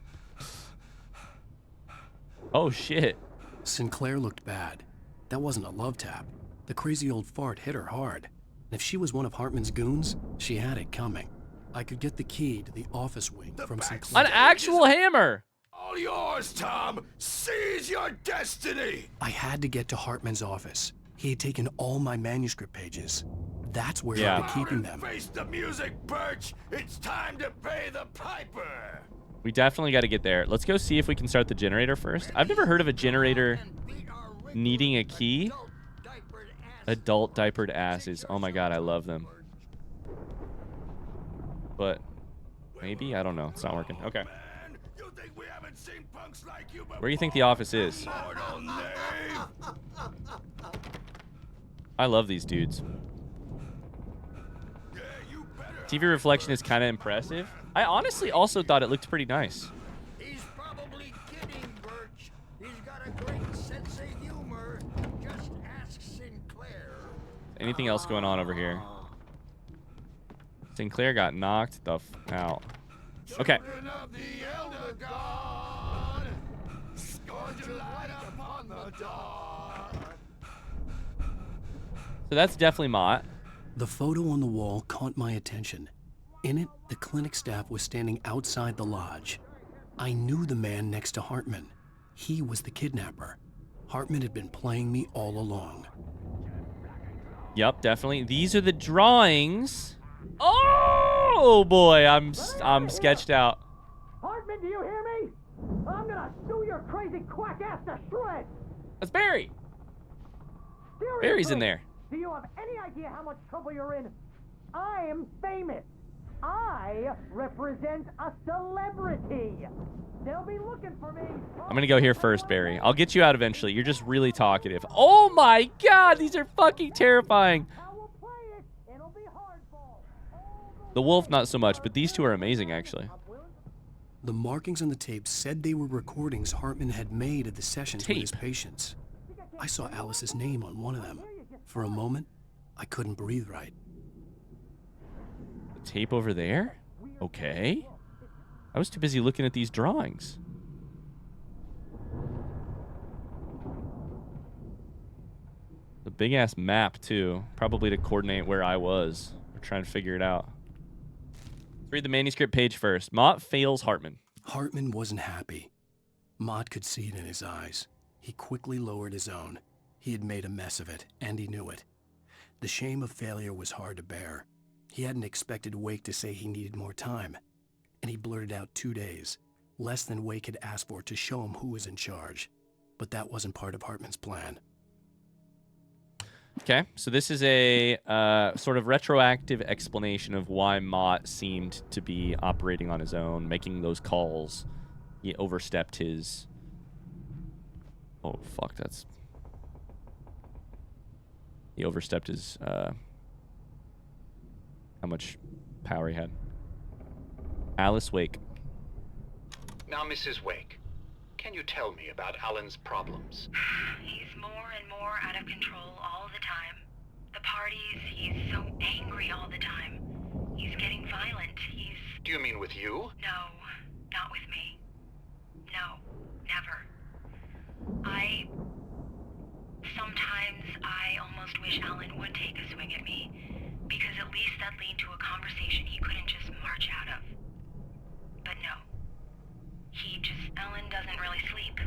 Oh, shit. Sinclair looked bad. That wasn't a love tap. The crazy old fart hit her hard. And if she was one of Hartman's goons, she had it coming. I could get the key to the office wing from Sinclair. An actual hammer! All yours, Tom. Seize your destiny. I had to get to Hartman's office. He had taken all my manuscript pages. That's where Yeah. I've been keeping them. Face the music, Birch. It's time to pay the piper. We definitely got to get there. Let's go see if we can start the generator first. I've never heard of a generator needing a key. Adult diapered asses. Oh my god, I love them. But maybe? I don't know. It's not working. Okay. Where do you think the office is? I love these dudes. TV reflection is kind of impressive. I honestly also thought it looked pretty nice. He's probably kidding, Birch. He's got a great sense of humor. Just ask Sinclair. Anything else going on over here? Sinclair got knocked the f out. Okay. So that's definitely Mott. The photo on the wall caught my attention. In it, the clinic staff was standing outside the lodge. I knew the man next to Hartman. He was the kidnapper. Hartman had been playing me all along. Yep, definitely. These are the drawings. Oh boy, I'm sketched out. Hartman, do you hear me? I'm gonna sue your crazy quack ass to shreds. That's Barry. Seriously, Barry's in there. Do you have any idea how much trouble you're in? I am famous. I represent a celebrity. They'll be looking for me. I'm gonna go here first, Barry. I'll get you out eventually. You're just really talkative. Oh my god, these are fucking terrifying. The wolf, not so much, but these two are amazing, actually. The markings on the tape said they were recordings Hartman had made at the sessions with his patients. I saw Alice's name on one of them. For a moment, I couldn't breathe right. The tape over there? Okay. I was too busy looking at these drawings. The big ass map too, probably to coordinate where I was. We're trying to figure it out. Let's read the manuscript page first. Mott fails Hartman. Hartman wasn't happy. Mott could see it in his eyes. He quickly lowered his own. He had made a mess of it, and he knew it. The shame of failure was hard to bear. He hadn't expected Wake to say he needed more time, and he blurted out 2 days, less than Wake had asked for to show him who was in charge. But that wasn't part of Hartman's plan. Okay, so this is a sort of retroactive explanation of why Mott seemed to be operating on his own, making those calls. He overstepped his... Oh, fuck, that's... He overstepped his, how much power he had. Alice Wake. Now, Mrs. Wake, can you tell me about Alan's problems? He's more and more out of control all the time. The parties, he's so angry all the time. He's getting violent. Do you mean with you? No, not with me. No, never. Sometimes I almost wish Alan would take a swing at me, because at least that'd lead to a conversation he couldn't just march out of. But no. Alan doesn't really sleep.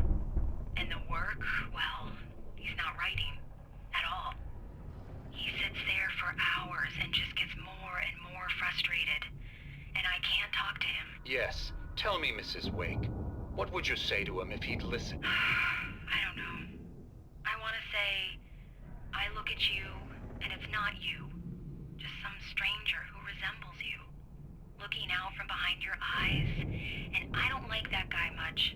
And the work, well, he's not writing at all. He sits there for hours and just gets more and more frustrated. And I can't talk to him. Yes. Tell me, Mrs. Wake. What would you say to him if he'd listen? I don't know. I want to say, I look at you, and it's not you. Just some stranger who resembles you. Looking out from behind your eyes, and I don't like that guy much.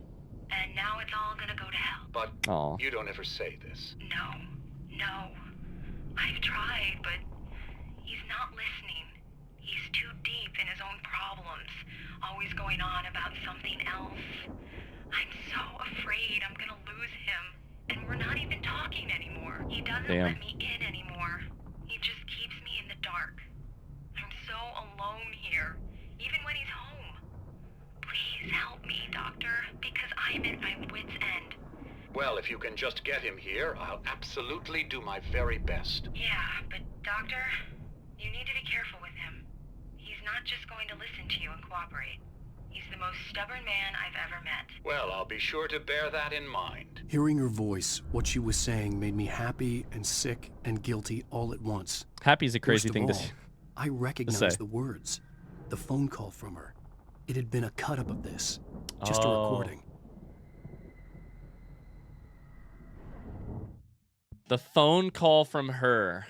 And now it's all gonna go to hell. But you don't ever say this. No. I've tried, but he's not listening. He's too deep in his own problems, always going on about something else. I'm so afraid I'm gonna lose him, and we're not even talking anymore. He doesn't let me in anymore. He just keeps me in the dark. I'm so alone here, even when he's home. Please help me, Doctor, because I'm at my wit's end. Well, if you can just get him here, I'll absolutely do my very best. Yeah, but Doctor, you need to be careful with him. He's not just going to listen to you and cooperate. He's the most stubborn man I've ever met. Well, I'll be sure to bear that in mind. Hearing her voice, what she was saying made me happy and sick and guilty all at once. Happy's a crazy Worst of thing to all, say. I recognized the words. The phone call from her. It had been a cut-up of this. Just a recording. The phone call from her.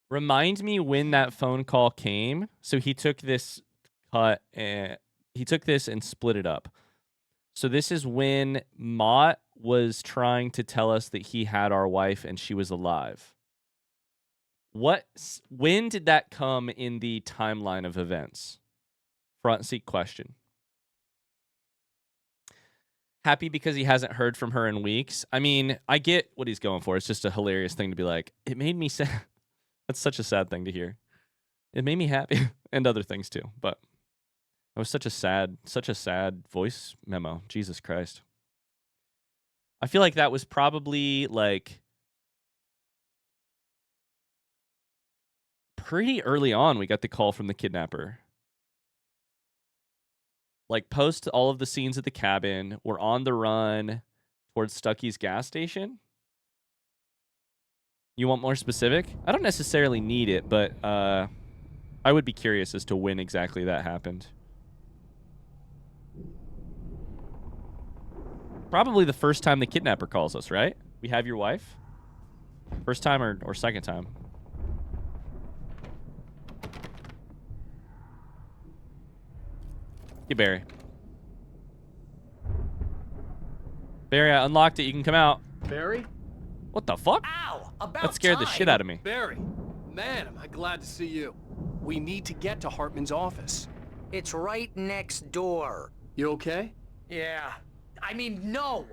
Remind me when that phone call came. So he took this cut and split it up. So this is when Mott was trying to tell us that he had our wife and she was alive. When did that come in the timeline of events? Front seat question. Happy because he hasn't heard from her in weeks. I mean, I get what he's going for. It's just a hilarious thing to be like, it made me sad. That's such a sad thing to hear. It made me happy and other things too. But it was such a sad voice memo. Jesus Christ. I feel like that was probably like pretty early on we got the call from the kidnapper. Like post all of the scenes at the cabin, we're on the run towards Stucky's gas station. You want more specific? I don't necessarily need it, but I would be curious as to when exactly that happened. Probably the first time the kidnapper calls us, right? We have your wife? First time or second time? Hey, Barry. Barry, I unlocked it. You can come out. Barry? What the fuck? Ow! About That scared the shit out of me. Barry, man, am I glad to see you. We need to get to Hartman's office. It's right next door. You okay? Yeah. I mean, no!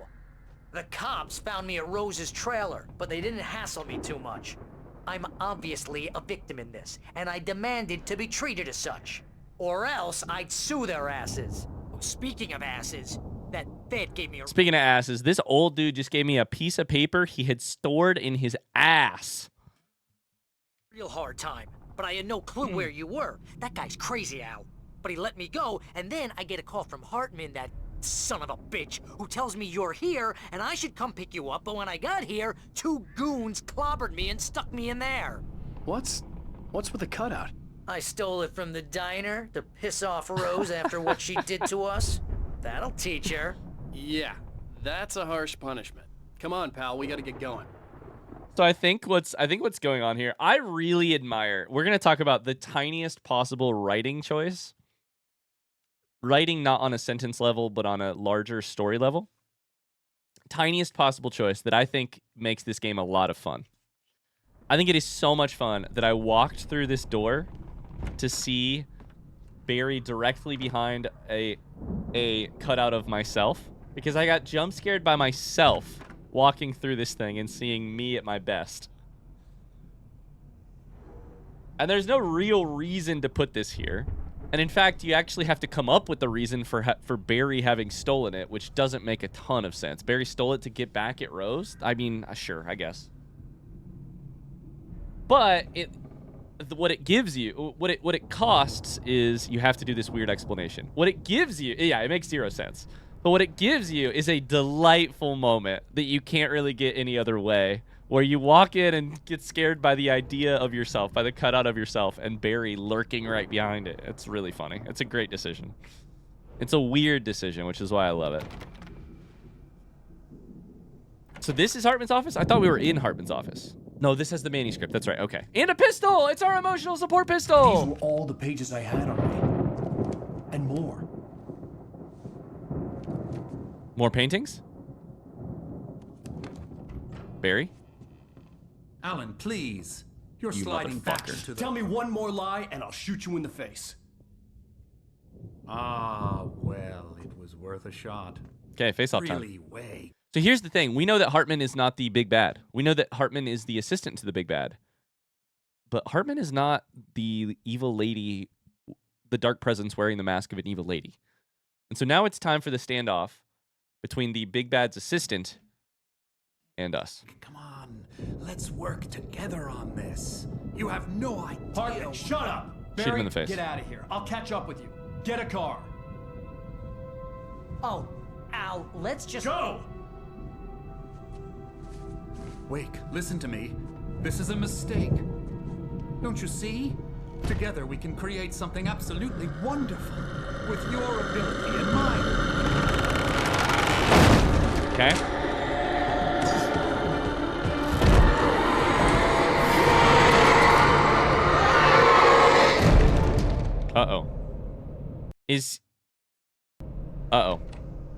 The cops found me at Rose's trailer, but they didn't hassle me too much. I'm obviously a victim in this, and I demanded to be treated as such. Or else I'd sue their asses. Speaking of asses, that Dad gave me a Speaking of asses, this old dude just gave me a piece of paper he had stored in his ass. real hard time, but I had no clue where you were. That guy's crazy, Al. But he let me go, and then I get a call from Hartman, that son of a bitch, who tells me you're here, and I should come pick you up, but when I got here, 2 goons clobbered me and stuck me in there. What's with the cutout? I stole it from the diner to piss off Rose after what she did to us. That'll teach her. Yeah, that's a harsh punishment. Come on, pal, we gotta get going. So I think what's going on here, I really admire. We're gonna talk about the tiniest possible writing choice. Writing not on a sentence level, but on a larger story level. Tiniest possible choice that I think makes this game a lot of fun. I think it is so much fun that I walked through this door to see Barry directly behind a cutout of myself, because I got jump scared by myself walking through this thing and seeing me at my best. And there's no real reason to put this here. And in fact, you actually have to come up with the reason for Barry having stolen it, which doesn't make a ton of sense. Barry stole it to get back at Rose? I mean, sure, I guess. But what it gives you, what it costs is you have to do this weird explanation. What it gives you, yeah, it makes 0 sense. But what it gives you is a delightful moment that you can't really get any other way, where you walk in and get scared by the idea of yourself, by the cutout of yourself, and Barry lurking right behind it. It's really funny. It's a great decision. It's a weird decision, which is why I love it. So this is Hartman's office? I thought we were in Hartman's office. No, this has the manuscript. That's right. Okay. And a pistol! It's our emotional support pistol! These were all the pages I had on me. And more. More paintings? Barry? Alan, please. You're You sliding back motherfucker. into the... Tell me one more lie and I'll shoot you in the face. Ah, well, it was worth a shot. Okay, face-off time. Really way. So here's the thing. We know that Hartman is not the big bad. We know that Hartman is the assistant to the big bad. But Hartman is not the evil lady, the dark presence wearing the mask of an evil lady. And so now it's time for the standoff between the big bad's assistant and us. Come on, let's work together on this. You have no idea. Hartman, shut up! Shoot him Barry, in the face. get out of here. I'll catch up with you. Get a car. Oh, Al, let's just... Go! Wake, listen to me. This is a mistake. Don't you see? Together we can create something absolutely wonderful. With your ability and mine. Okay. Uh-oh. Uh-oh.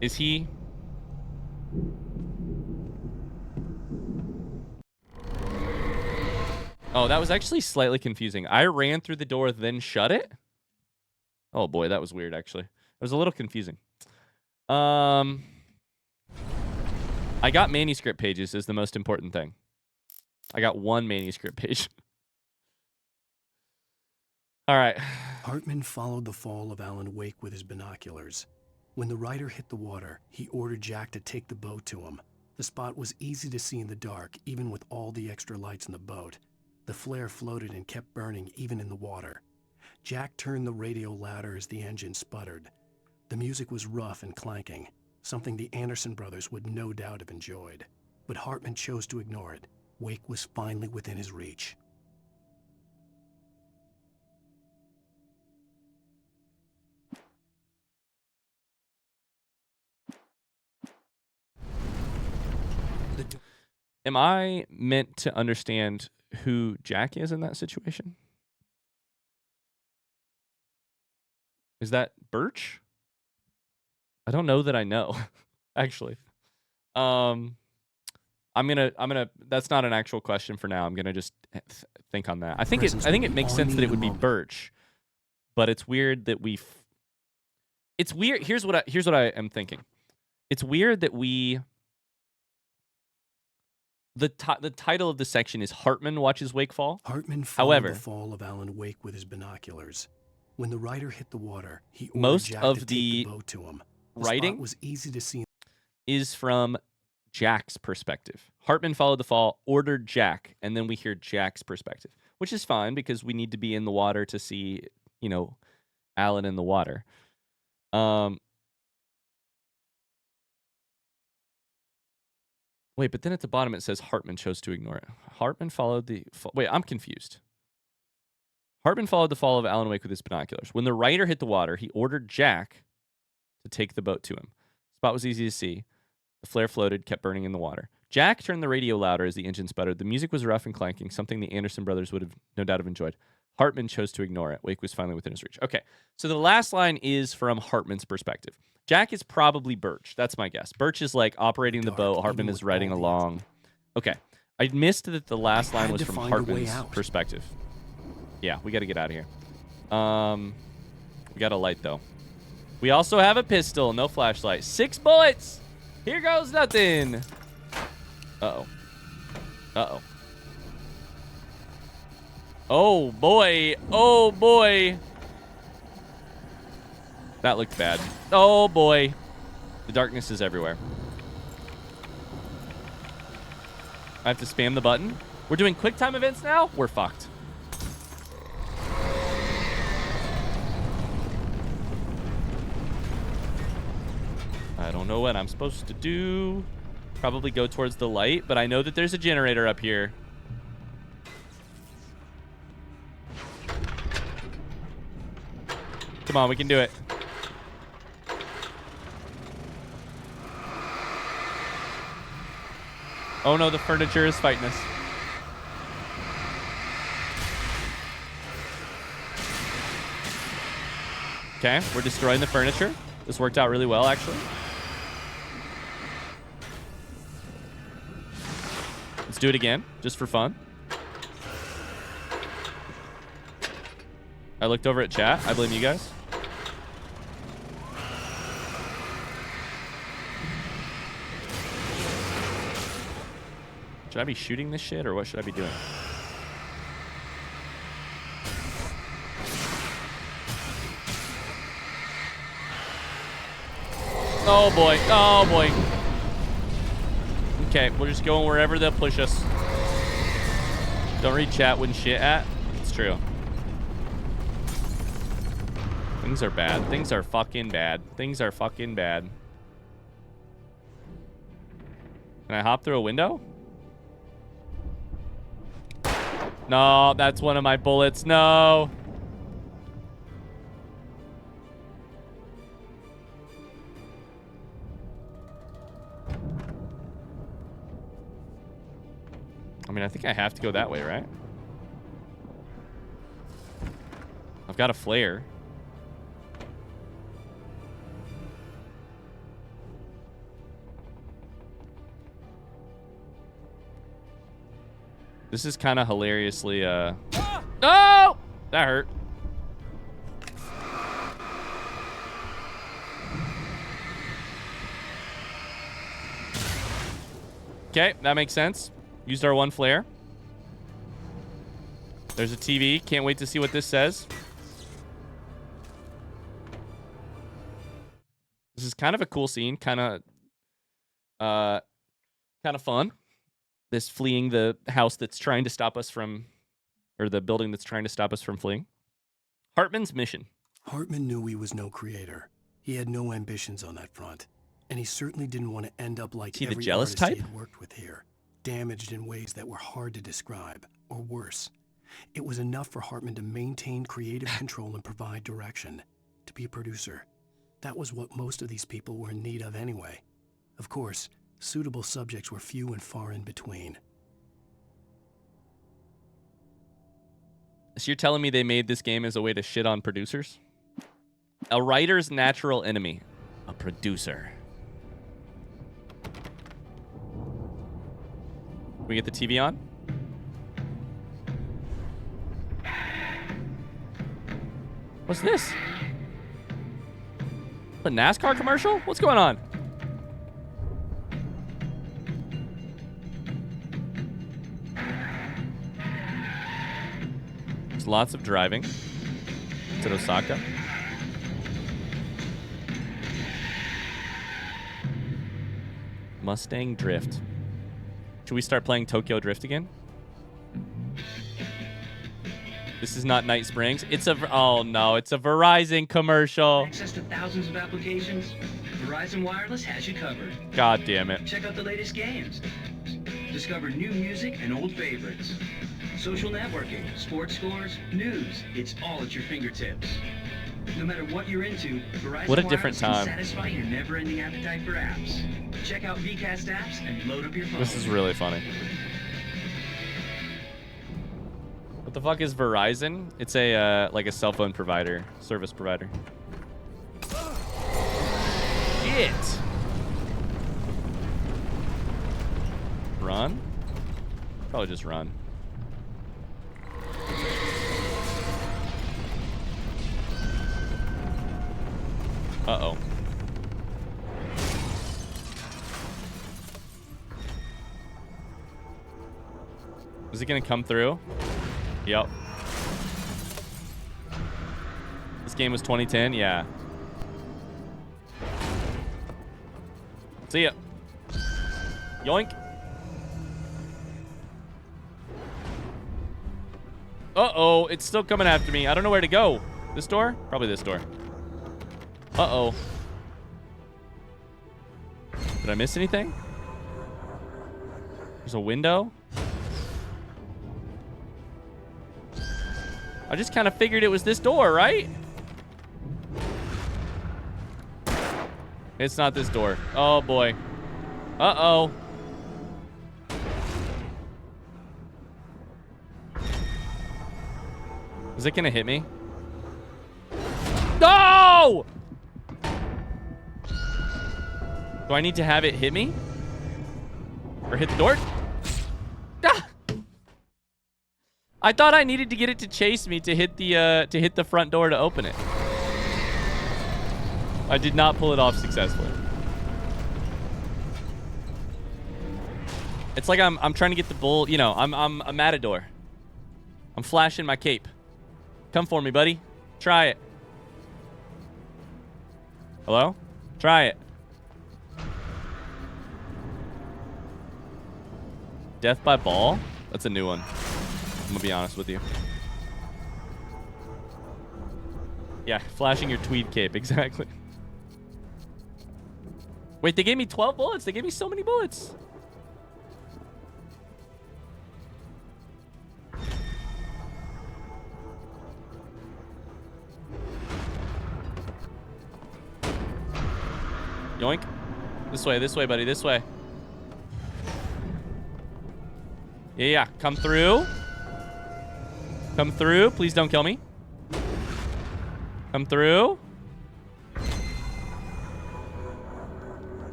Is he... Oh, that was actually slightly confusing. I ran through the door, then shut it? Oh boy, that was weird, actually. It was a little confusing. I got manuscript pages is the most important thing. I got 1 manuscript page. All right. Hartman followed the fall of Alan Wake with his binoculars. When the rider hit the water, he ordered Jack to take the boat to him. The spot was easy to see in the dark, even with all the extra lights in the boat. The flare floated and kept burning even in the water. Jack turned the radio louder as the engine sputtered. The music was rough and clanking, something the Anderson brothers would no doubt have enjoyed. But Hartman chose to ignore it. Wake was finally within his reach. Am I meant to understand who Jack is in that situation? Is that Birch? I don't know that I know, actually. I'm gonna that's not an actual question for now. I'm gonna just think on that. I think it makes sense that it would be Birch, but it's weird that it's weird. Here's what I am thinking. It's weird that the title of the section is Hartman Watches Wake Fall. Hartman followed the fall of Alan Wake with his binoculars. When the rider hit the water, he ordered Jack to take the boat to him. The spot was easy to see. is from Jack's perspective. Hartman followed the fall, ordered Jack, and then we hear Jack's perspective, which is fine because we need to be in the water to see, you know, Alan in the water. Wait, but then at the bottom it says Hartman chose to ignore it. Hartman followed the... Wait, I'm confused. Hartman followed the fall of Alan Wake with his binoculars. When the writer hit the water, he ordered Jack to take the boat to him. The spot was easy to see. The flare floated, kept burning in the water. Jack turned the radio louder as the engine sputtered. The music was rough and clanking, something the Anderson brothers would have no doubt have enjoyed. Hartman chose to ignore it. Wake was finally within his reach. Okay, so the last line is from Hartman's perspective. Jack is probably Birch. That's my guess. Birch is like operating the boat. Hartman is riding along. Okay, I missed that the last line was from Hartman's perspective. Yeah, we got to get out of here. We got a light, though. We also have a pistol. No flashlight. 6 bullets. Here goes nothing. Uh-oh. Uh-oh. Oh, boy. Oh, boy. That looked bad. Oh, boy. The darkness is everywhere. I have to spam the button. We're doing QuickTime events now? We're fucked. I don't know what I'm supposed to do. Probably go towards the light, but I know that there's a generator up here. Come on, we can do it. Oh no, the furniture is fighting us. Okay, we're destroying the furniture. This worked out really well, actually. Let's do it again, just for fun. I looked over at chat. I blame you guys. Should I be shooting this shit, or what should I be doing? Oh boy. Oh boy. Okay, we're just going wherever they'll push us. Don't read chat when shit at. It's true. Things are bad. Things are fucking bad. Things are fucking bad. Can I hop through a window? No, that's one of my bullets. No. I mean, I think I have to go that way, right? I've got a flare. This is kind of hilariously, No! That hurt. Okay, that makes sense. Used our one flare. There's a TV. Can't wait to see what this says. This is kind of a cool scene. Kind of fun. This fleeing the house that's trying to stop us from, or the building that's trying to stop us from fleeing. Hartman's mission. Hartman knew he was no creator. He had no ambitions on that front. And he certainly didn't want to end up like the every jealous artist type? he had worked with here. Damaged in ways that were hard to describe, or worse. It was enough for Hartman to maintain creative control and provide direction. To be a producer. That was what most of these people were in need of anyway. Of course, suitable subjects were few and far in between. So you're telling me they made this game as a way to shit on producers? A writer's natural enemy. A producer. Can we get the TV on? What's this? A NASCAR commercial? What's going on? There's lots of driving. It's at Osaka. Mustang Drift. Should we start playing Tokyo Drift again? This is not Night Springs. It's a... Oh, no. It's a Verizon commercial. Access to thousands of applications. Verizon Wireless has you covered. God damn it. Check out the latest games. Discover new music and old favorites. Social networking, sports scores, news. It's all at your fingertips. No matter what you're into, Verizon What a different Wireless time. can satisfy your never-ending appetite for apps. Check out VCast apps and load up your phone. This is really funny. What the fuck is Verizon? It's a like a cell phone provider, service provider. Shit. Run? Probably just run. Uh-oh. Is it gonna come through? Yep. This game was 2010? Yeah. See ya. Yoink. Uh-oh, it's still coming after me. I don't know where to go. This door? Probably this door. Uh-oh. Did I miss anything? There's a window? I just kind of figured it was this door, right? It's not this door. Oh, boy. Uh-oh. Is it gonna hit me? No! Do I need to have it hit me? Or hit the door? Ah! I thought I needed to get it to chase me to hit the front door to open it. I did not pull it off successfully. It's like I'm trying to get the bull, you know, I'm a matador. I'm flashing my cape. Come for me, buddy. Try it. Hello? Try it. Death by ball? That's a new one. I'm gonna be honest with you. Yeah, flashing your tweed cape, exactly. Wait, they gave me 12 bullets. They gave me so many bullets. Yoink. This way, buddy. This way. Yeah. Come through. Come through. Please don't kill me. Come through.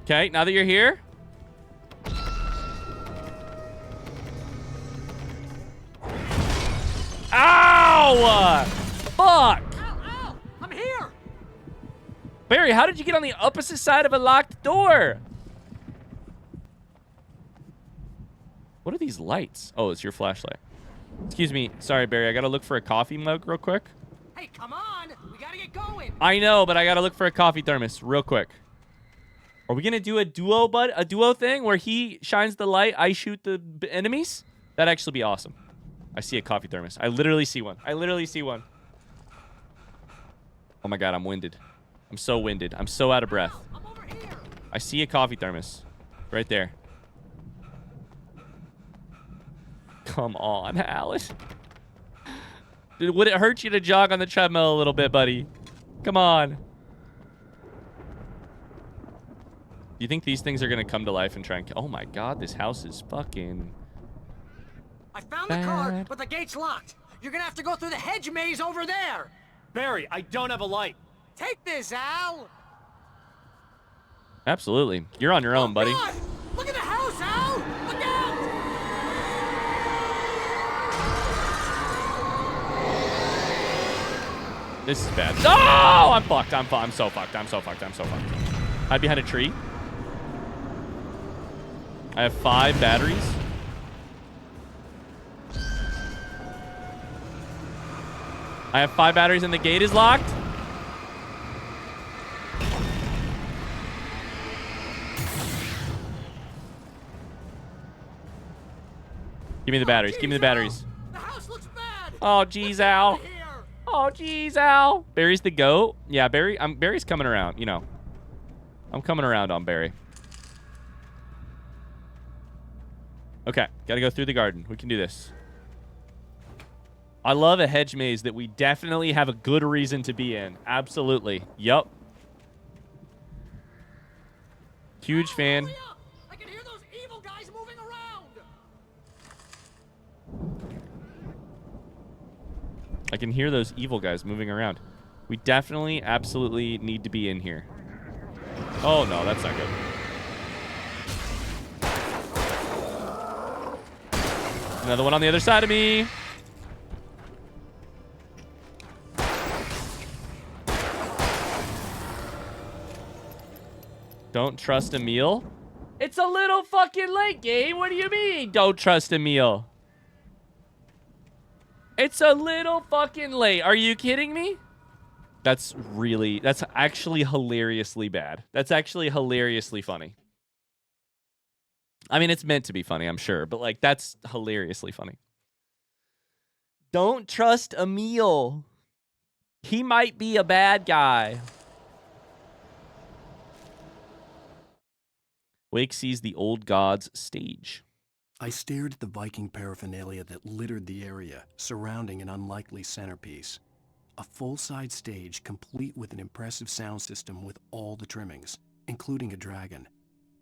Okay, now that you're here. Ow! Fuck! Ow! I'm here! Barry, how did you get on the opposite side of a locked door? What are these lights? Oh, it's your flashlight. Excuse me. Sorry, Barry. I gotta look for a coffee mug real quick. Hey, come on! We gotta get going! I know, but I gotta look for a coffee thermos real quick. Are we gonna do a duo thing where he shines the light, I shoot the enemies? That'd actually be awesome. I see a coffee thermos. I literally see one. Oh my god, I'm winded. I'm so winded. I'm so out of breath. I see a coffee thermos. Right there. Come on, Alice. Dude, would it hurt you to jog on the treadmill a little bit, buddy? Come on. Do you think these things are going to come to life and try and... Oh my god, this house is fucking... I found the car, but the gate's locked. You're gonna have to go through the hedge maze over there. Barry, I don't have a light. Take this, Al. Absolutely. You're on your own, buddy. God! Look at the house, Al! Look out! This is bad. Oh, I'm fucked. I'm so fucked. Hide behind a tree. I have 5 batteries. I have 5 batteries and the gate is locked. Give me the batteries. Give me the batteries. The house looks bad. Oh, jeez, Al. Oh, jeez, Al. Barry's the goat. Yeah, Barry's coming around, you know. I'm coming around on Barry. Okay, gotta go through the garden. We can do this. I love a hedge maze that we definitely have a good reason to be in. Absolutely. Yup. Huge fan. I can hear those evil guys moving around. I can hear those evil guys moving around. We definitely, absolutely need to be in here. Oh, no, that's not good. Another one on the other side of me. Don't trust Emil? It's a little fucking late, game. What do you mean, don't trust Emil? It's a little fucking late. Are you kidding me? That's actually hilariously bad. That's actually hilariously funny. I mean, it's meant to be funny, I'm sure, but like, that's hilariously funny. Don't trust Emil. He might be a bad guy. Wake sees the old gods stage. I stared at the Viking paraphernalia that littered the area, surrounding an unlikely centerpiece. A full-size stage complete with an impressive sound system with all the trimmings, including a dragon.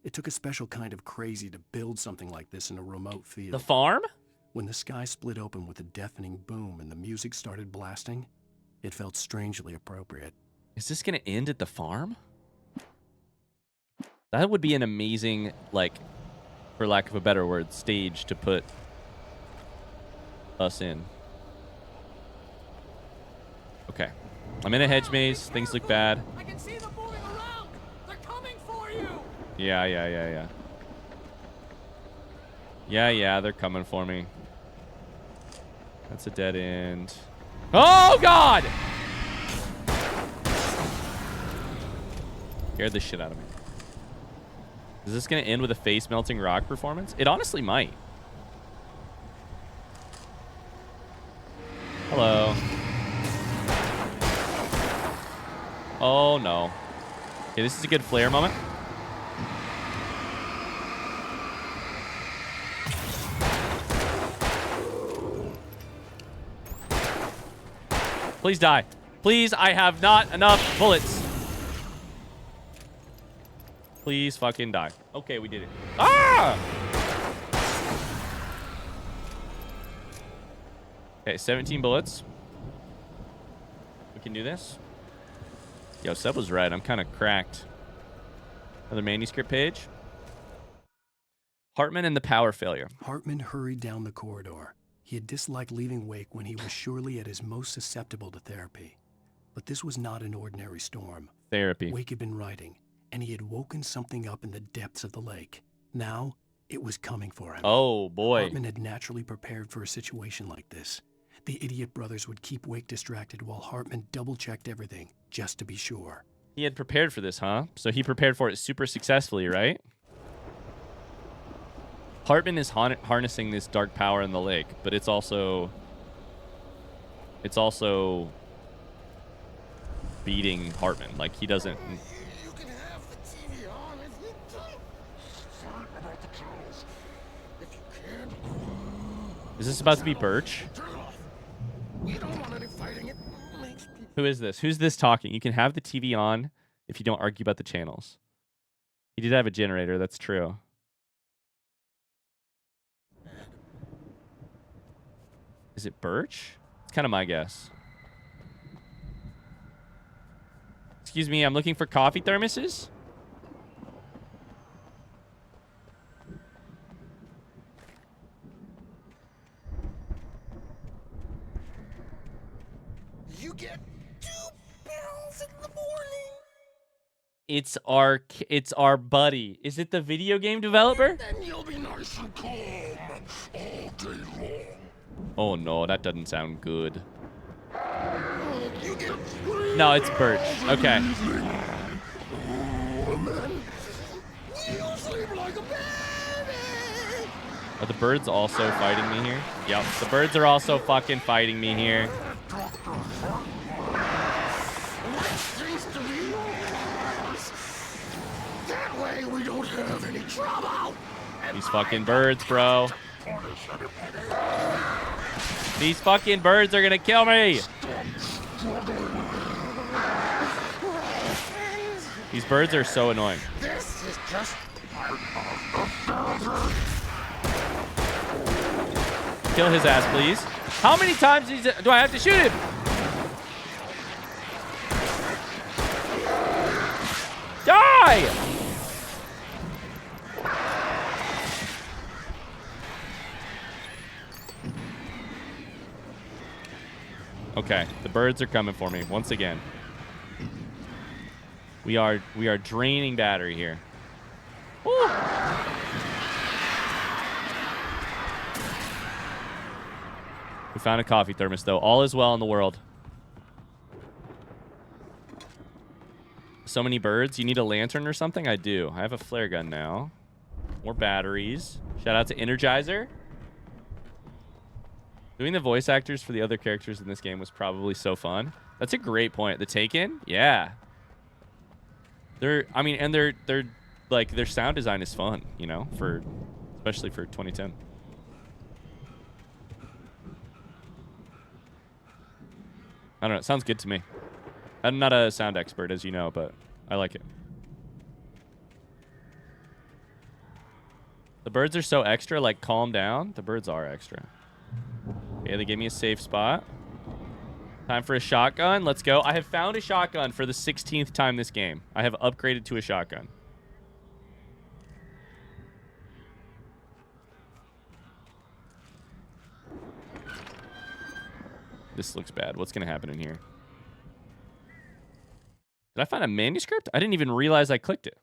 It took a special kind of crazy to build something like this in a remote field. The farm? When the sky split open with a deafening boom and the music started blasting, it felt strangely appropriate. Is this going to end at the farm? That would be an amazing, like, for lack of a better word, stage to put us in. Okay. I'm in a hedge maze. Things look bad. I can see them moving around. They're coming for you. Yeah. Yeah, they're coming for me. That's a dead end. Oh, God! Scared the shit out of me. Is this going to end with a face-melting rock performance? It honestly might. Hello. Oh, no. Okay, this is a good flare moment. Please die. Please, I have not enough bullets. Please fucking die. Okay, we did it. Ah! Okay, 17 bullets. We can do this. Yo, Seb was right. I'm kind of cracked. Another manuscript page. Hartman and the power failure. Hartman hurried down the corridor. He had disliked leaving Wake when he was surely at his most susceptible to therapy. But this was not an ordinary storm. Therapy. Wake had been writing, and he had woken something up in the depths of the lake. Now, it was coming for him. Oh, boy. Hartman had naturally prepared for a situation like this. The idiot brothers would keep Wake distracted while Hartman double-checked everything, just to be sure. He had prepared for this, huh? So he prepared for it super successfully, right? Hartman is harnessing this dark power in the lake, but it's also beating Hartman. Like, he doesn't... You can have the TV on if you don't. Sorry about the trolls. If you can't... Is this about to be Birch? Turn it off. We don't want any fighting. It makes people... Who is this? Who's this talking? You can have the TV on if you don't argue about the channels. He did have a generator, that's true. Is it Birch? It's kind of my guess. Excuse me, I'm looking for coffee thermoses. You get 2 pills in the morning. It's our buddy. Is it the video game developer? Then you'll be nice and calm all day long. Oh no, that doesn't sound good. You get No, it's Birch. Okay. you sleep like a baby. Are the birds also fighting me here? Yep, the birds are also fucking fighting me here. That way we don't have any trouble. These fucking birds, bro. These fucking birds are gonna kill me. These birds are so annoying. This is just Kill his ass, please. How many times do I have to shoot him? Die! Okay, the birds are coming for me once again. We are draining battery here. Woo! We found a coffee thermos, though. All is well in the world. So many birds. You need a lantern or something? I do. I have a flare gun now. More batteries. Shout out to Energizer. Doing the voice actors for the other characters in this game was probably so fun. That's a great point. The Taken? Yeah. They're like, their sound design is fun, you know, especially for 2010. I don't know. It sounds good to me. I'm not a sound expert, as you know, but I like it. The birds are so extra, like, calm down. The birds are extra. Okay, they gave me a safe spot. Time for a shotgun. Let's go. I have found a shotgun for the 16th time this game. I have upgraded to a shotgun. This looks bad. What's going to happen in here? Did I find a manuscript? I didn't even realize I clicked it.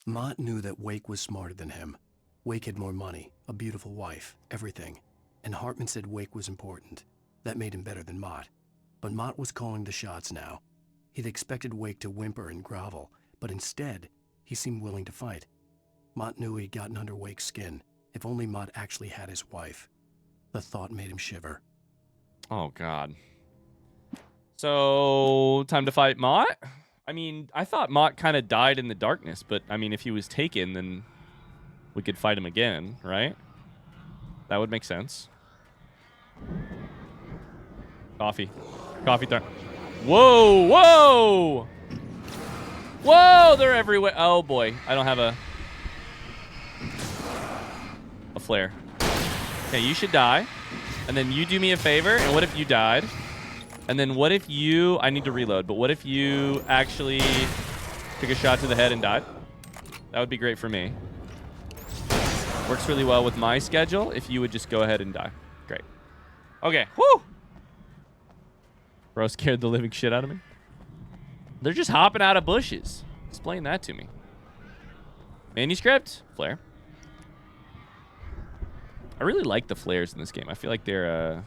Mott knew that Wake was smarter than him. Wake had more money, a beautiful wife, everything. And Hartman said Wake was important. That made him better than Mott. But Mott was calling the shots now. He'd expected Wake to whimper and grovel, but instead, he seemed willing to fight. Mott knew he'd gotten under Wake's skin. If only Mott actually had his wife. The thought made him shiver. Oh, God. So, time to fight Mott? I mean, I thought Mott kind of died in the darkness, but, I mean, if he was taken, then we could fight him again, right? That would make sense. Coffee. Coffee time. Whoa, whoa! Whoa, they're everywhere. Oh, boy. I don't have a flare. Okay, you should die. And then you do me a favor, and what if you died? And then what if you... I need to reload, but what if you actually took a shot to the head and died? That would be great for me. Works really well with my schedule if you would just go ahead and die. Great. Okay. Woo! Bro scared the living shit out of me. They're just hopping out of bushes. Explain that to me. Manuscript? Flare. I really like the flares in this game. I feel like they're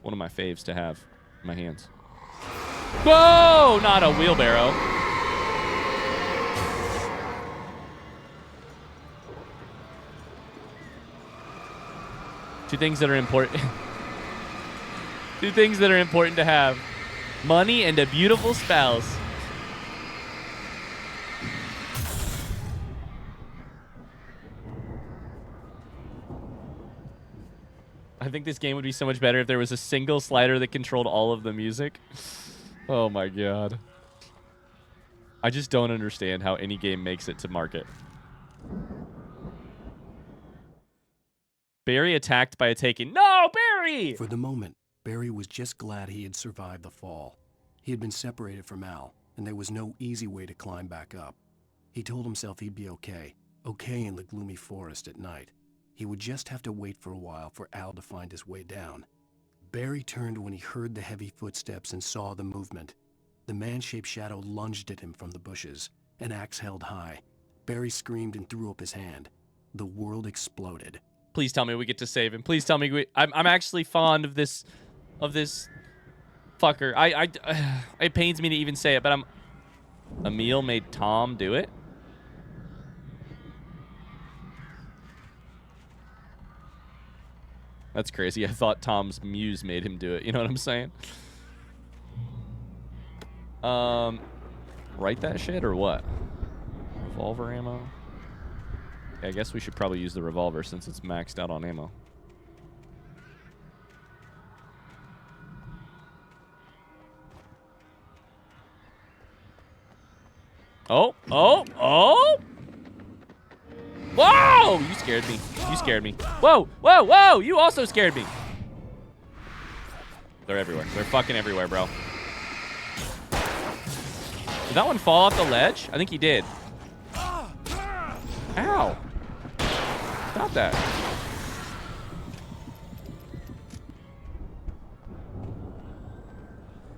one of my faves to have in my hands. Whoa! Not a wheelbarrow. Two things that are important. Two things that are important to have. Money and a beautiful spouse. I think this game would be so much better if there was a single slider that controlled all of the music. Oh my god. I just don't understand how any game makes it to market. Barry attacked by a Taken. No, Barry! For the moment, Barry was just glad he had survived the fall. He had been separated from Al, and there was no easy way to climb back up. He told himself he'd be okay. Okay in the gloomy forest at night. He would just have to wait for a while for Al to find his way down. Barry turned when he heard the heavy footsteps and saw the movement. The man-shaped shadow lunged at him from the bushes, an axe held high. Barry screamed and threw up his hand. The world exploded. Please tell me we get to save him. Please tell me I'm actually fond of this fucker. It pains me to even say it, but Emil made Tom do it. That's crazy. I thought Tom's muse made him do it. You know what I'm saying? Write that shit or what? Revolver ammo? Yeah, I guess we should probably use the revolver since it's maxed out on ammo. Oh, oh, oh! Whoa! You scared me. You scared me. Whoa, whoa, whoa! You also scared me. They're everywhere. They're fucking everywhere, bro. Did that one fall off the ledge? I think he did. Ow. Stop that.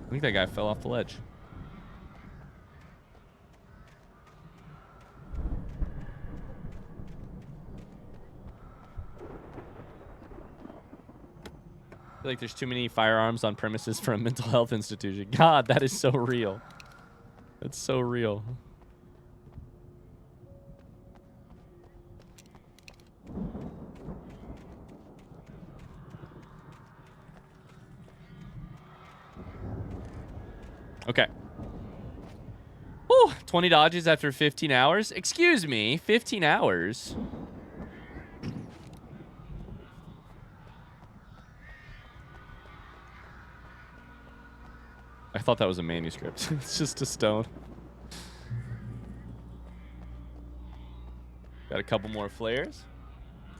I think that guy fell off the ledge. I feel like there's too many firearms on premises for a mental health institution. God, that is so real. That's so real. Okay. Whew, 20 dodges after 15 hours. Excuse me, 15 hours? I thought that was a manuscript. It's just a stone. Got a couple more flares.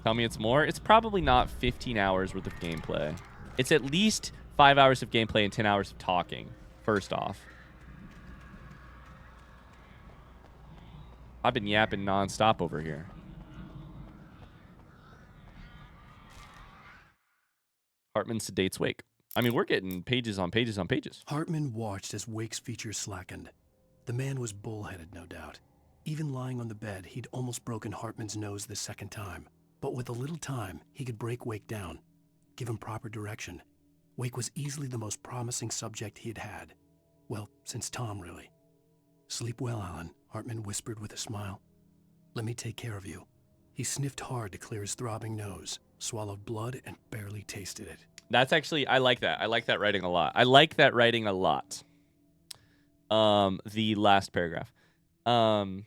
Tell me it's more. It's probably not 15 hours worth of gameplay. It's at least 5 hours of gameplay and 10 hours of talking, first off. I've been yapping nonstop over here. Hartman sedates Wake. I mean, we're getting pages on pages on pages. Hartman watched as Wake's features slackened. The man was bullheaded, no doubt. Even lying on the bed, he'd almost broken Hartman's nose the second time. But with a little time, he could break Wake down, give him proper direction. Wake was easily the most promising subject he had had. Well, since Tom, really. Sleep well, Alan, Hartman whispered with a smile. Let me take care of you. He sniffed hard to clear his throbbing nose, swallowed blood, and barely tasted it. That's actually, I like that. I like that writing a lot. I like that writing a lot. The last paragraph. So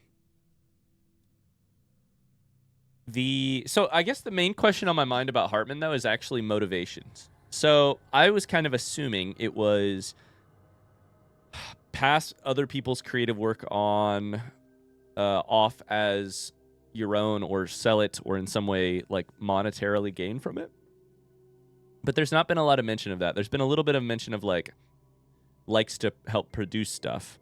I guess the main question on my mind about Hartman, though, is actually motivations. So I was kind of assuming it was pass other people's creative work on off as your own, or sell it, or in some way like monetarily gain from it. But there's not been a lot of mention of that. There's been a little bit of mention of like likes to help produce stuff.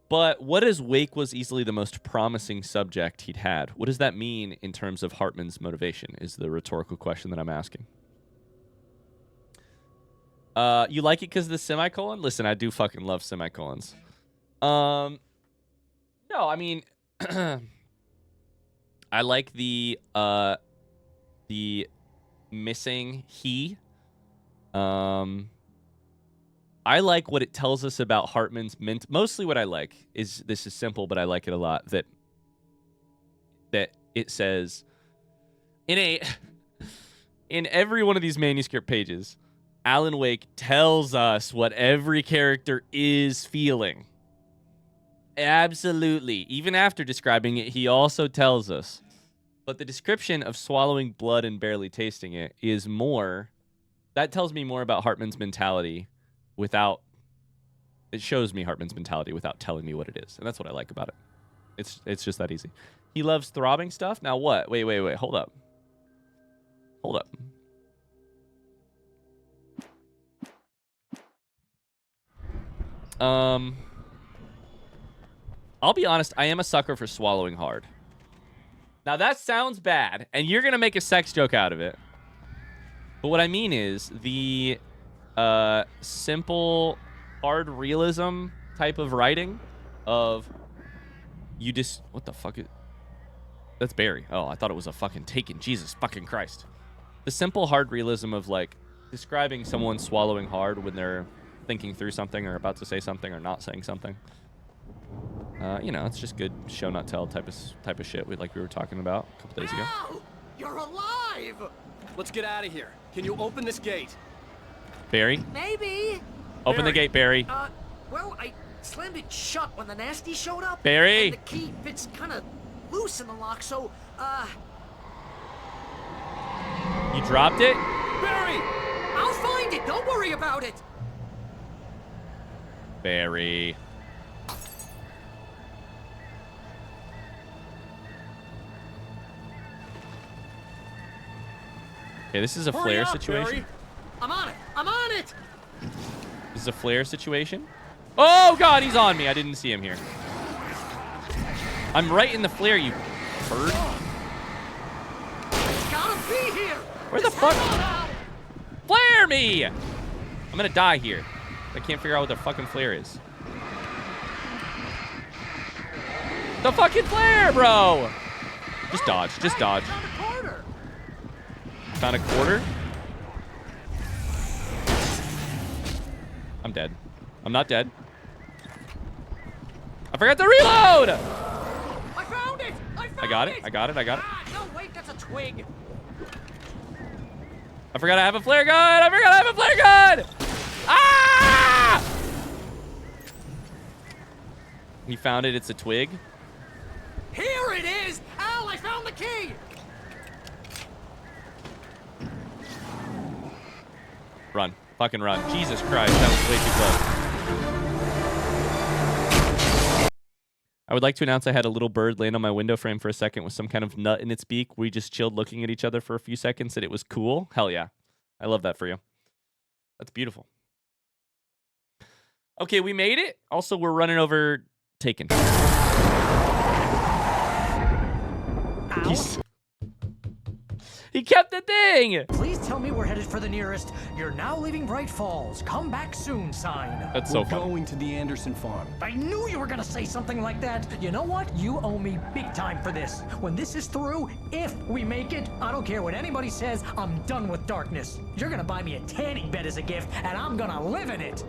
But what is Wake was easily the most promising subject he'd had? What does that mean in terms of Hartman's motivation is the rhetorical question that I'm asking. You like it because of the semicolon? Listen, I do fucking love semicolons. No, I mean, I like the missing he. I like what it tells us about Hartman's mostly what I like is, this is simple, but I like it a lot, that it says in every one of these manuscript pages, Alan Wake tells us what every character is feeling. Absolutely. Even after describing it, he also tells us. But the description of swallowing blood and barely tasting it is more... That tells me more about Hartman's mentality without... It shows me Hartman's mentality without telling me what it is. And that's what I like about it. It's just that easy. He loves throbbing stuff? Now what? Wait. Hold up. I'll be honest, I am a sucker for swallowing hard. Now that sounds bad, and you're gonna make a sex joke out of it. But what I mean is the simple, hard realism type of writing of you just... What the fuck is... That's Barry. Oh, I thought it was a fucking Taken. Jesus fucking Christ. The simple, hard realism of like describing someone swallowing hard when they're thinking through something or about to say something or not saying something. You know, it's just good show not tell type of shit like we were talking about a couple days ago. You're alive! alive! Let's get out of here. Can you open this gate? Barry, Maybe. open the gate, Barry. Well, I slammed it shut when the nasty showed up. Barry! And the key fits kind of loose in the lock, so, You dropped it? Barry! I'll find it. Don't worry about it. Barry. Okay, this is a Hurry flare up, situation. Barry. I'm on it. I'm on it. This is a flare situation. Oh, God, he's on me. I didn't see him here. I'm right in the flare, you bird. Gotta be here. Where the fuck? Flare me! I'm gonna die here. I can't figure out what the fucking flare is. The fucking flare, bro! Just dodge. Just dodge. Found a quarter? I'm dead. I'm not dead. I forgot to reload! I found it. I got it. I got it. I got it. No, wait, that's a twig. I forgot I have a flare gun! I forgot I have a flare gun! Ah! He found it. It's a twig. Here it is. Al, I found the key. Run. Fucking run. Jesus Christ. That was way too close. I would like to announce I had a little bird land on my window frame for a second with some kind of nut in its beak. We just chilled looking at each other for a few seconds and it was cool. Hell yeah. I love that for you. That's beautiful. Okay, we made it. Also, we're running over Taken. He kept the thing! Please tell me we're headed for the nearest "You're now leaving Bright Falls. Come back soon" sign. That's so funny. We're going to the Anderson farm. I knew you were gonna say something like that. You know what? You owe me big time for this. When this is through, if we make it, I don't care what anybody says, I'm done with darkness. You're gonna buy me a tanning bed as a gift, and I'm gonna live in it.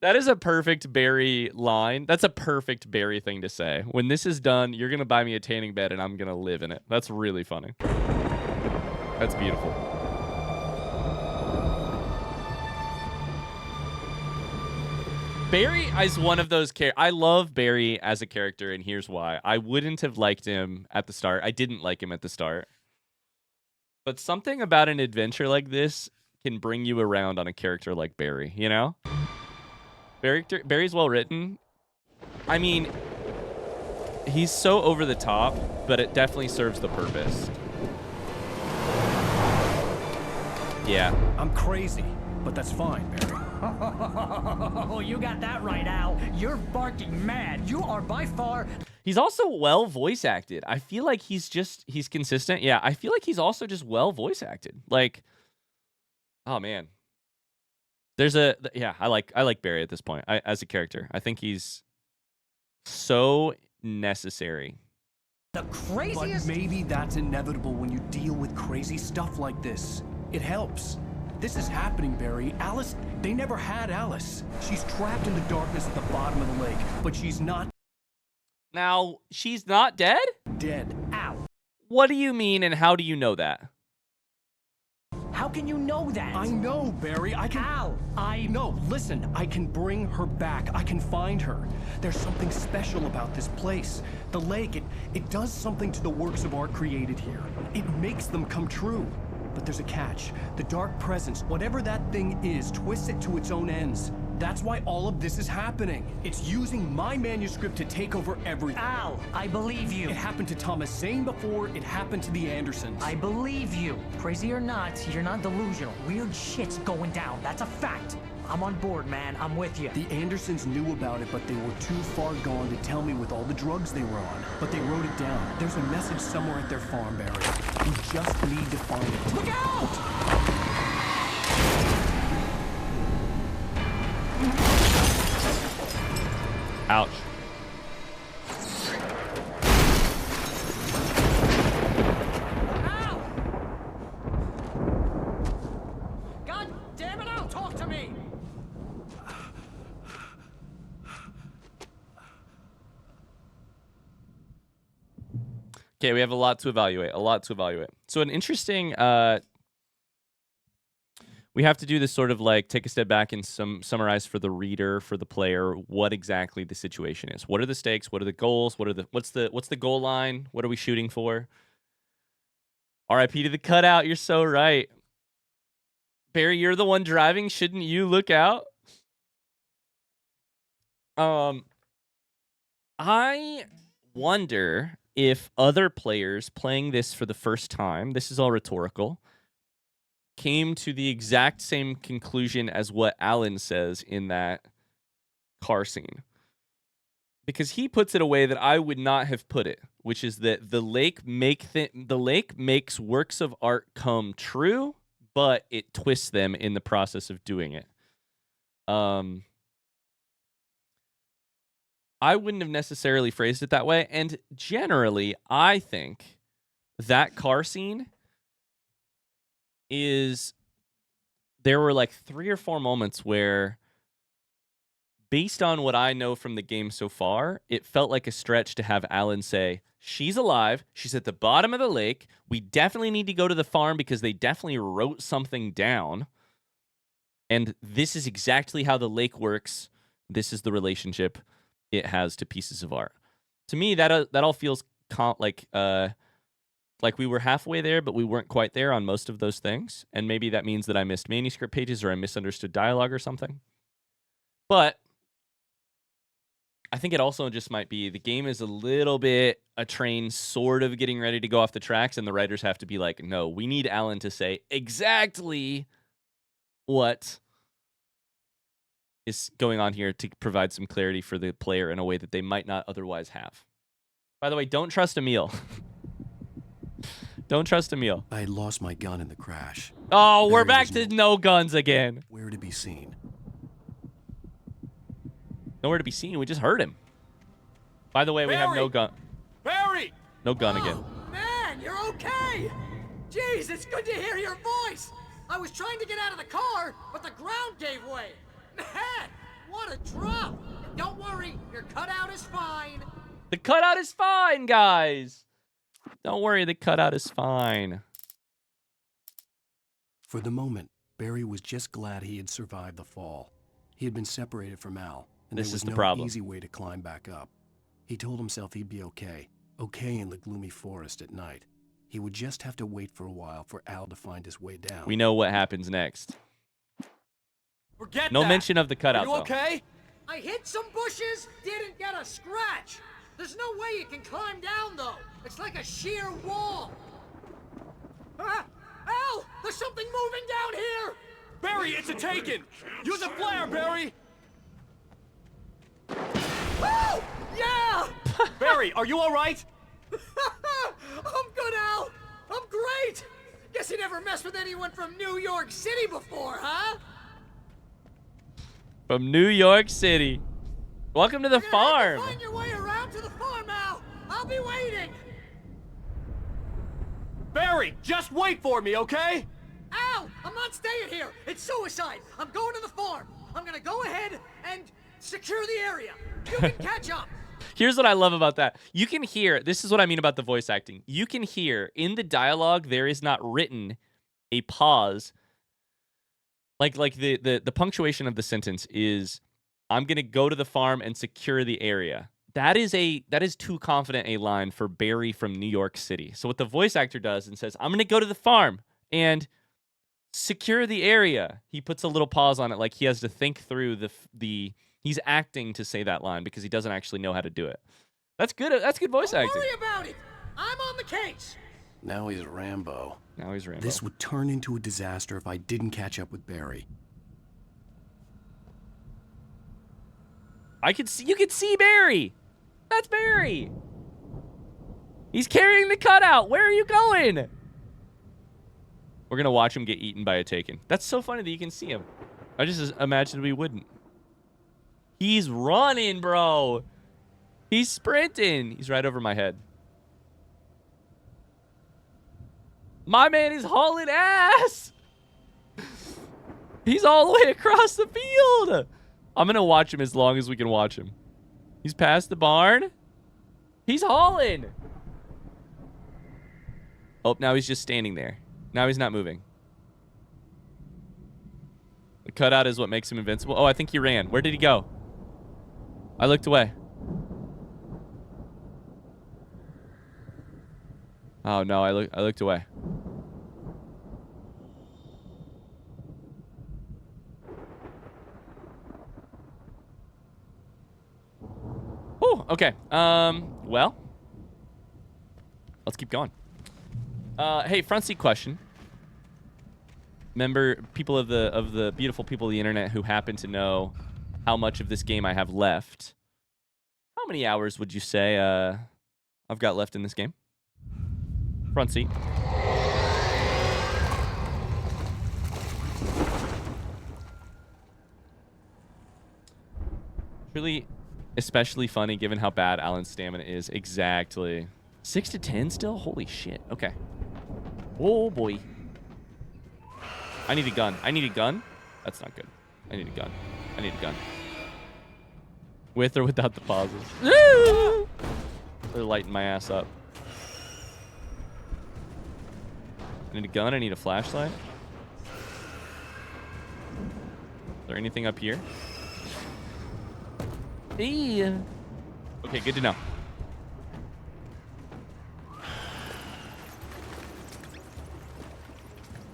That is a perfect Barry line. That's a perfect Barry thing to say. When this is done, you're going to buy me a tanning bed and I'm going to live in it. That's really funny. That's beautiful. Barry is one of those characters. I love Barry as a character, and here's why. I wouldn't have liked him at the start. I didn't like him at the start. But something about an adventure like this can bring you around on a character like Barry, you know? Barry's well written. I mean, he's so over the top, but it definitely serves the purpose. Yeah. I'm crazy, but that's fine, Barry. Oh, you got that right, Al. You're barking mad. You are by far... He's also well voice acted. I feel like he's consistent. Yeah, I feel like he's also just well voice acted. Like, oh man. I like Barry at this point as a character. I think he's so necessary. The craziest... But maybe that's inevitable when you deal with crazy stuff like this. It helps. This is happening, Barry. Alice, they never had Alice. She's trapped in the darkness at the bottom of the lake, but she's not... Now, she's not dead? Dead. Ow. What do you mean, and how do you know that? How can you know that? I know, Barry. I can... Al, No, listen. I can bring her back. I can find her. There's something special about this place. The lake, it does something to the works of art created here. It makes them come true. But there's a catch. The dark presence, whatever that thing is, twists it to its own ends. That's why all of this is happening. It's using my manuscript to take over everything. Al, I believe you. It happened to Thomas Zane before it happened to the Andersons. I believe you. Crazy or not, you're not delusional. Weird shit's going down. That's a fact. I'm on board, man. I'm with you. The Andersons knew about it, but they were too far gone to tell me with all the drugs they were on. But they wrote it down. There's a message somewhere at their farm, Barry. You just need to find it. Look out! Ouch. Ow! God damn it, Al, talk to me! Okay, we have a lot to evaluate. So an interesting... we have to do this sort of like take a step back and summarize for the reader, for the player, what exactly the situation is. What are the stakes? What are the goals? What's the goal line? What are we shooting for? RIP to the cutout. You're so right. Barry, you're the one driving. Shouldn't you look out? I wonder if other players playing this for the first time, this is all rhetorical, came to the exact same conclusion as what Alan says in that car scene. Because he puts it a way that I would not have put it, which is that the lake makes works of art come true, but it twists them in the process of doing it. I wouldn't have necessarily phrased it that way, and generally, I think that car scene is... There were like 3 or 4 moments where, based on what I know from the game so far, it felt like a stretch to have Alan say, she's alive, she's at the bottom of the lake, we definitely need to go to the farm because they definitely wrote something down, and this is exactly how the lake works. This is the relationship it has to pieces of art. To me, that all feels like we were halfway there, but we weren't quite there on most of those things. And maybe that means that I missed manuscript pages or I misunderstood dialogue or something. But I think it also just might be the game is a little bit a train sort of getting ready to go off the tracks, and the writers have to be like, no, we need Alan to say exactly what is going on here to provide some clarity for the player in a way that they might not otherwise have. By the way, don't trust Emil. Don't trust Emil. I had lost my gun in the crash. Oh, we're back to no guns again. Where to be seen? Nowhere to be seen. We just heard him. By the way, we have no gun. Barry! No gun again. Man, you're okay! Jeez, it's good to hear your voice! I was trying to get out of the car, but the ground gave way. Man, what a drop! Don't worry, your cutout is fine. The cutout is fine, guys. Don't worry, the cutout is fine. For the moment, Barry was just glad he had survived the fall. He had been separated from Al, and there was no easy way to climb back up. He told himself he'd be okay in the gloomy forest at night. He would just have to wait for a while for Al to find his way down. We know what happens next. Forget no that. mention of the cutout, Are you okay? I hit some bushes, didn't get a scratch. There's no way you can climb down, though. It's like a sheer wall. Al, there's something moving down here. Barry, it's a taken. Use a flare, Barry. Oh, yeah! Barry, are you all right? I'm good, Al. I'm great. Guess you never messed with anyone from New York City before, huh? From New York City. Welcome to the farm. Find your way around to the farm, Al. I'll be waiting. Barry, just wait for me, okay? Al, I'm not staying here. It's suicide. I'm going to the farm. I'm gonna go ahead and secure the area. You can catch up. Here's what I love about that. You can hear, this is what I mean about the voice acting. You can hear in the dialogue, there is not written a pause. Like the punctuation of the sentence is, I'm going to go to the farm and secure the area. That is too confident a line for Barry from New York City. So what the voice actor does and says, I'm going to go to the farm and secure the area. He puts a little pause on it, like he has to think through he's acting to say that line because he doesn't actually know how to do it. That's good. That's good voice acting. Don't worry about it. I'm on the case. Now he's Rambo. Now he's Rambo. This would turn into a disaster if I didn't catch up with Barry. You could see Barry. That's Barry. He's carrying the cutout. Where are you going? We're going to watch him get eaten by a taken. That's so funny that you can see him. I just imagined we wouldn't. He's running, bro. He's sprinting. He's right over my head. My man is hauling ass. He's all the way across the field. I'm going to watch him as long as we can watch him. He's past the barn. He's hauling. Oh, now he's just standing there. Now he's not moving. The cutout is what makes him invincible. Oh, I think he ran. Where did he go? I looked away. Oh no, I looked away. Oh, okay. Well, let's keep going. Hey, front seat question. Remember, people of the beautiful people of the internet who happen to know how much of this game I have left. How many hours would you say I've got left in this game? Front seat. Really, especially funny given how bad Alan's stamina is. Exactly. 6 to 10 still? Holy shit. Okay. Oh boy. I need a gun. I need a gun? That's not good. I need a gun. I need a gun. With or without the pauses. They're lighting my ass up. I need a gun. I need a flashlight. Is there anything up here? Hey. Okay, good to know.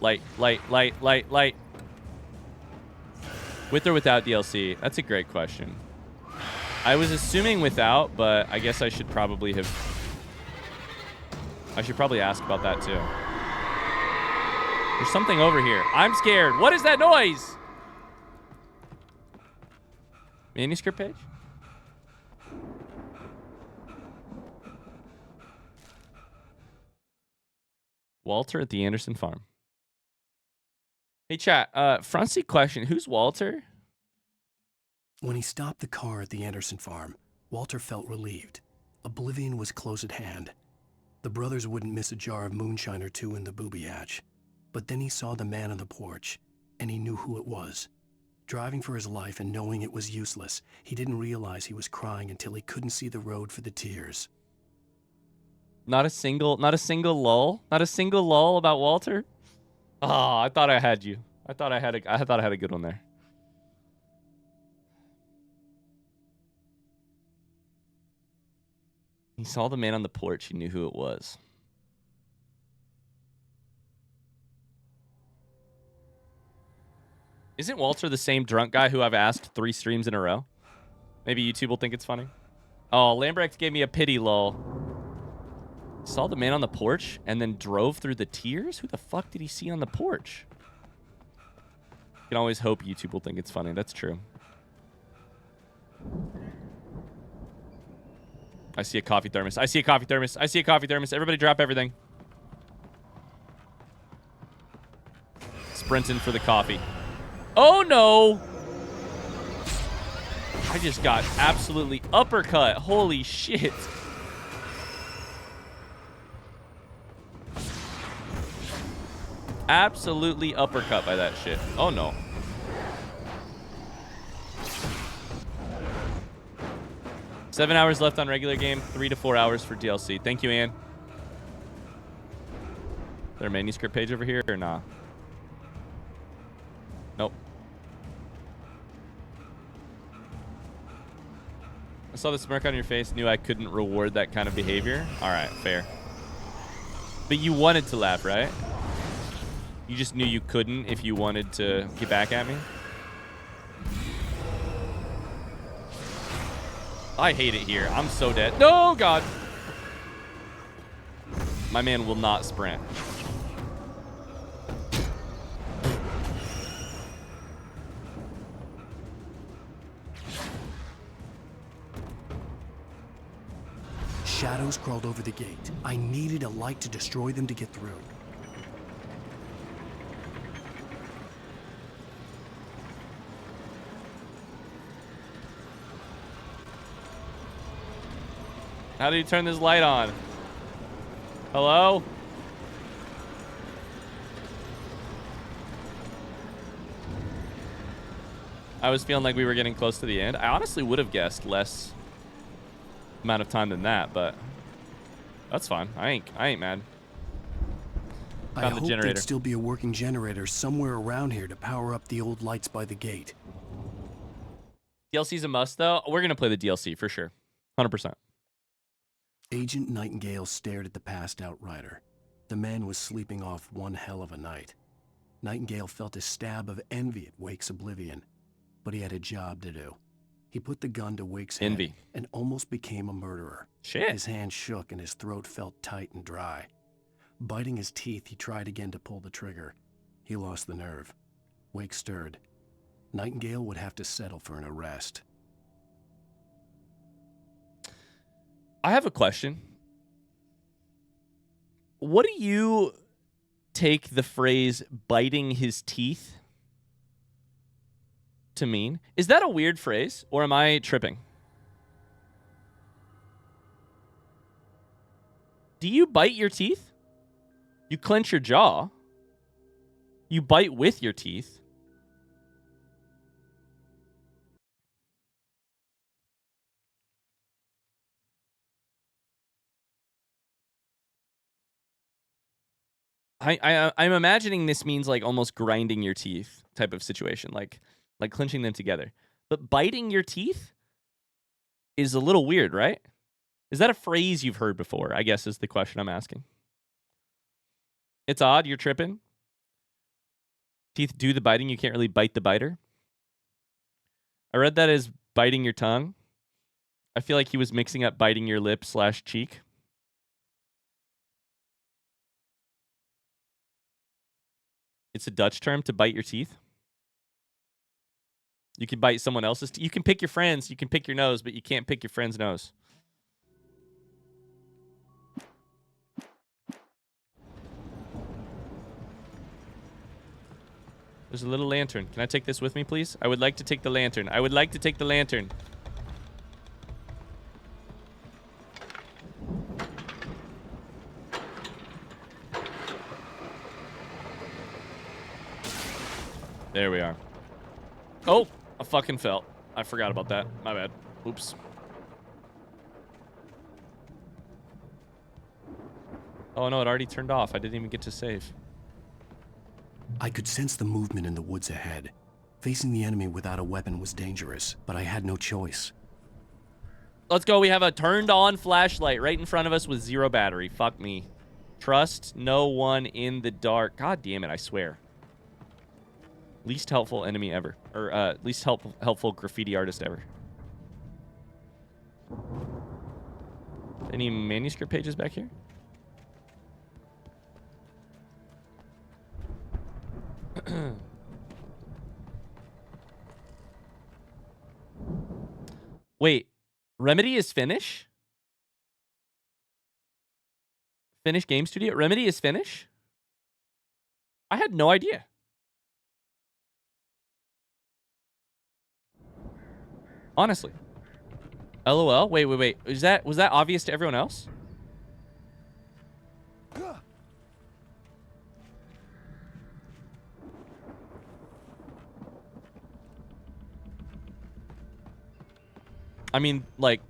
Light, light, light, light, light. With or without DLC? That's a great question. I was assuming without, but I guess I should probably have... I should probably ask about that too. There's something over here. I'm scared. What is that noise? Manuscript page? Walter at the Anderson farm. Hey, chat. Front seat question. Who's Walter? When he stopped the car at the Anderson farm, Walter felt relieved. Oblivion was close at hand. The brothers wouldn't miss a jar of moonshine or two in the booby hatch. But then he saw the man on the porch, and he knew who it was. Driving for his life and knowing it was useless, he didn't realize he was crying until he couldn't see the road for the tears. Not a single lull? Not a single lull about Walter? Oh, I thought I had you. I thought I had a good one there. He saw the man on the porch. He knew who it was. Isn't Walter the same drunk guy who I've asked 3 streams in a row? Maybe YouTube will think it's funny. Oh, Lambrecht gave me a pity lull. Saw the man on the porch and then drove through the tears? Who the fuck did he see on the porch? You can always hope YouTube will think it's funny. That's true. I see a coffee thermos. I see a coffee thermos. I see a coffee thermos. Everybody drop everything. Sprinting for the coffee. Oh, no. I just got absolutely uppercut. Holy shit. Absolutely uppercut by that shit. Oh, no. $7 hours left on regular game. 3 to 4 hours for DLC. Thank you, Ann. Is there a manuscript page over here or nah? Nope. I saw the smirk on your face. Knew I couldn't reward that kind of behavior. All right, fair. But you wanted to laugh, right? You just knew you couldn't if you wanted to get back at me? I hate it here. I'm so dead. No, God. My man will not sprint. Shadows crawled over the gate. I needed a light to destroy them to get through. How do you turn this light on? Hello? I was feeling like we were getting close to the end. I honestly would have guessed less amount of time than that, but that's fine. I ain't mad. I Found the hope generator. there'd still be a working generator somewhere around here to power up the old lights by the gate. DLC's a must, though. We're going to play the DLC for sure. 100%. Agent Nightingale stared at the passed-out rider. The man was sleeping off one hell of a night. Nightingale felt a stab of envy at Wake's oblivion, but he had a job to do. He put the gun to Wake's head and almost became a murderer. Shit. His hand shook and his throat felt tight and dry. Biting his teeth, he tried again to pull the trigger. He lost the nerve. Wake stirred. Nightingale would have to settle for an arrest. I have a question. What do you take the phrase biting his teeth to mean? Is that a weird phrase, or am I tripping? Do you bite your teeth? You clench your jaw. You bite with your teeth. I'm imagining this means like almost grinding your teeth type of situation, like clenching them together. But biting your teeth is a little weird, right? Is that a phrase you've heard before? I guess is the question I'm asking. It's odd. You're tripping. Teeth do the biting. You can't really bite the biter. I read that as biting your tongue. I feel like he was mixing up biting your lip / cheek. It's a Dutch term to bite your teeth. You can bite someone else's teeth. You can pick your friends. You can pick your nose, but you can't pick your friend's nose. There's a little lantern. Can I take this with me, please? I would like to take the lantern. I would like to take the lantern. There we are. Oh, I fucking fell. I forgot about that. My bad. Oops. Oh no, it already turned off. I didn't even get to save. I could sense the movement in the woods ahead. Facing the enemy without a weapon was dangerous, but I had no choice. Let's go. We have a turned on flashlight right in front of us with 0 battery. Fuck me. Trust no one in the dark. God damn it, I swear. Least helpful enemy ever. Or least helpful graffiti artist ever. Any manuscript pages back here? Wait, Remedy is Finnish? Finnish Game Studio? Remedy is Finnish? I had no idea. Honestly. LOL? Wait. Was that obvious to everyone else? I mean, like,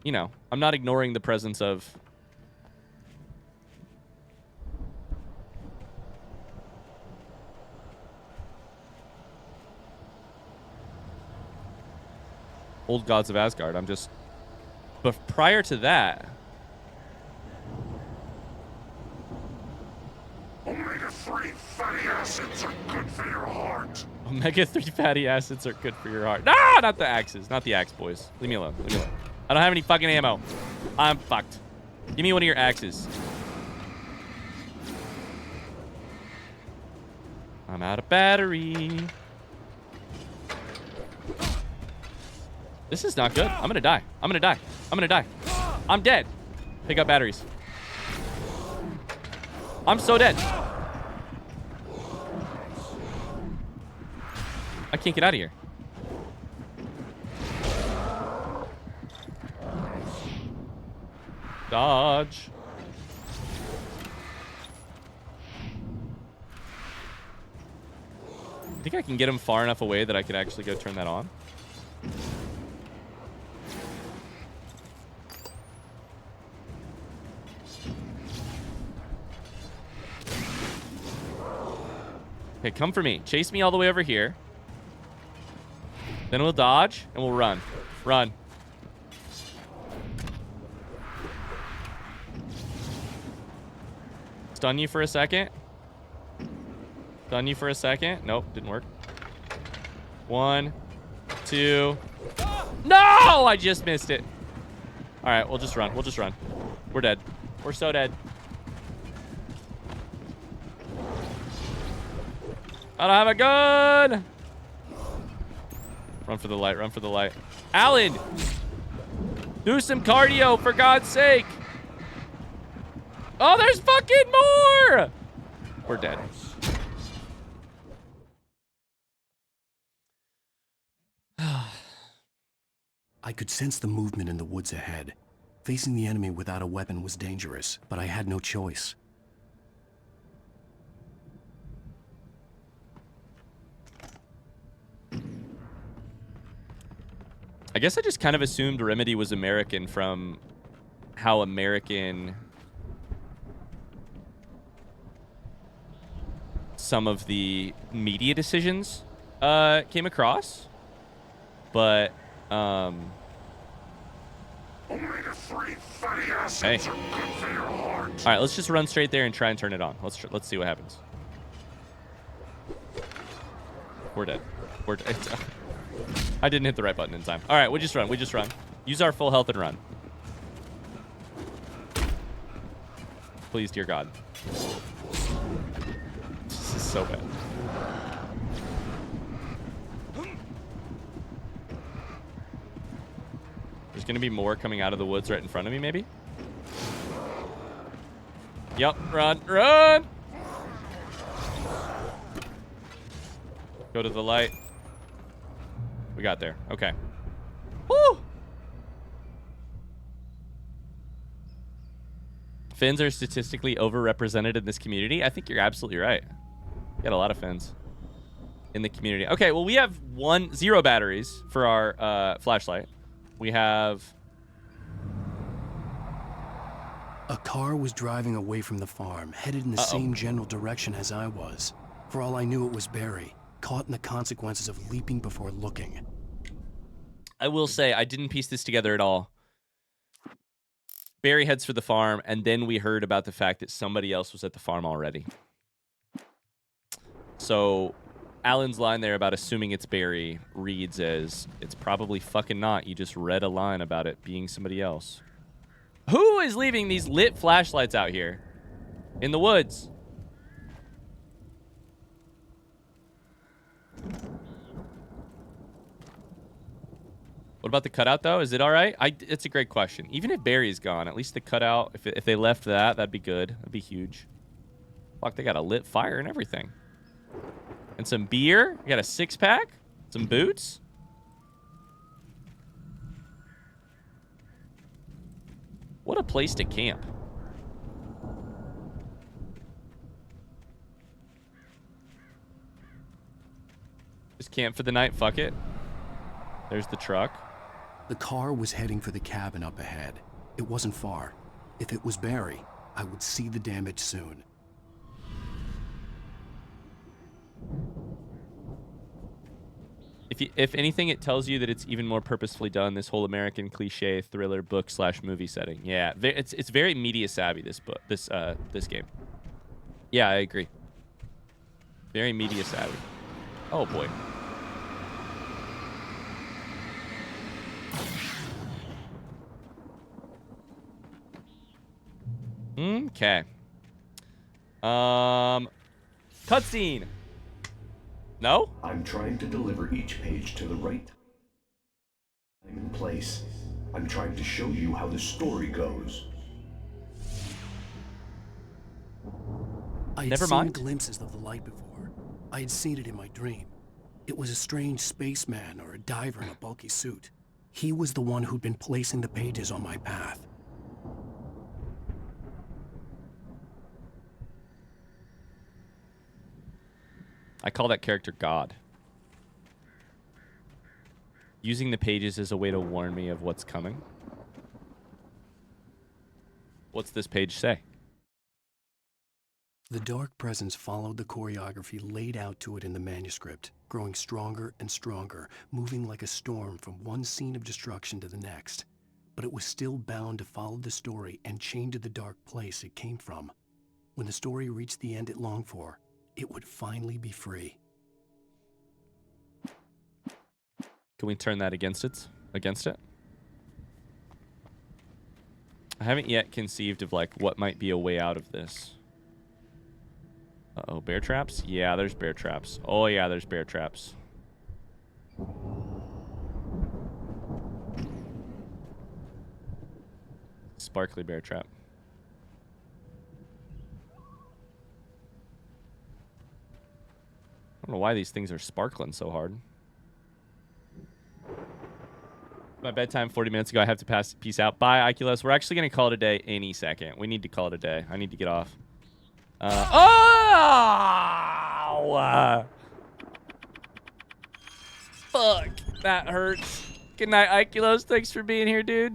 you know, I'm not ignoring the presence of... Old Gods of Asgard. I'm just... But prior to that... Omega-3 fatty acids are good for your heart. Omega-3 fatty acids are good for your heart. No, not the axes. Not the axe, boys. Leave me alone. Leave me alone. I don't have any fucking ammo. I'm fucked. Give me one of your axes. I'm out of battery. This is not good. I'm gonna die. I'm gonna die. I'm gonna die. I'm dead. Pick up batteries. I'm so dead. I can't get out of here. Dodge. I think I can get him far enough away that I could actually go turn that on. Okay, come for me. Chase me all the way over here. Then we'll dodge, and we'll run. Run. Stun you for a second. Stun you for a second. Nope, didn't work. 1, 2. No! I just missed it. All right, we'll just run. We'll just run. We're dead. We're so dead. I don't have a gun. Run for the light. Run for the light. Alan! Do some cardio, for God's sake. Oh, there's fucking more! We're dead. I could sense the movement in the woods ahead. Facing the enemy without a weapon was dangerous, but I had no choice. I guess I just kind of assumed Remedy was American from how American some of the media decisions came across. But, hey. All right, let's just run straight there and try and turn it on. Let's see what happens. We're dead. We're dead. I didn't hit the right button in time. All right, we just run. We just run. Use our full health and run. Please, dear God. This is so bad. There's going to be more coming out of the woods right in front of me, maybe? Yep, run, run! Go to the light. We got there. Okay. Woo! Finns are statistically overrepresented in this community. I think you're absolutely right. You got a lot of Finns in the community. Okay, well, we have 0 batteries for our flashlight. We have... A car was driving away from the farm, headed in the same general direction as I was. For all I knew, it was Barry, caught in the consequences of leaping before looking. I will say, I didn't piece this together at all. Barry heads for the farm, and then we heard about the fact that somebody else was at the farm already. So, Alan's line there about assuming it's Barry reads as, it's probably fucking not. You just read a line about it being somebody else. Who is leaving these lit flashlights out here in the woods? What about the cutout, though? Is it all right? It's a great question. Even if Barry's gone, at least the cutout, if they left that, that'd be good. That'd be huge. Fuck, they got a lit fire and everything. And some beer. We got a 6-pack. Some boots. What a place to camp. Just camp for the night. Fuck it. There's the truck. The car was heading for the cabin up ahead. It wasn't far. If it was Barry, I would see the damage soon. If anything, it tells you that it's even more purposefully done. This whole American cliche thriller book / movie setting. Yeah, it's very media savvy. This game. Yeah, I agree. Very media savvy. Oh boy. Okay. Cutscene. No? I'm trying to deliver each page to the right time and place. I'm trying to show you how the story goes. I had seen glimpses of the light before. I had seen it in my dream. It was a strange spaceman or a diver in a bulky suit. He was the one who'd been placing the pages on my path. I call that character God. Using the pages as a way to warn me of what's coming. What's this page say? The dark presence followed the choreography laid out to it in the manuscript, growing stronger and stronger, moving like a storm from one scene of destruction to the next. But it was still bound to follow the story and chained to the dark place it came from. When the story reached the end it longed for, it would finally be free. Can we turn that against it? I haven't yet conceived of like what might be a way out of this. Uh-oh, bear traps? Yeah, there's bear traps. Oh yeah, there's bear traps. Sparkly bear trap. I don't know why these things are sparkling so hard. My bedtime 40 minutes ago. I have to peace out. Bye, Oculus. We're actually going to call it a day any second. We need to call it a day. I need to get off. Fuck. That hurts. Good night, Oculus. Thanks for being here, dude.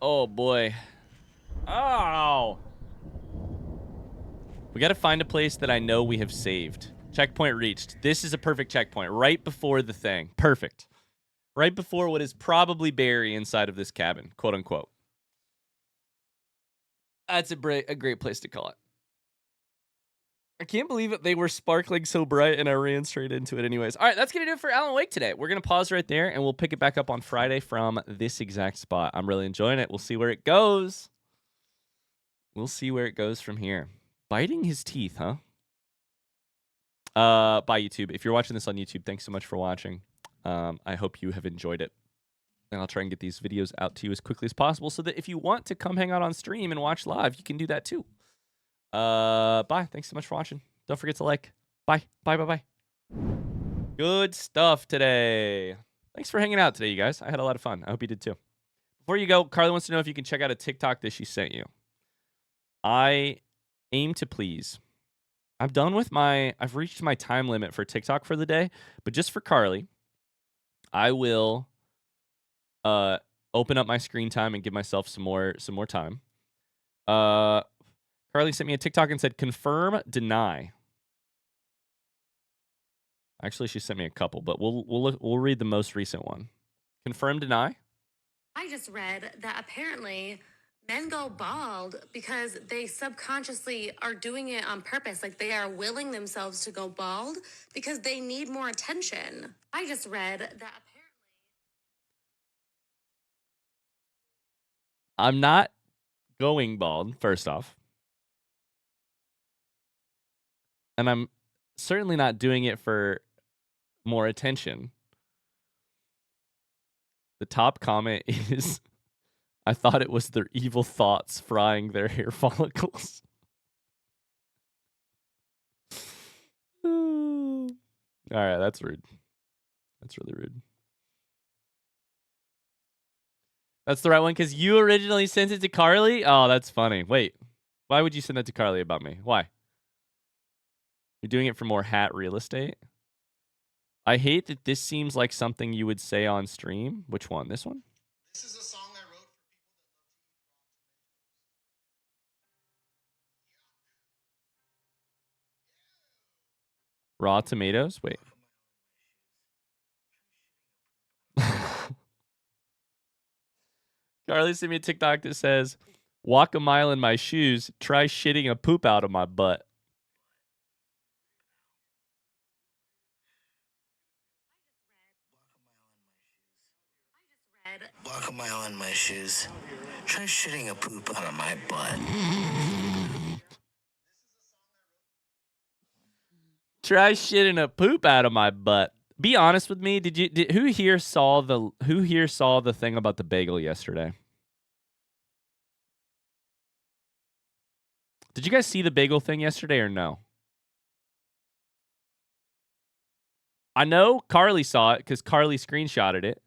Oh, boy. Oh. We got to find a place that I know we have saved. Checkpoint reached. This is a perfect checkpoint. Right before the thing. Perfect. Right before what is probably Barry inside of this cabin. Quote, unquote. That's a great place to call it. I can't believe it. They were sparkling so bright and I ran straight into it anyways. All right, that's going to do it for Alan Wake today. We're going to pause right there and we'll pick it back up on Friday from this exact spot. I'm really enjoying it. We'll see where it goes. We'll see where it goes from here. Biting his teeth, huh? Bye, YouTube. If you're watching this on YouTube, thanks so much for watching. I hope you have enjoyed it. And I'll try and get these videos out to you as quickly as possible so that if you want to come hang out on stream and watch live, you can do that too. Bye. Thanks so much for watching. Don't forget to like. Bye. Bye. Good stuff today. Thanks for hanging out today, you guys. I had a lot of fun. I hope you did too. Before you go, Carly wants to know if you can check out a TikTok that she sent you. I aim to please. I've reached my time limit for TikTok for the day, but just for Carly, I will open up my screen time and give myself some more time. Carly sent me a TikTok and said, confirm, deny. Actually, she sent me a couple, but we'll read the most recent one. Confirm, deny. I just read that apparently men go bald because they subconsciously are doing it on purpose. Like they are willing themselves to go bald because they need more attention. I just read that apparently. I'm not going bald, first off. And I'm certainly not doing it for more attention. The top comment is, I thought it was their evil thoughts frying their hair follicles. All right, that's rude. That's really rude. That's the right one because you originally sent it to Carly? Oh, that's funny. Wait, why would you send that to Carly about me? Why? You're doing it for more hat real estate? I hate that this seems like something you would say on stream. Which one? This one? This is a song I wrote for people Raw tomatoes? Wait. Carly sent me a TikTok that says, walk a mile in my shoes, try shitting a poop out of my butt. Walk a mile in my shoes. Try shitting a poop out of my butt. Try shitting a poop out of my butt. Be honest with me. Who here saw the thing about the bagel yesterday? Did you guys see the bagel thing yesterday or no? I know Carly saw it because Carly screenshotted it.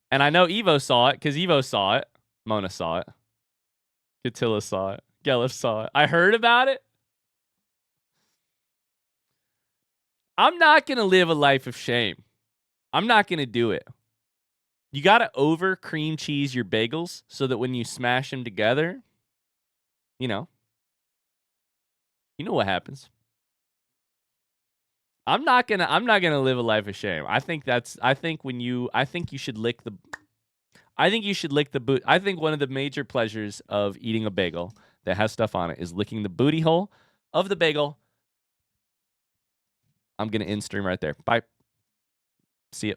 And I know Evo saw it because Evo saw it. Mona saw it. Catilla saw it. Gelliff saw it. I heard about it. I'm not going to live a life of shame. I'm not going to do it. You gotta over cream cheese your bagels so that when you smash them together, you know what happens. I'm not gonna live a life of shame. I think you should lick the boot. I think one of the major pleasures of eating a bagel that has stuff on it is licking the booty hole of the bagel. I'm gonna end stream right there. Bye. See ya.